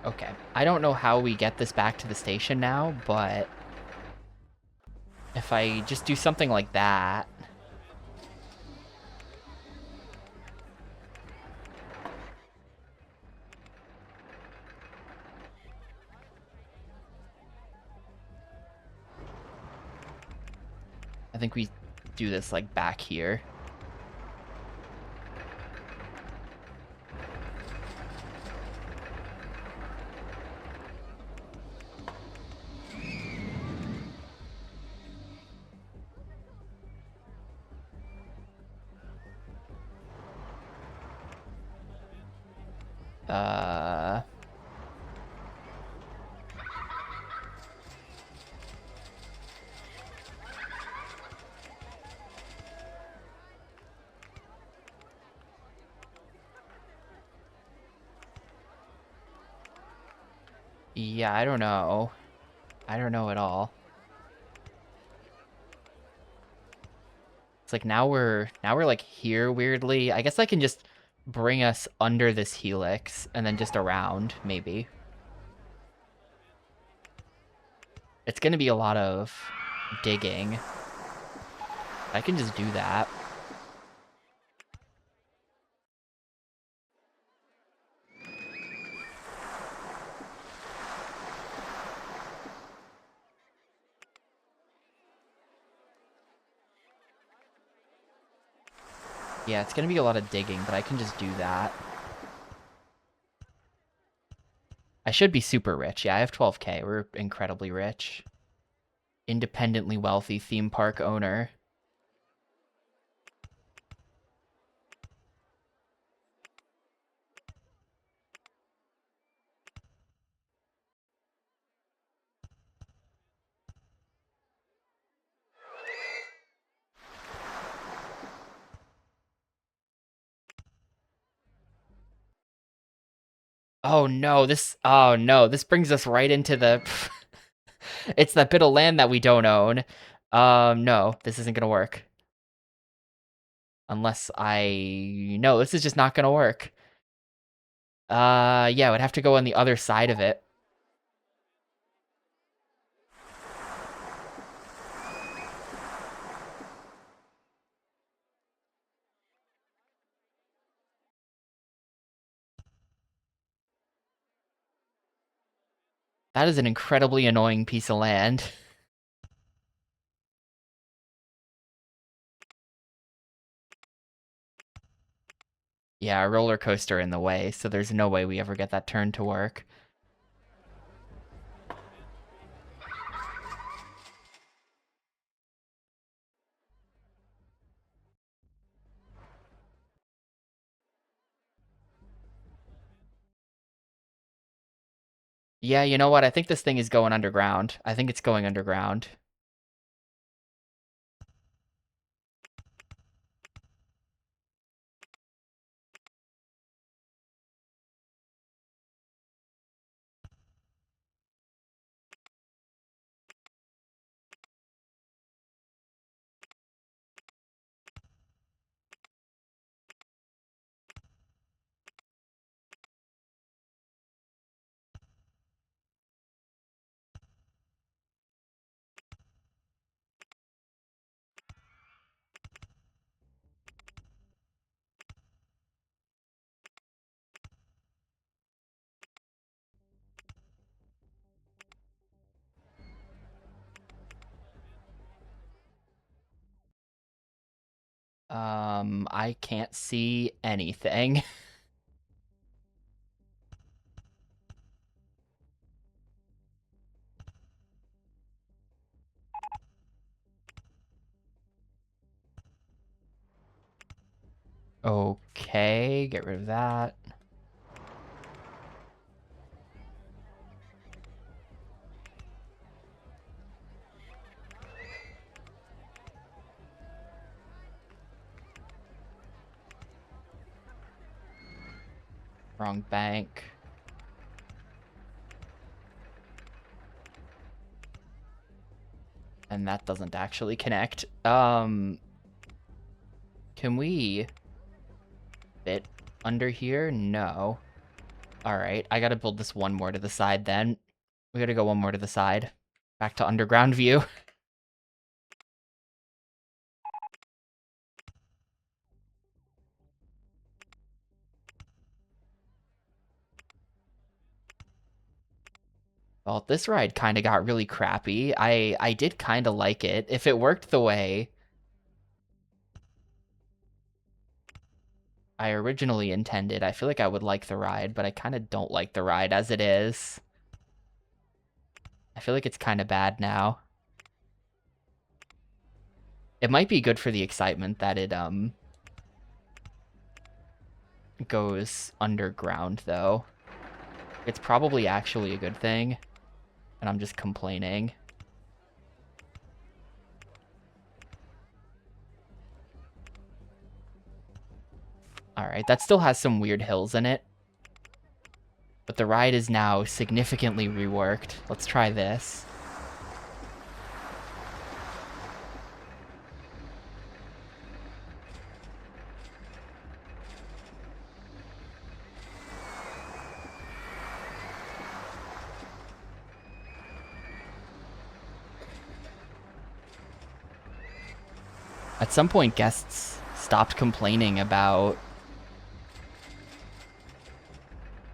Okay. I don't know how we get this back to the station now, but... if I just do something like that... I think we do this, like, back here. Yeah, I don't know. I don't know at all. It's like now we're like here weirdly. I guess I can just bring us under this helix and then just around, maybe. It's gonna be a lot of digging. I can just do that. Yeah, it's gonna be a lot of digging, but I can just do that. I should be super rich. Yeah, I have 12K. We're incredibly rich. Independently wealthy theme park owner. Oh no, this brings us right into the it's that bit of land that we don't own. No, this isn't gonna work. Unless no, this is just not gonna work. Yeah, I would have to go on the other side of it. That is an incredibly annoying piece of land. Yeah, a roller coaster in the way, so there's no way we ever get that turn to work. Yeah, you know what? I think this thing is going underground. I think it's going underground. I can't see anything. Okay, get rid of that. Wrong bank. And that doesn't actually connect. Can we fit under here? No. Alright, I gotta build this one more to the side then. We gotta go one more to the side. Back to underground view. Well, this ride kind of got really crappy. I did kind of like it. If it worked the way I originally intended, I feel like I would like the ride, but I kind of don't like the ride as it is. I feel like it's kind of bad now. It might be good for the excitement that it goes underground, though. It's probably actually a good thing, and I'm just complaining. Alright, that still has some weird hills in it. But the ride is now significantly reworked. Let's try this. At some point, guests stopped complaining about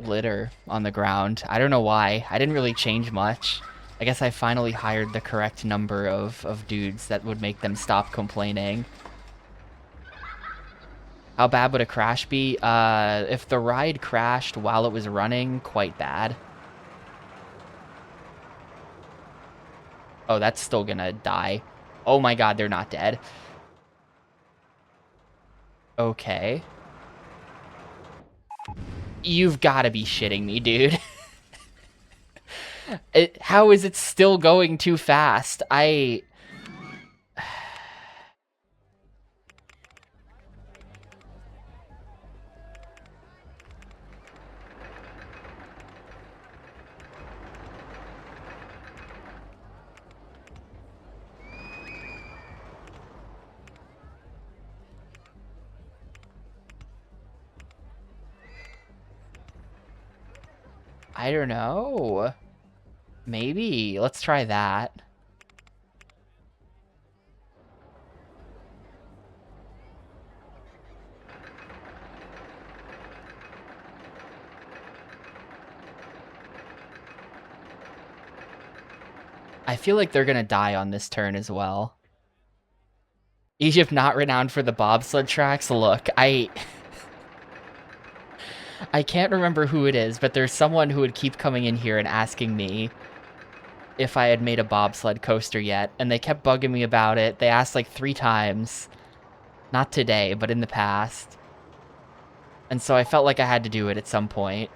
litter on the ground. I don't know why. I didn't really change much. I guess I finally hired the correct number of dudes that would make them stop complaining. How bad would a crash be? If the ride crashed while it was running, quite bad. Oh, that's still gonna die. Oh my god, they're not dead. Okay. You've got to be shitting me, dude. How is it still going too fast? I don't know. Maybe. Let's try that. I feel like they're gonna die on this turn as well. Egypt not renowned for the bobsled tracks? Look, I can't remember who it is, but there's someone who would keep coming in here and asking me if I had made a bobsled coaster yet, and they kept bugging me about it. They asked like 3 times. Not today, but in the past. And so I felt like I had to do it at some point.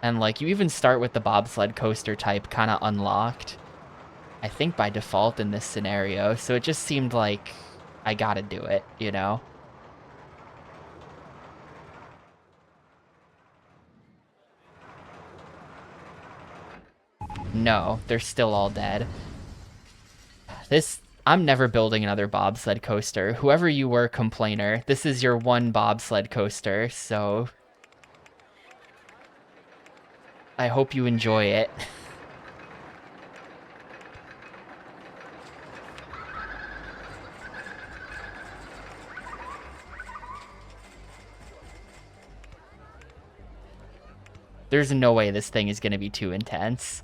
And like, you even start with the bobsled coaster type kind of unlocked, I think by default in this scenario, so it just seemed like I gotta do it, you know? No, they're still all dead. I'm never building another bobsled coaster. Whoever you were, complainer, this is your one bobsled coaster, so I hope you enjoy it. There's no way this thing is gonna be too intense.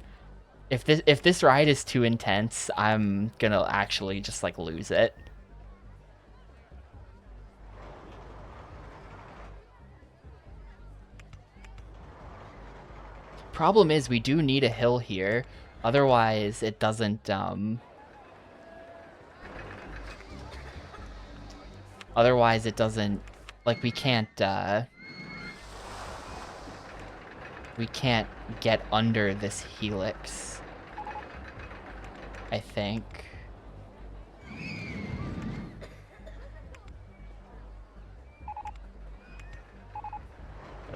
If this ride is too intense, I'm gonna actually just like lose it. Problem is, we do need a hill here. Otherwise, it doesn't, like, we can't get under this helix, I think.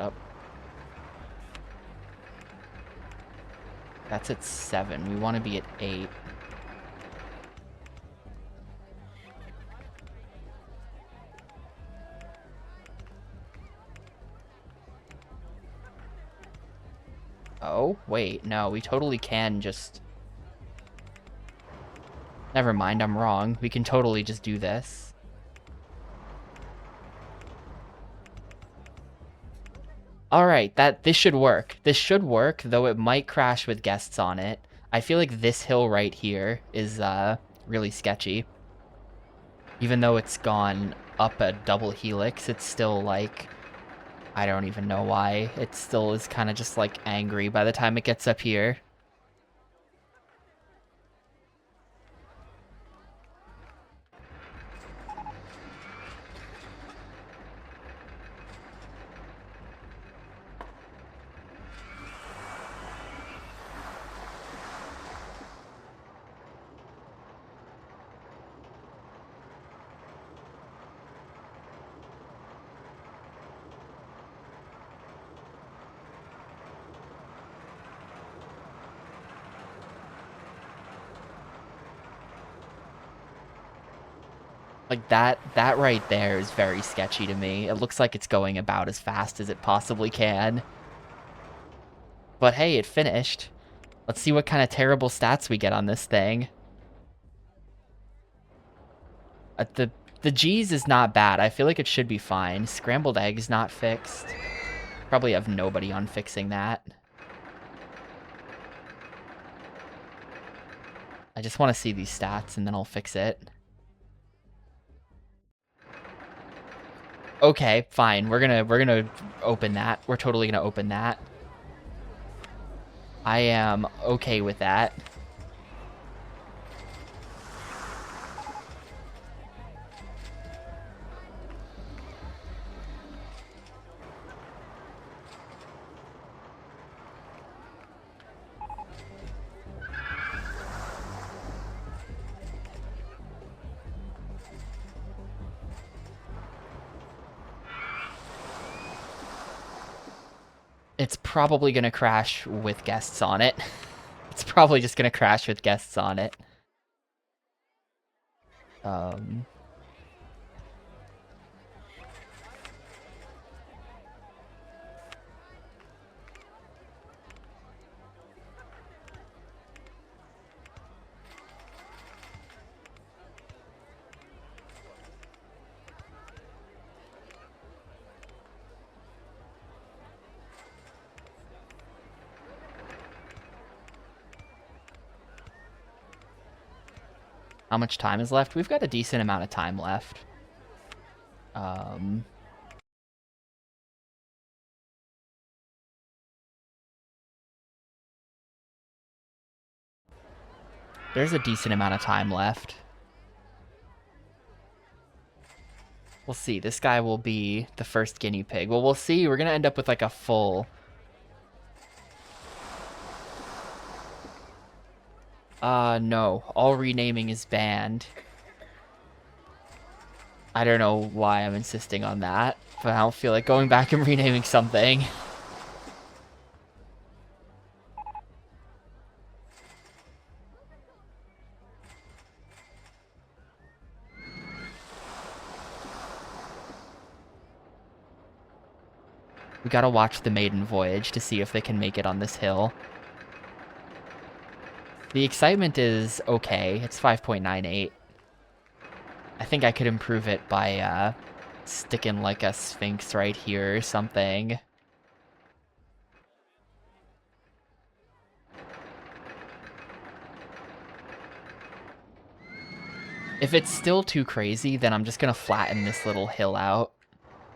up. That's at 7. We want to be at 8. Oh, wait, no, we totally can just... Never mind, I'm wrong. We can totally just do this. Alright, this should work. This should work, though it might crash with guests on it. I feel like this hill right here is really sketchy. Even though it's gone up a double helix, it's still like... I don't even know why. It still is kind of just like angry by the time it gets up here. Like, that right there is very sketchy to me. It looks like it's going about as fast as it possibly can. But hey, it finished. Let's see what kind of terrible stats we get on this thing. The G's is not bad. I feel like it should be fine. Scrambled eggs not fixed. Probably have nobody on fixing that. I just want to see these stats and then I'll fix it. Okay, fine. We're gonna open that. We're totally gonna open that. I am okay with that. It's probably gonna crash with guests on it. It's probably just gonna crash with guests on it. How much time is left? We've got a decent amount of time left. There's a decent amount of time left. We'll see. This guy will be the first guinea pig. Well, we'll see. We're gonna end up with like a full... no. All renaming is banned. I don't know why I'm insisting on that, but I don't feel like going back and renaming something. We gotta watch the maiden voyage to see if they can make it on this hill. The excitement is okay. It's 5.98. I think I could improve it by sticking like a sphinx right here or something. If it's still too crazy, then I'm just gonna flatten this little hill out.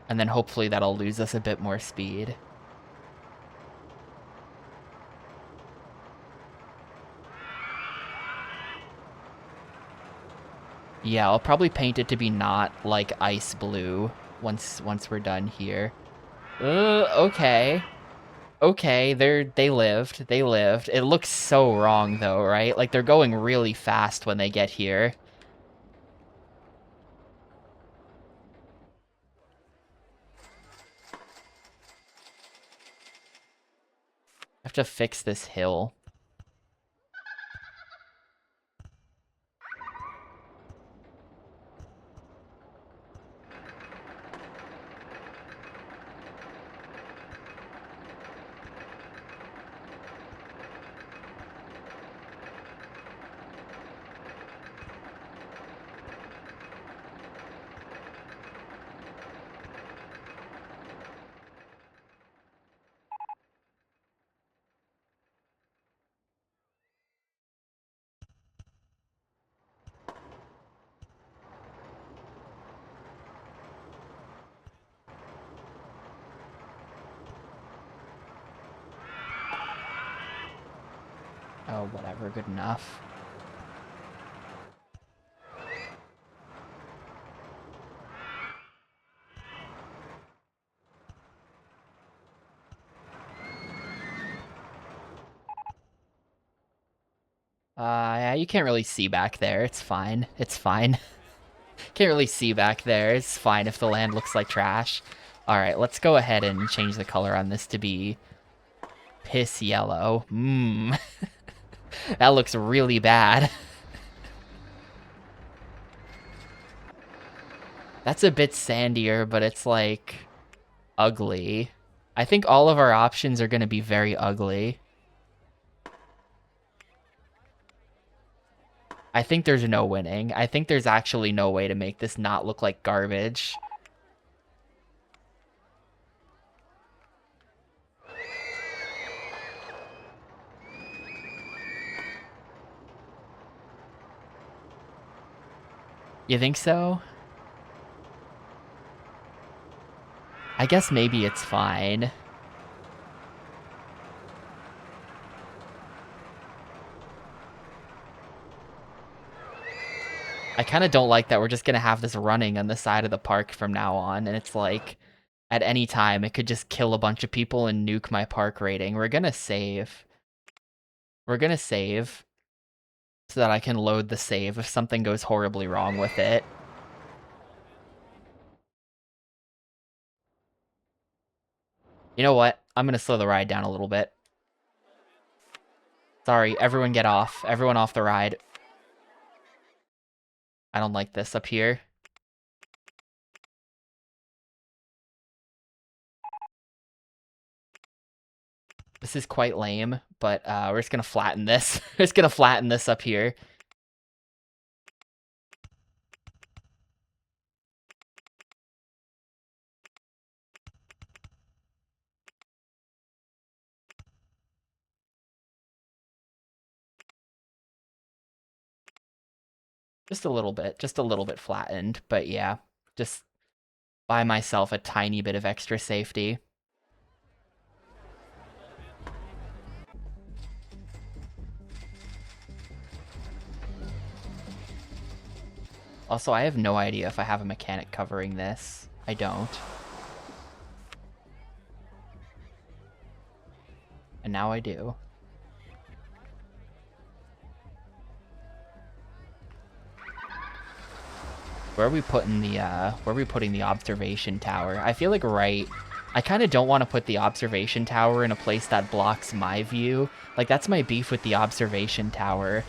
And then hopefully that'll lose us a bit more speed. Yeah, I'll probably paint it to be not like ice blue once we're done here. Okay. Okay, they lived. They lived. It looks so wrong though, right? Like they're going really fast when they get here. to fix this hill. Oh, whatever, good enough. Yeah, you can't really see back there. It's fine. It's fine. Can't really see back there. It's fine if the land looks like trash. All right, let's go ahead and change the color on this to be piss yellow. Mmm. That looks really bad. That's a bit sandier, but it's like ugly. I think all of our options are going to be very ugly. I think there's no winning. I think there's actually no way to make this not look like garbage. You think so? I guess maybe it's fine. I kind of don't like that we're just going to have this running on the side of the park from now on, and it's like, at any time, it could just kill a bunch of people and nuke my park rating. We're going to save. We're going to save so that I can load the save if something goes horribly wrong with it. You know what? I'm going to slow the ride down a little bit. Sorry, everyone get off. Everyone off the ride. I don't like this up here. This is quite lame, but we're just going to flatten this. We're just going to flatten this up here. Just a little bit flattened, but yeah, just buy myself a tiny bit of extra safety. Also, I have no idea if I have a mechanic covering this. I don't. And now I do. Where are we putting the observation tower? I feel like I kind of don't want to put the observation tower in a place that blocks my view. Like, that's my beef with the observation tower.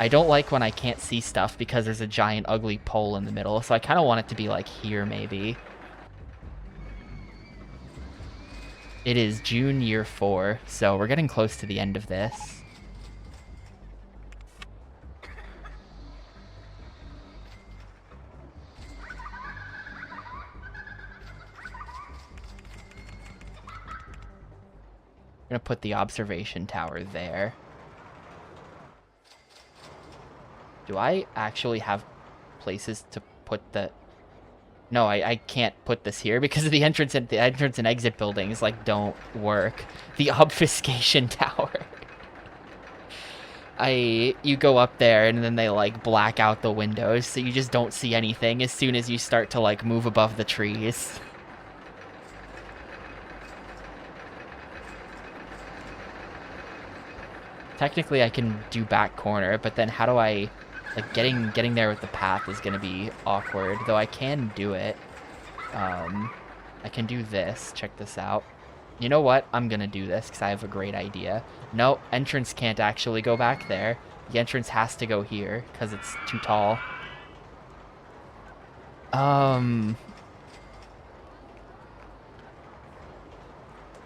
I don't like when I can't see stuff because there's a giant ugly pole in the middle, so I kind of want it to be like here, maybe. It is June year 4, so we're getting close to the end of this. I'm gonna put the observation tower there. Do I actually have places to put the... No, I can't put this here because of the entrance and exit buildings like don't work. The obfuscation tower. You go up there and then they like black out the windows, so you just don't see anything as soon as you start to like move above the trees. Technically I can do back corner, but then how do I... Like, getting there with the path is gonna be awkward, though I can do it. I can do this. Check this out. You know what? I'm gonna do this because I have a great idea. No, entrance can't actually go back there. The entrance has to go here because it's too tall.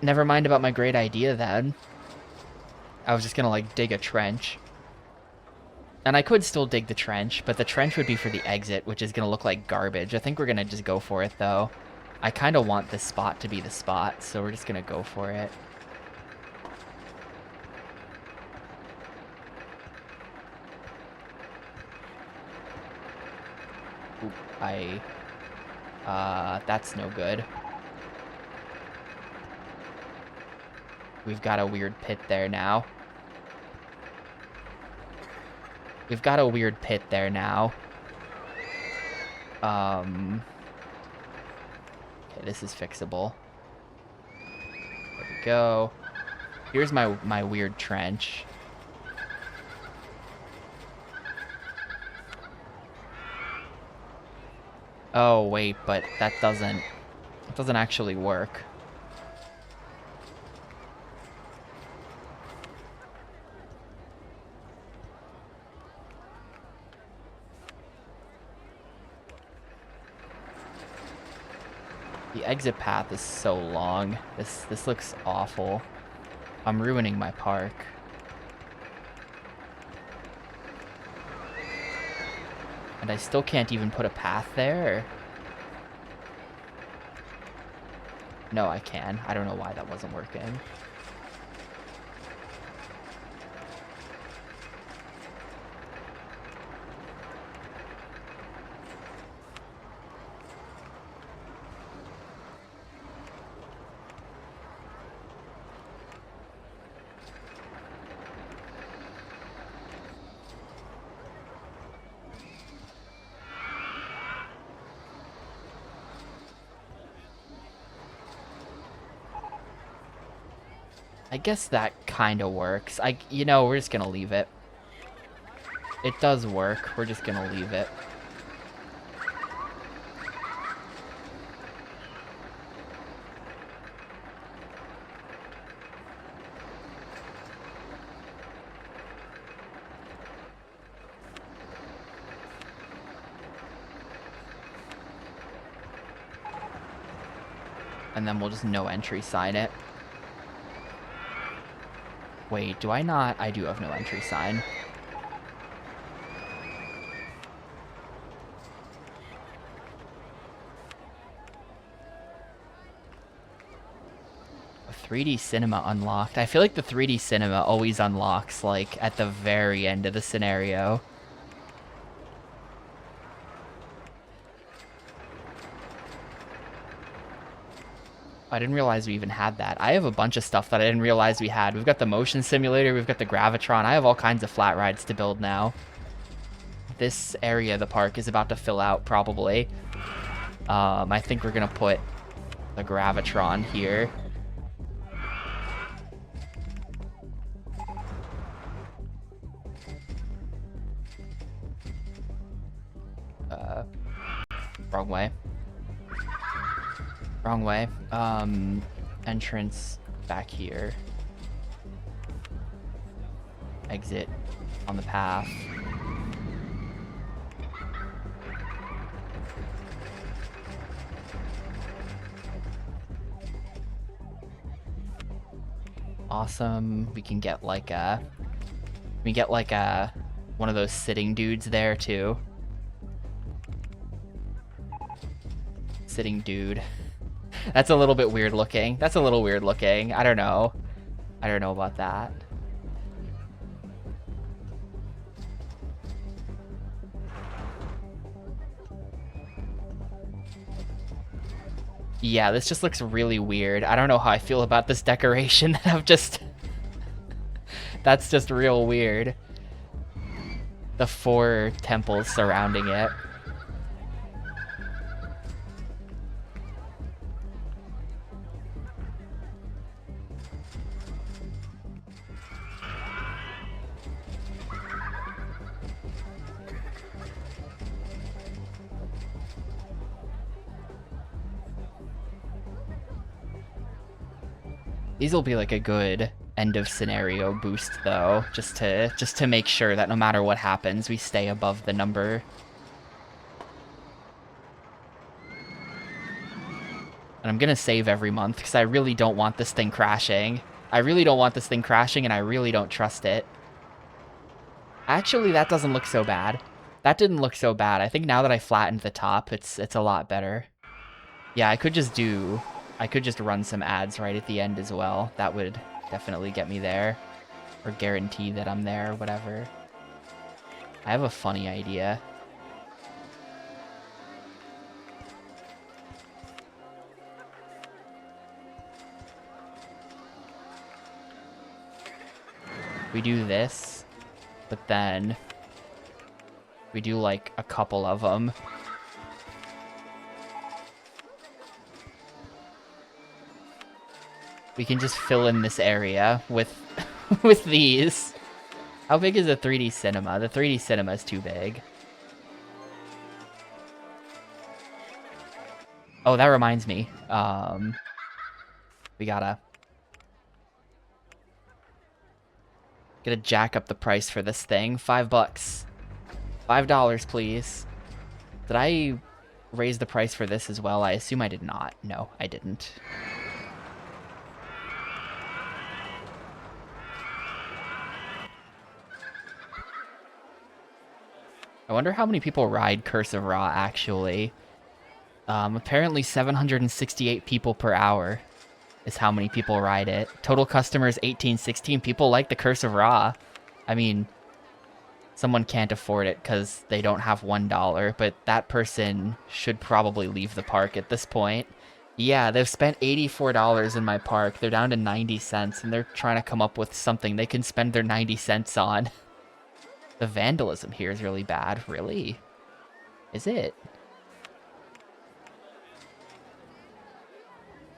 Never mind about my great idea then. I was just gonna like dig a trench. And I could still dig the trench, but the trench would be for the exit, which is gonna look like garbage. I think we're gonna just go for it though. I kind of want this spot to be the spot, so we're just gonna go for it. Oop, that's no good. We've got a weird pit there now. We've got a weird pit there now. Okay, this is fixable. There we go. Here's my weird trench. Oh, wait, but that doesn't actually work. The exit path is so long. This looks awful. I'm ruining my park. And I still can't even put a path there. No, I can. I don't know why that wasn't working. I guess that kind of works. You know, we're just gonna leave it. It does work. We're just gonna leave it. And then we'll just no entry sign it. Wait, do I not? I do have no entry sign. A 3D cinema unlocked. I feel like the 3D cinema always unlocks, like, at the very end of the scenario. I didn't realize we even had that. I have a bunch of stuff that I didn't realize we had. We've got the motion simulator, we've got the Gravitron. I have all kinds of flat rides to build now. This area of the park is about to fill out, probably. I think we're gonna put the Gravitron here. Wrong way. Wrong way. Entrance back here. Exit on the path. Awesome. We can get like one of those sitting dudes there too. Sitting dude. That's a little bit weird looking. That's a little weird looking. I don't know. I don't know about that. Yeah, this just looks really weird. I don't know how I feel about this decoration. That's just real weird. The 4 temples surrounding it. These will be like a good end of scenario boost though, just to make sure that no matter what happens, we stay above the number. And I'm gonna save every month because I really don't want this thing crashing. I really don't want this thing crashing, and I really don't trust it. Actually, that doesn't look so bad. That didn't look so bad. I think now that I flattened the top, it's a lot better. Yeah, I could just run some ads right at the end as well. That would definitely get me there. Or guarantee that I'm there, or whatever. I have a funny idea. We do this, but then we do like a couple of them. We can just fill in this area with with these. How big is the 3D cinema? The 3D cinema is too big. Oh, that reminds me. We gotta jack up the price for this thing. $5. $5, please. Did I raise the price for this as well? I assume I did not. No, I didn't. I wonder how many people ride Curse of Ra, actually. Apparently 768 people per hour is how many people ride it. Total customers 1816. People like the Curse of Ra. I mean, someone can't afford it because they don't have $1, but that person should probably leave the park at this point. Yeah, they've spent $84 in my park. They're down to 90 cents, and they're trying to come up with something they can spend their 90 cents on. The vandalism here is really bad. Really? Is it?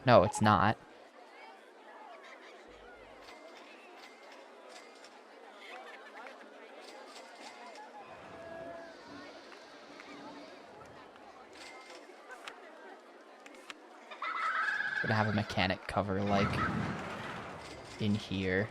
No, it's not. Gonna have a mechanic cover, like, in here.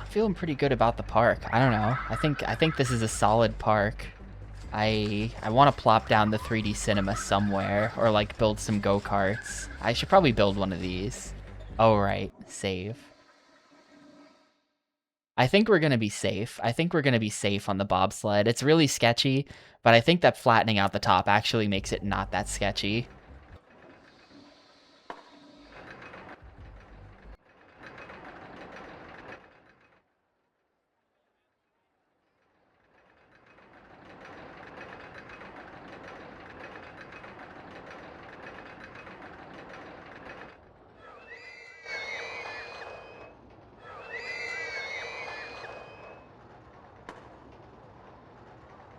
Feeling pretty good about the park. I don't know. I think this is a solid park. I want to plop down the 3D cinema somewhere, or like build some go-karts. I should probably build one of these. Oh right, save. I think we're gonna be safe. I think we're gonna be safe on the bobsled. It's really sketchy, but I think that flattening out the top actually makes it not that sketchy.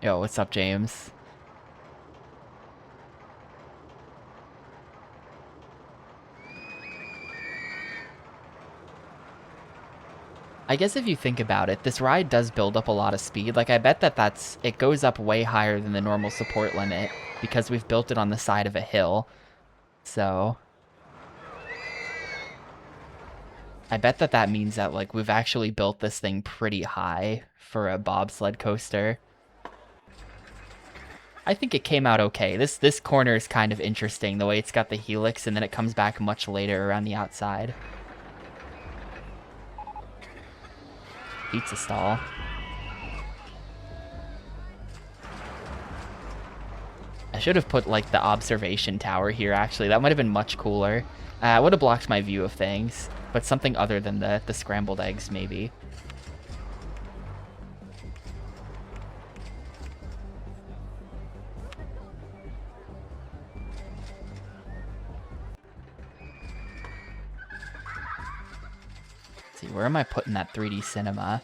Yo, what's up, James? I guess if you think about it, this ride does build up a lot of speed. Like, I bet that it goes up way higher than the normal support limit because we've built it on the side of a hill. So I bet that means that, like, we've actually built this thing pretty high for a bobsled coaster. I think it came out okay. This corner is kind of interesting, the way it's got the helix and then it comes back much later around the outside. Pizza stall. I should have put, like, the observation tower here, actually. That might have been much cooler. It would have blocked my view of things, but something other than the scrambled eggs, maybe. see, where am I putting that 3D cinema?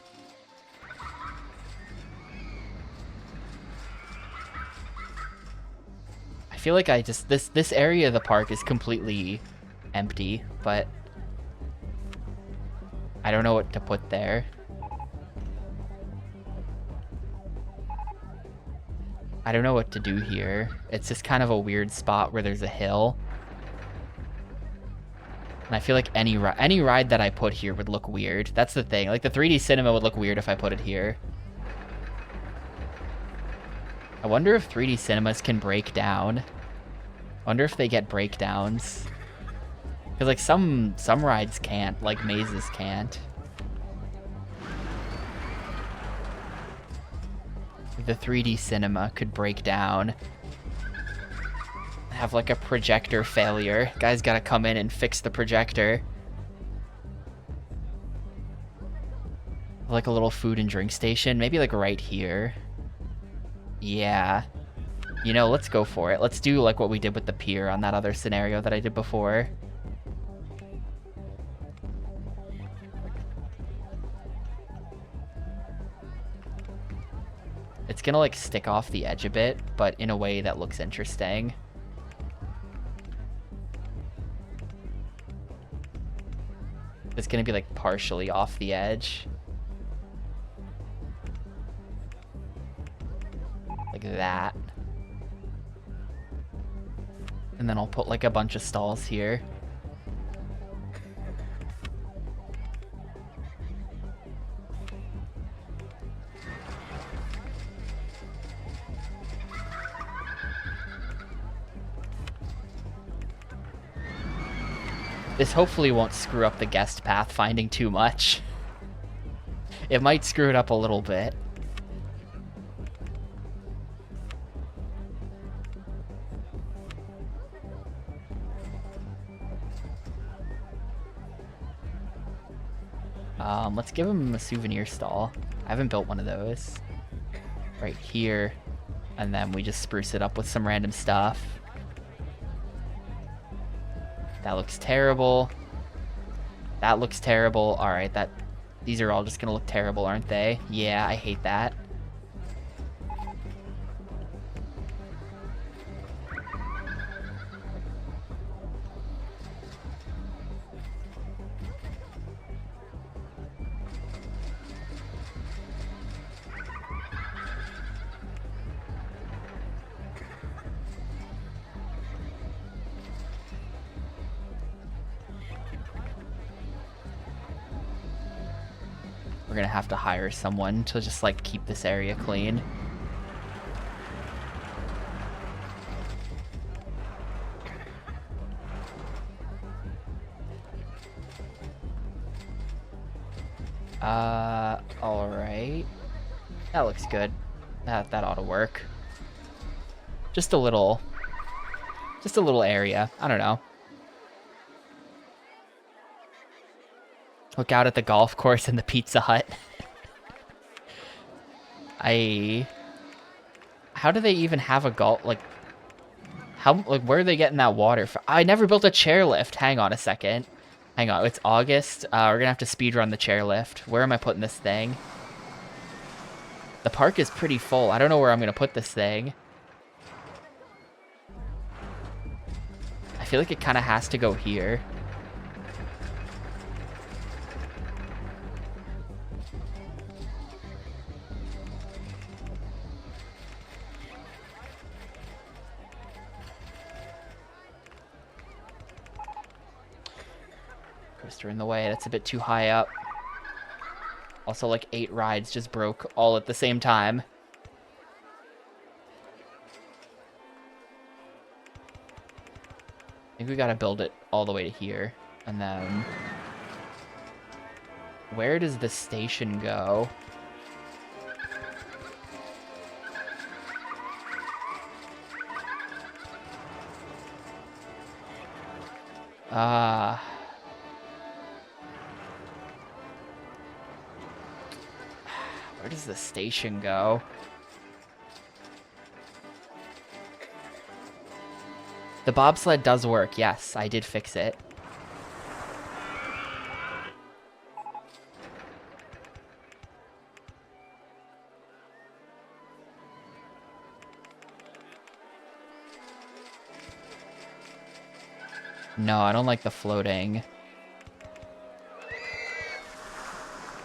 I feel like this area of the park is completely empty, but I don't know what to put there. I don't know what to do here. It's just kind of a weird spot where there's a hill. And I feel like any ride that I put here would look weird. That's the thing. Like, the 3D cinema would look weird if I put it here. I wonder if 3D cinemas can break down. I wonder if they get breakdowns. Because, like, some rides can't. Like, mazes can't. The 3D cinema could break down. Have like a projector failure. Guy's gotta come in and fix the projector. Like a little food and drink station. Maybe like right here. Yeah. You know, let's go for it. Let's do like what we did with the pier on that other scenario that I did before. It's gonna like stick off the edge a bit, but in a way that looks interesting. It's gonna be like partially off the edge. Like that. And then I'll put like a bunch of stalls here. This hopefully won't screw up the guest pathfinding too much. It might screw it up a little bit. Let's give him a souvenir stall. I haven't built one of those. Right here. And then we just spruce it up with some random stuff. That looks terrible. That looks terrible. Alright, these are all just gonna look terrible, aren't they? Yeah, I hate that. We're gonna have to hire someone to just like keep this area clean. Alright. That looks good. That ought to work. Just a little area. I don't know. Look out at the golf course and the Pizza Hut. How do they even have a golf, like, where are they getting that water from? I never built a chairlift. Hang on a second. Hang on, it's August. We're gonna have to speedrun the chairlift. Where am I putting this thing? The park is pretty full. I don't know where I'm gonna put this thing. I feel like it kind of has to go here. Coaster in the way. That's a bit too high up. Also, like 8 rides just broke all at the same time. I think we gotta build it all the way to here. And then... where does the station go? Where does the station go? The bobsled does work, yes. I did fix it. No, I don't like the floating.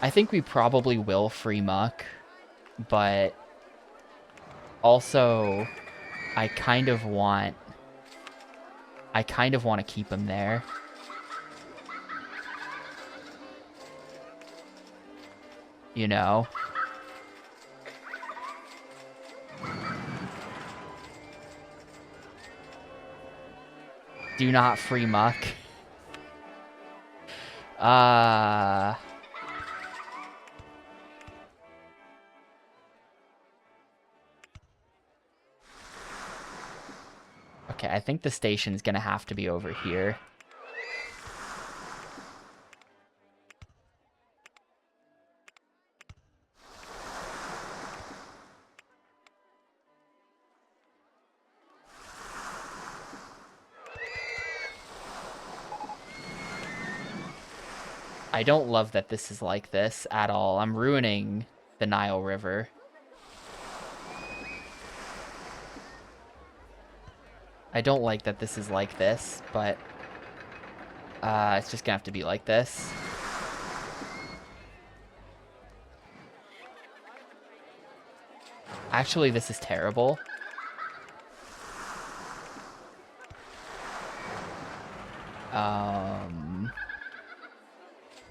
I think we probably will free muck, but also I kind of want to keep him there. You know? Do not free muck. Okay, I think the station's gonna have to be over here. I don't love that this is like this at all. I'm ruining the Nile River. I don't like that this is like this, but it's just gonna have to be like this. Actually, this is terrible.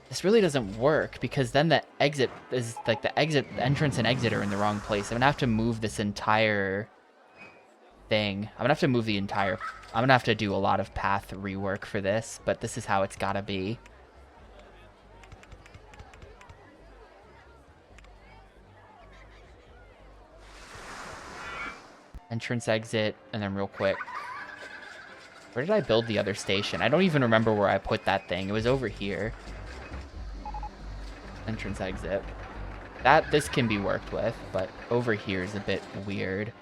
This really doesn't work because then the exit is like the entrance and exit are in the wrong place. I'm gonna have to move this entire thing. I'm gonna have to move the entire... I'm gonna have to do a lot of path rework for this, but this is how it's gotta be. Entrance, exit, and then real quick. Where did I build the other station? I don't even remember where I put that thing. It was over here. Entrance, exit. This can be worked with, but over here is a bit weird.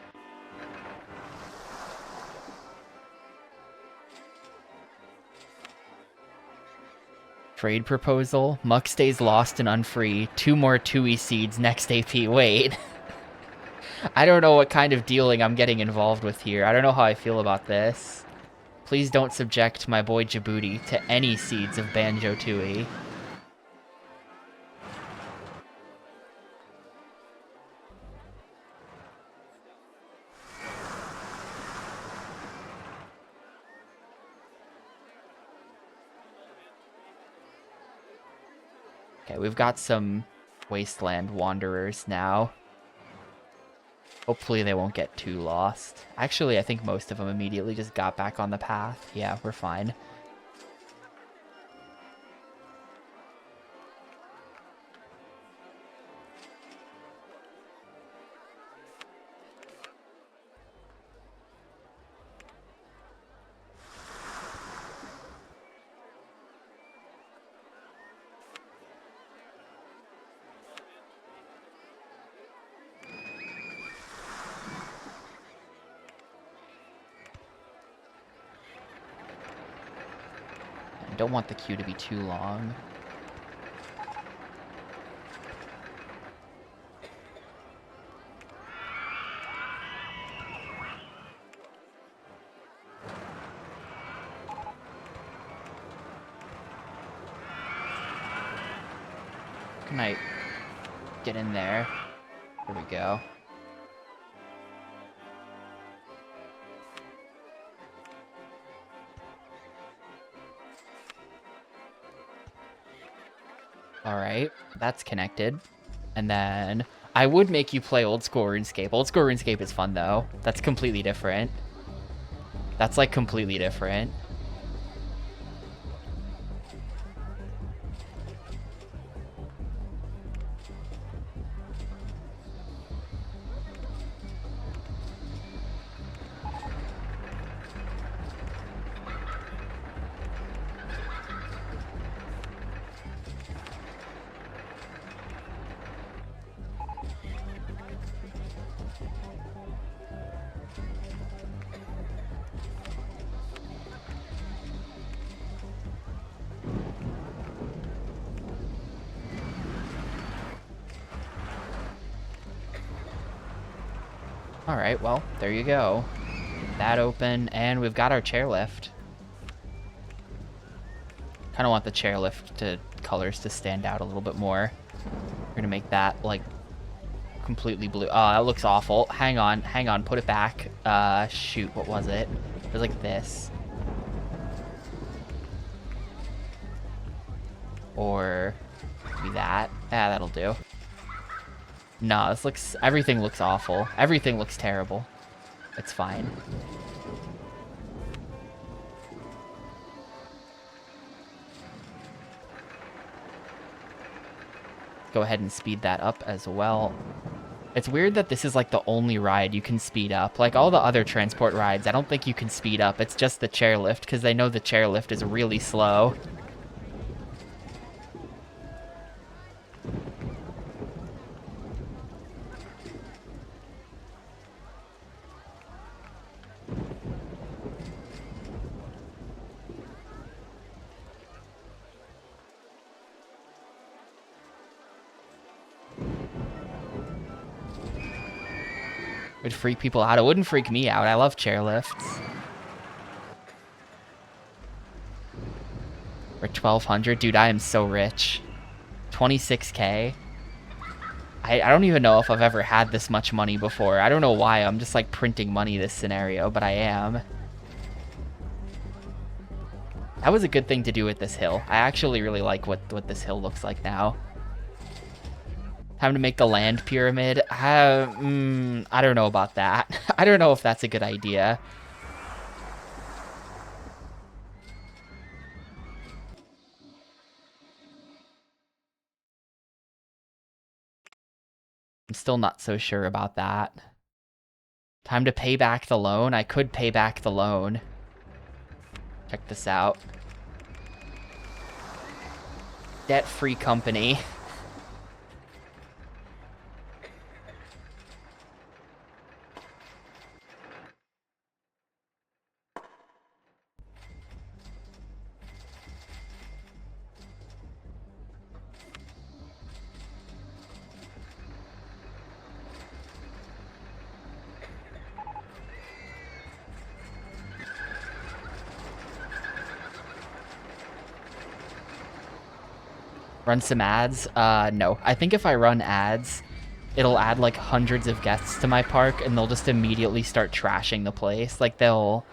Trade proposal. Muck stays lost and unfree. 2 more Tui seeds next AP. Wait. I don't know what kind of dealing I'm getting involved with here. I don't know how I feel about this. Please don't subject my boy Djibouti to any seeds of Banjo Tui. Okay, we've got some wasteland wanderers now. Hopefully they won't get too lost. Actually, I think most of them immediately just got back on the path. Yeah, we're fine. Don't want the queue to be too long. Can I get in there? There we go. Alright, that's connected. And then I would make you play old school RuneScape. Old school RuneScape is fun though. That's completely different. That's like completely different. Alright, well, there you go. That open, and we've got our chairlift. Kind of want the chairlift colors to stand out a little bit more. We're gonna make that like completely blue. Oh, that looks awful. Hang on, put it back. Shoot, what was it? It was like this. Or maybe that. Yeah, that'll do. No, everything looks awful. Everything looks terrible. It's fine. Go ahead and speed that up as well. It's weird that this is like the only ride you can speed up. Like all the other transport rides, I don't think you can speed up. It's just the chairlift because they know the chairlift is really slow. Would freak people out. It wouldn't freak me out. I love chairlifts. For 1,200, dude, I am so rich. 26K. I don't even know if I've ever had this much money before. I don't know why. I'm just like printing money this scenario, but I am. That was a good thing to do with this hill. I actually really like what this hill looks like now. Time to make the land pyramid. I don't know about that. I don't know if that's a good idea. I'm still not so sure about that. Time to pay back the loan. I could pay back the loan. Check this out. Debt-free company. Run some ads? No. I think if I run ads, it'll add like hundreds of guests to my park and they'll just immediately start trashing the place. Like they'll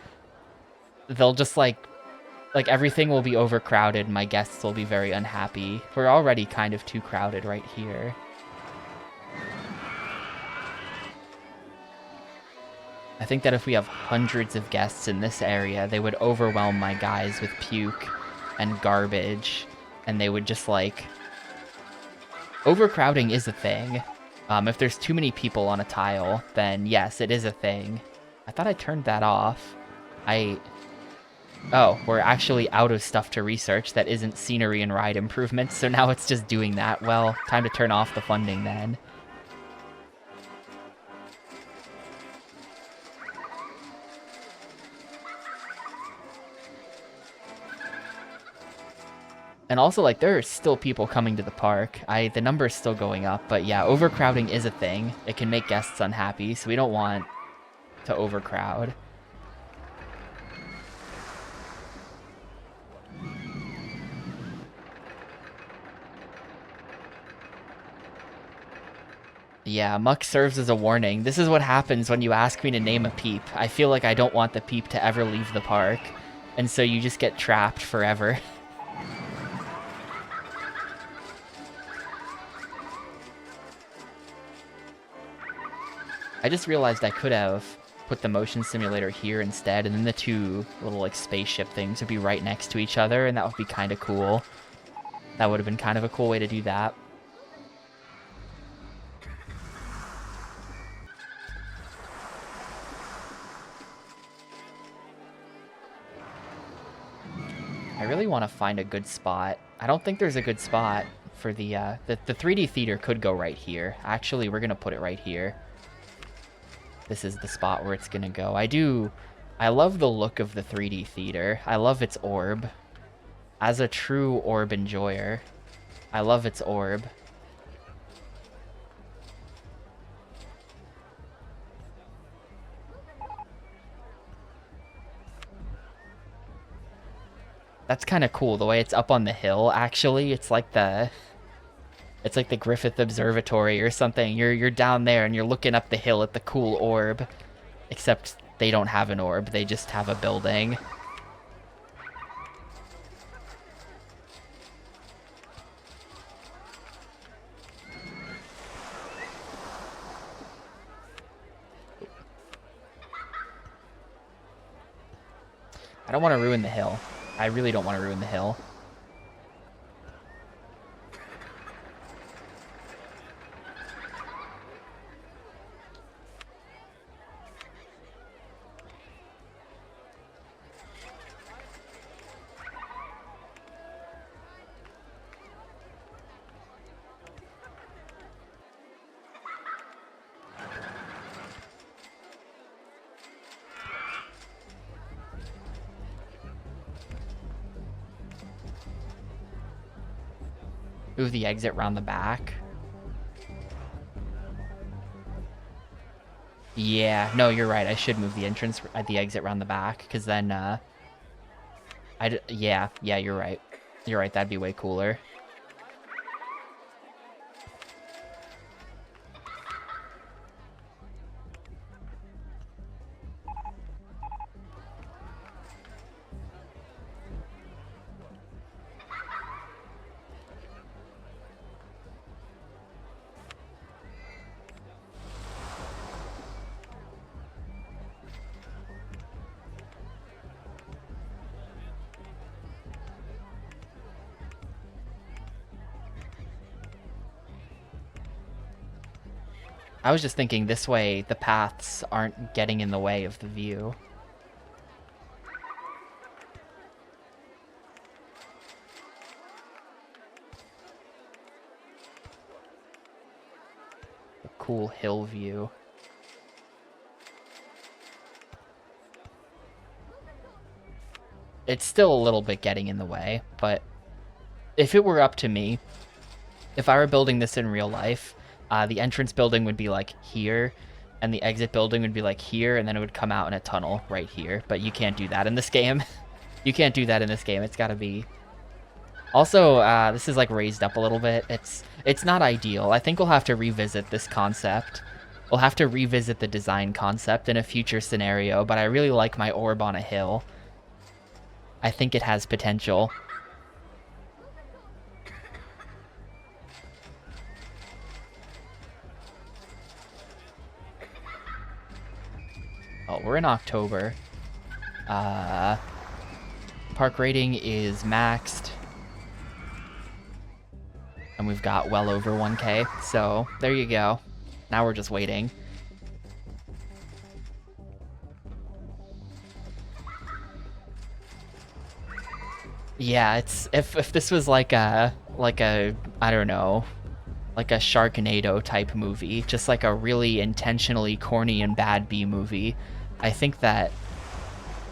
just like everything will be overcrowded. My guests will be very unhappy. We're already kind of too crowded right here. I think that if we have hundreds of guests in this area, they would overwhelm my guys with puke and garbage, and they would just like... Overcrowding is a thing. If there's too many people on a tile, then yes, it is a thing. I thought I turned that off. Oh, we're actually out of stuff to research that isn't scenery and ride improvements, so now it's just doing that. Well, time to turn off the funding then. And also, like, there are still people coming to the park. The number's still going up, but yeah, overcrowding is a thing. It can make guests unhappy, so we don't want to overcrowd. Yeah, Muck serves as a warning. This is what happens when you ask me to name a peep. I feel like I don't want the peep to ever leave the park, and so you just get trapped forever. I just realized I could have put the motion simulator here instead, and then the two little like spaceship things would be right next to each other, and that would be kind of cool. That would have been kind of a cool way to do that. I really want to find a good spot. I don't think there's a good spot for the 3D theater could go right here. Actually, we're gonna put it right here. This is the spot where it's gonna go. I love the look of the 3D theater. I love its orb. As a true orb enjoyer, I love its orb. That's kind of cool, the way it's up on the hill, actually. It's like the Griffith Observatory or something. You're down there and you're looking up the hill at the cool orb. Except they don't have an orb, they just have a building. I don't want to ruin the hill. I really don't want to ruin the hill. Move the exit round the back. Yeah, no, you're right. I should move the entrance at the exit round the back, because then, yeah, you're right. You're right, that'd be way cooler. I was just thinking this way the paths aren't getting in the way of the view. A cool hill view. It's still a little bit getting in the way, but if it were up to me, if I were building this in real life, the entrance building would be like here, and the exit building would be like here, and then it would come out in a tunnel right here. But you can't do that in this game. You can't do that in this game. It's gotta be... Also, this is like raised up a little bit. It's not ideal. I think we'll have to revisit this concept. We'll have to revisit the design concept in a future scenario, but I really like my orb on a hill. I think it has potential. Oh, we're in October. Park rating is maxed. And we've got well over 1K, so there you go. Now we're just waiting. Yeah, it's if this was like a I don't know, like a Sharknado type movie, just like a really intentionally corny and bad B movie, I think that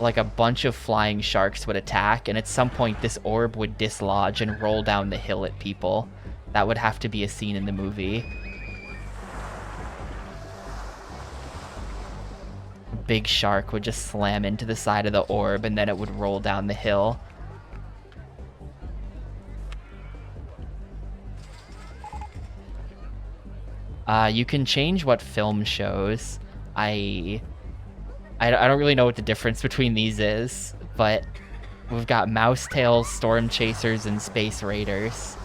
like a bunch of flying sharks would attack, and at some point this orb would dislodge and roll down the hill at people. That would have to be a scene in the movie. A big shark would just slam into the side of the orb, and then it would roll down the hill. You can change what film shows. I don't really know what the difference between these is, but we've got Mouse Tails, Storm Chasers, and Space Raiders.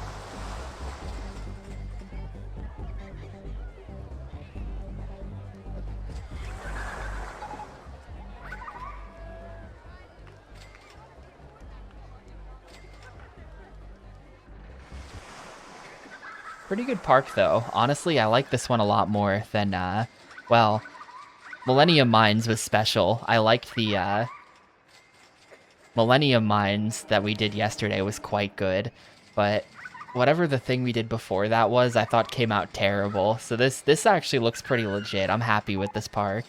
Pretty good park, though. Honestly, I like this one a lot more than, well, Millennium Mines was special. I liked the, Millennium Mines that we did yesterday was quite good, but whatever the thing we did before that was, I thought came out terrible. So this actually looks pretty legit. I'm happy with this park.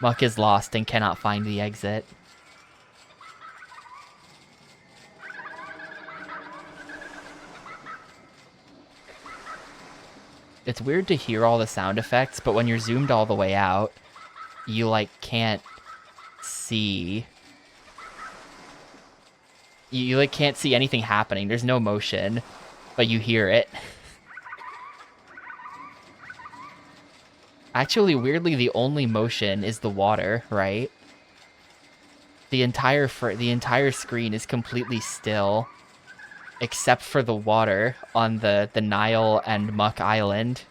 Muck is lost and cannot find the exit. It's weird to hear all the sound effects, but when you're zoomed all the way out, you, like, can't see You like can't see anything happening. There's no motion, but you hear it. Actually, weirdly, the only motion is the water, right? The entire screen is completely still, except for the water on the Nile and Muck Island.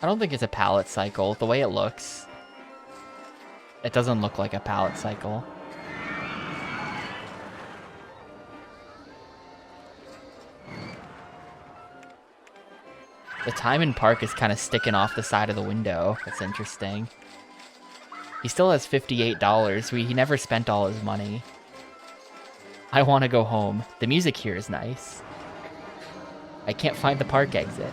I don't think it's a pallet cycle. The way it looks, it doesn't look like a pallet cycle. The time in park is kind of sticking off the side of the window. That's interesting. He still has $58. He never spent all his money. I want to go home. The music here is nice. I can't find the park exit.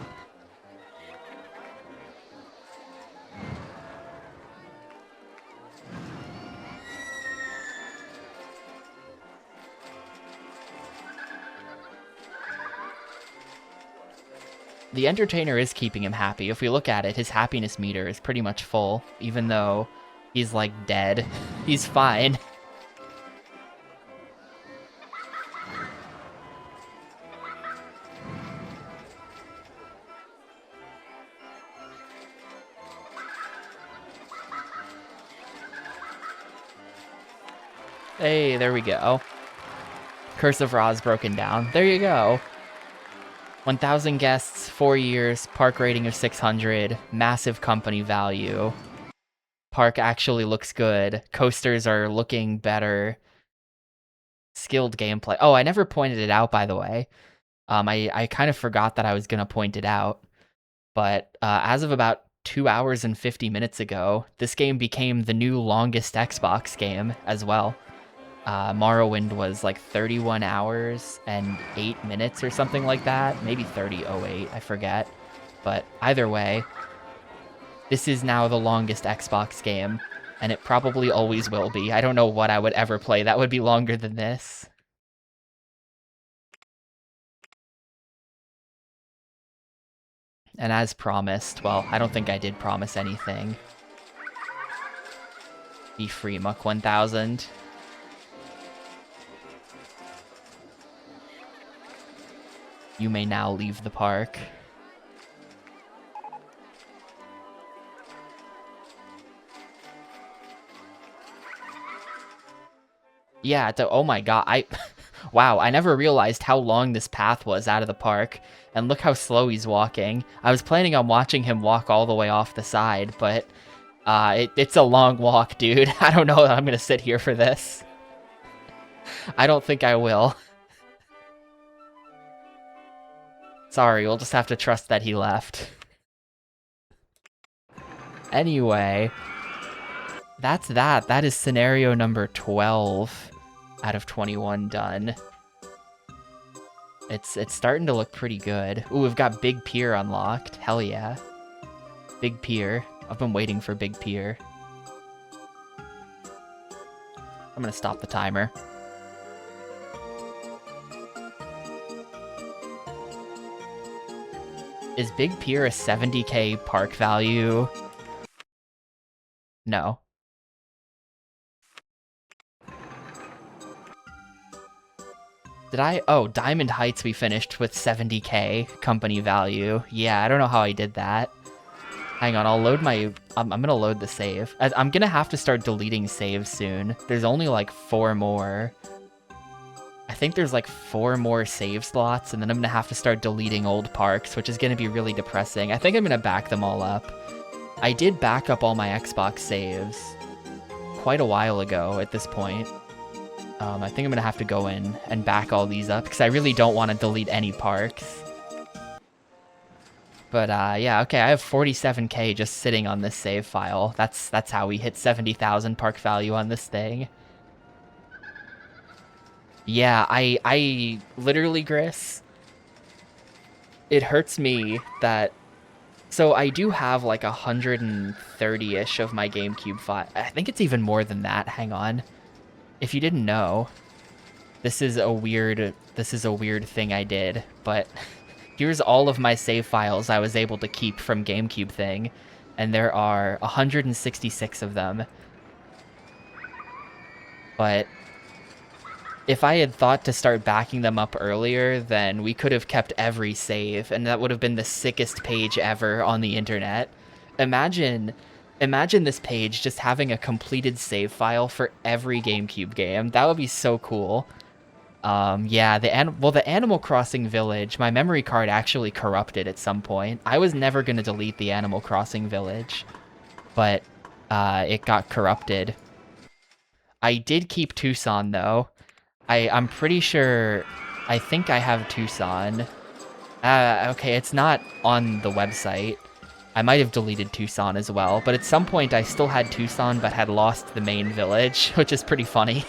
The entertainer is keeping him happy. If we look at it, his happiness meter is pretty much full, even though he's like dead. He's fine. Hey, there we go. Curse of Ra's broken down. There you go. 1,000 guests, 4 years, park rating of 600, massive company value. Park actually looks good. Coasters are looking better. Skilled gameplay. Oh, I never pointed it out, by the way. I kind of forgot that I was going to point it out. But as of about 2 hours and 50 minutes ago, this game became the new longest Xbox game as well. Morrowind was like 31 hours and 8 minutes or something like that. Maybe 30:08, I forget. But either way, this is now the longest Xbox game, and it probably always will be. I don't know what I would ever play that would be longer than this. And as promised, well, I don't think I did promise anything. Be free, Muck 1000. You may now leave the park. Yeah, oh my god, wow, I never realized how long this path was out of the park, and look how slow he's walking. I was planning on watching him walk all the way off the side, but it's a long walk, dude. I don't know that I'm gonna sit here for this. I don't think I will. Sorry, we'll just have to trust that he left. Anyway, that's that. That is scenario number 12 out of 21 done. It's starting to look pretty good. Ooh, we've got Big Pier unlocked. Hell yeah. Big Pier. I've been waiting for Big Pier. I'm gonna stop the timer. Is Big Pier a 70k park value? No. Did I? Oh, Diamond Heights we finished with 70k company value. Yeah, I don't know how I did that. Hang on, I'll load my... I'm gonna load the save. I'm gonna have to start deleting saves soon. There's only like 4 more. I think there's like 4 more save slots, and then I'm gonna have to start deleting old parks, which is gonna be really depressing. I think I'm gonna back them all up. I did back up all my Xbox saves quite a while ago at this point. I think I'm gonna have to go in and back all these up, because I really don't want to delete any parks. But yeah, okay, I have 47K just sitting on this save file. That's how we hit 70,000 park value on this thing. Yeah, I literally, Gris, it hurts me that. So I do have like 130-ish of my GameCube file. I think it's even more than that. Hang on. If you didn't know, this is a weird thing I did, but here's all of my save files I was able to keep from GameCube thing, and there are 166 of them. But if I had thought to start backing them up earlier, then we could have kept every save, and that would have been the sickest page ever on the internet. Imagine this page just having a completed save file for every GameCube game. That would be so cool. Yeah, the Animal Crossing Village, my memory card actually corrupted at some point. I was never going to delete the Animal Crossing Village, but it got corrupted. I did keep Tucson, though. I'm pretty sure, I think I have Tucson. Okay, it's not on the website. I might have deleted Tucson as well, but at some point I still had Tucson but had lost the main village, which is pretty funny.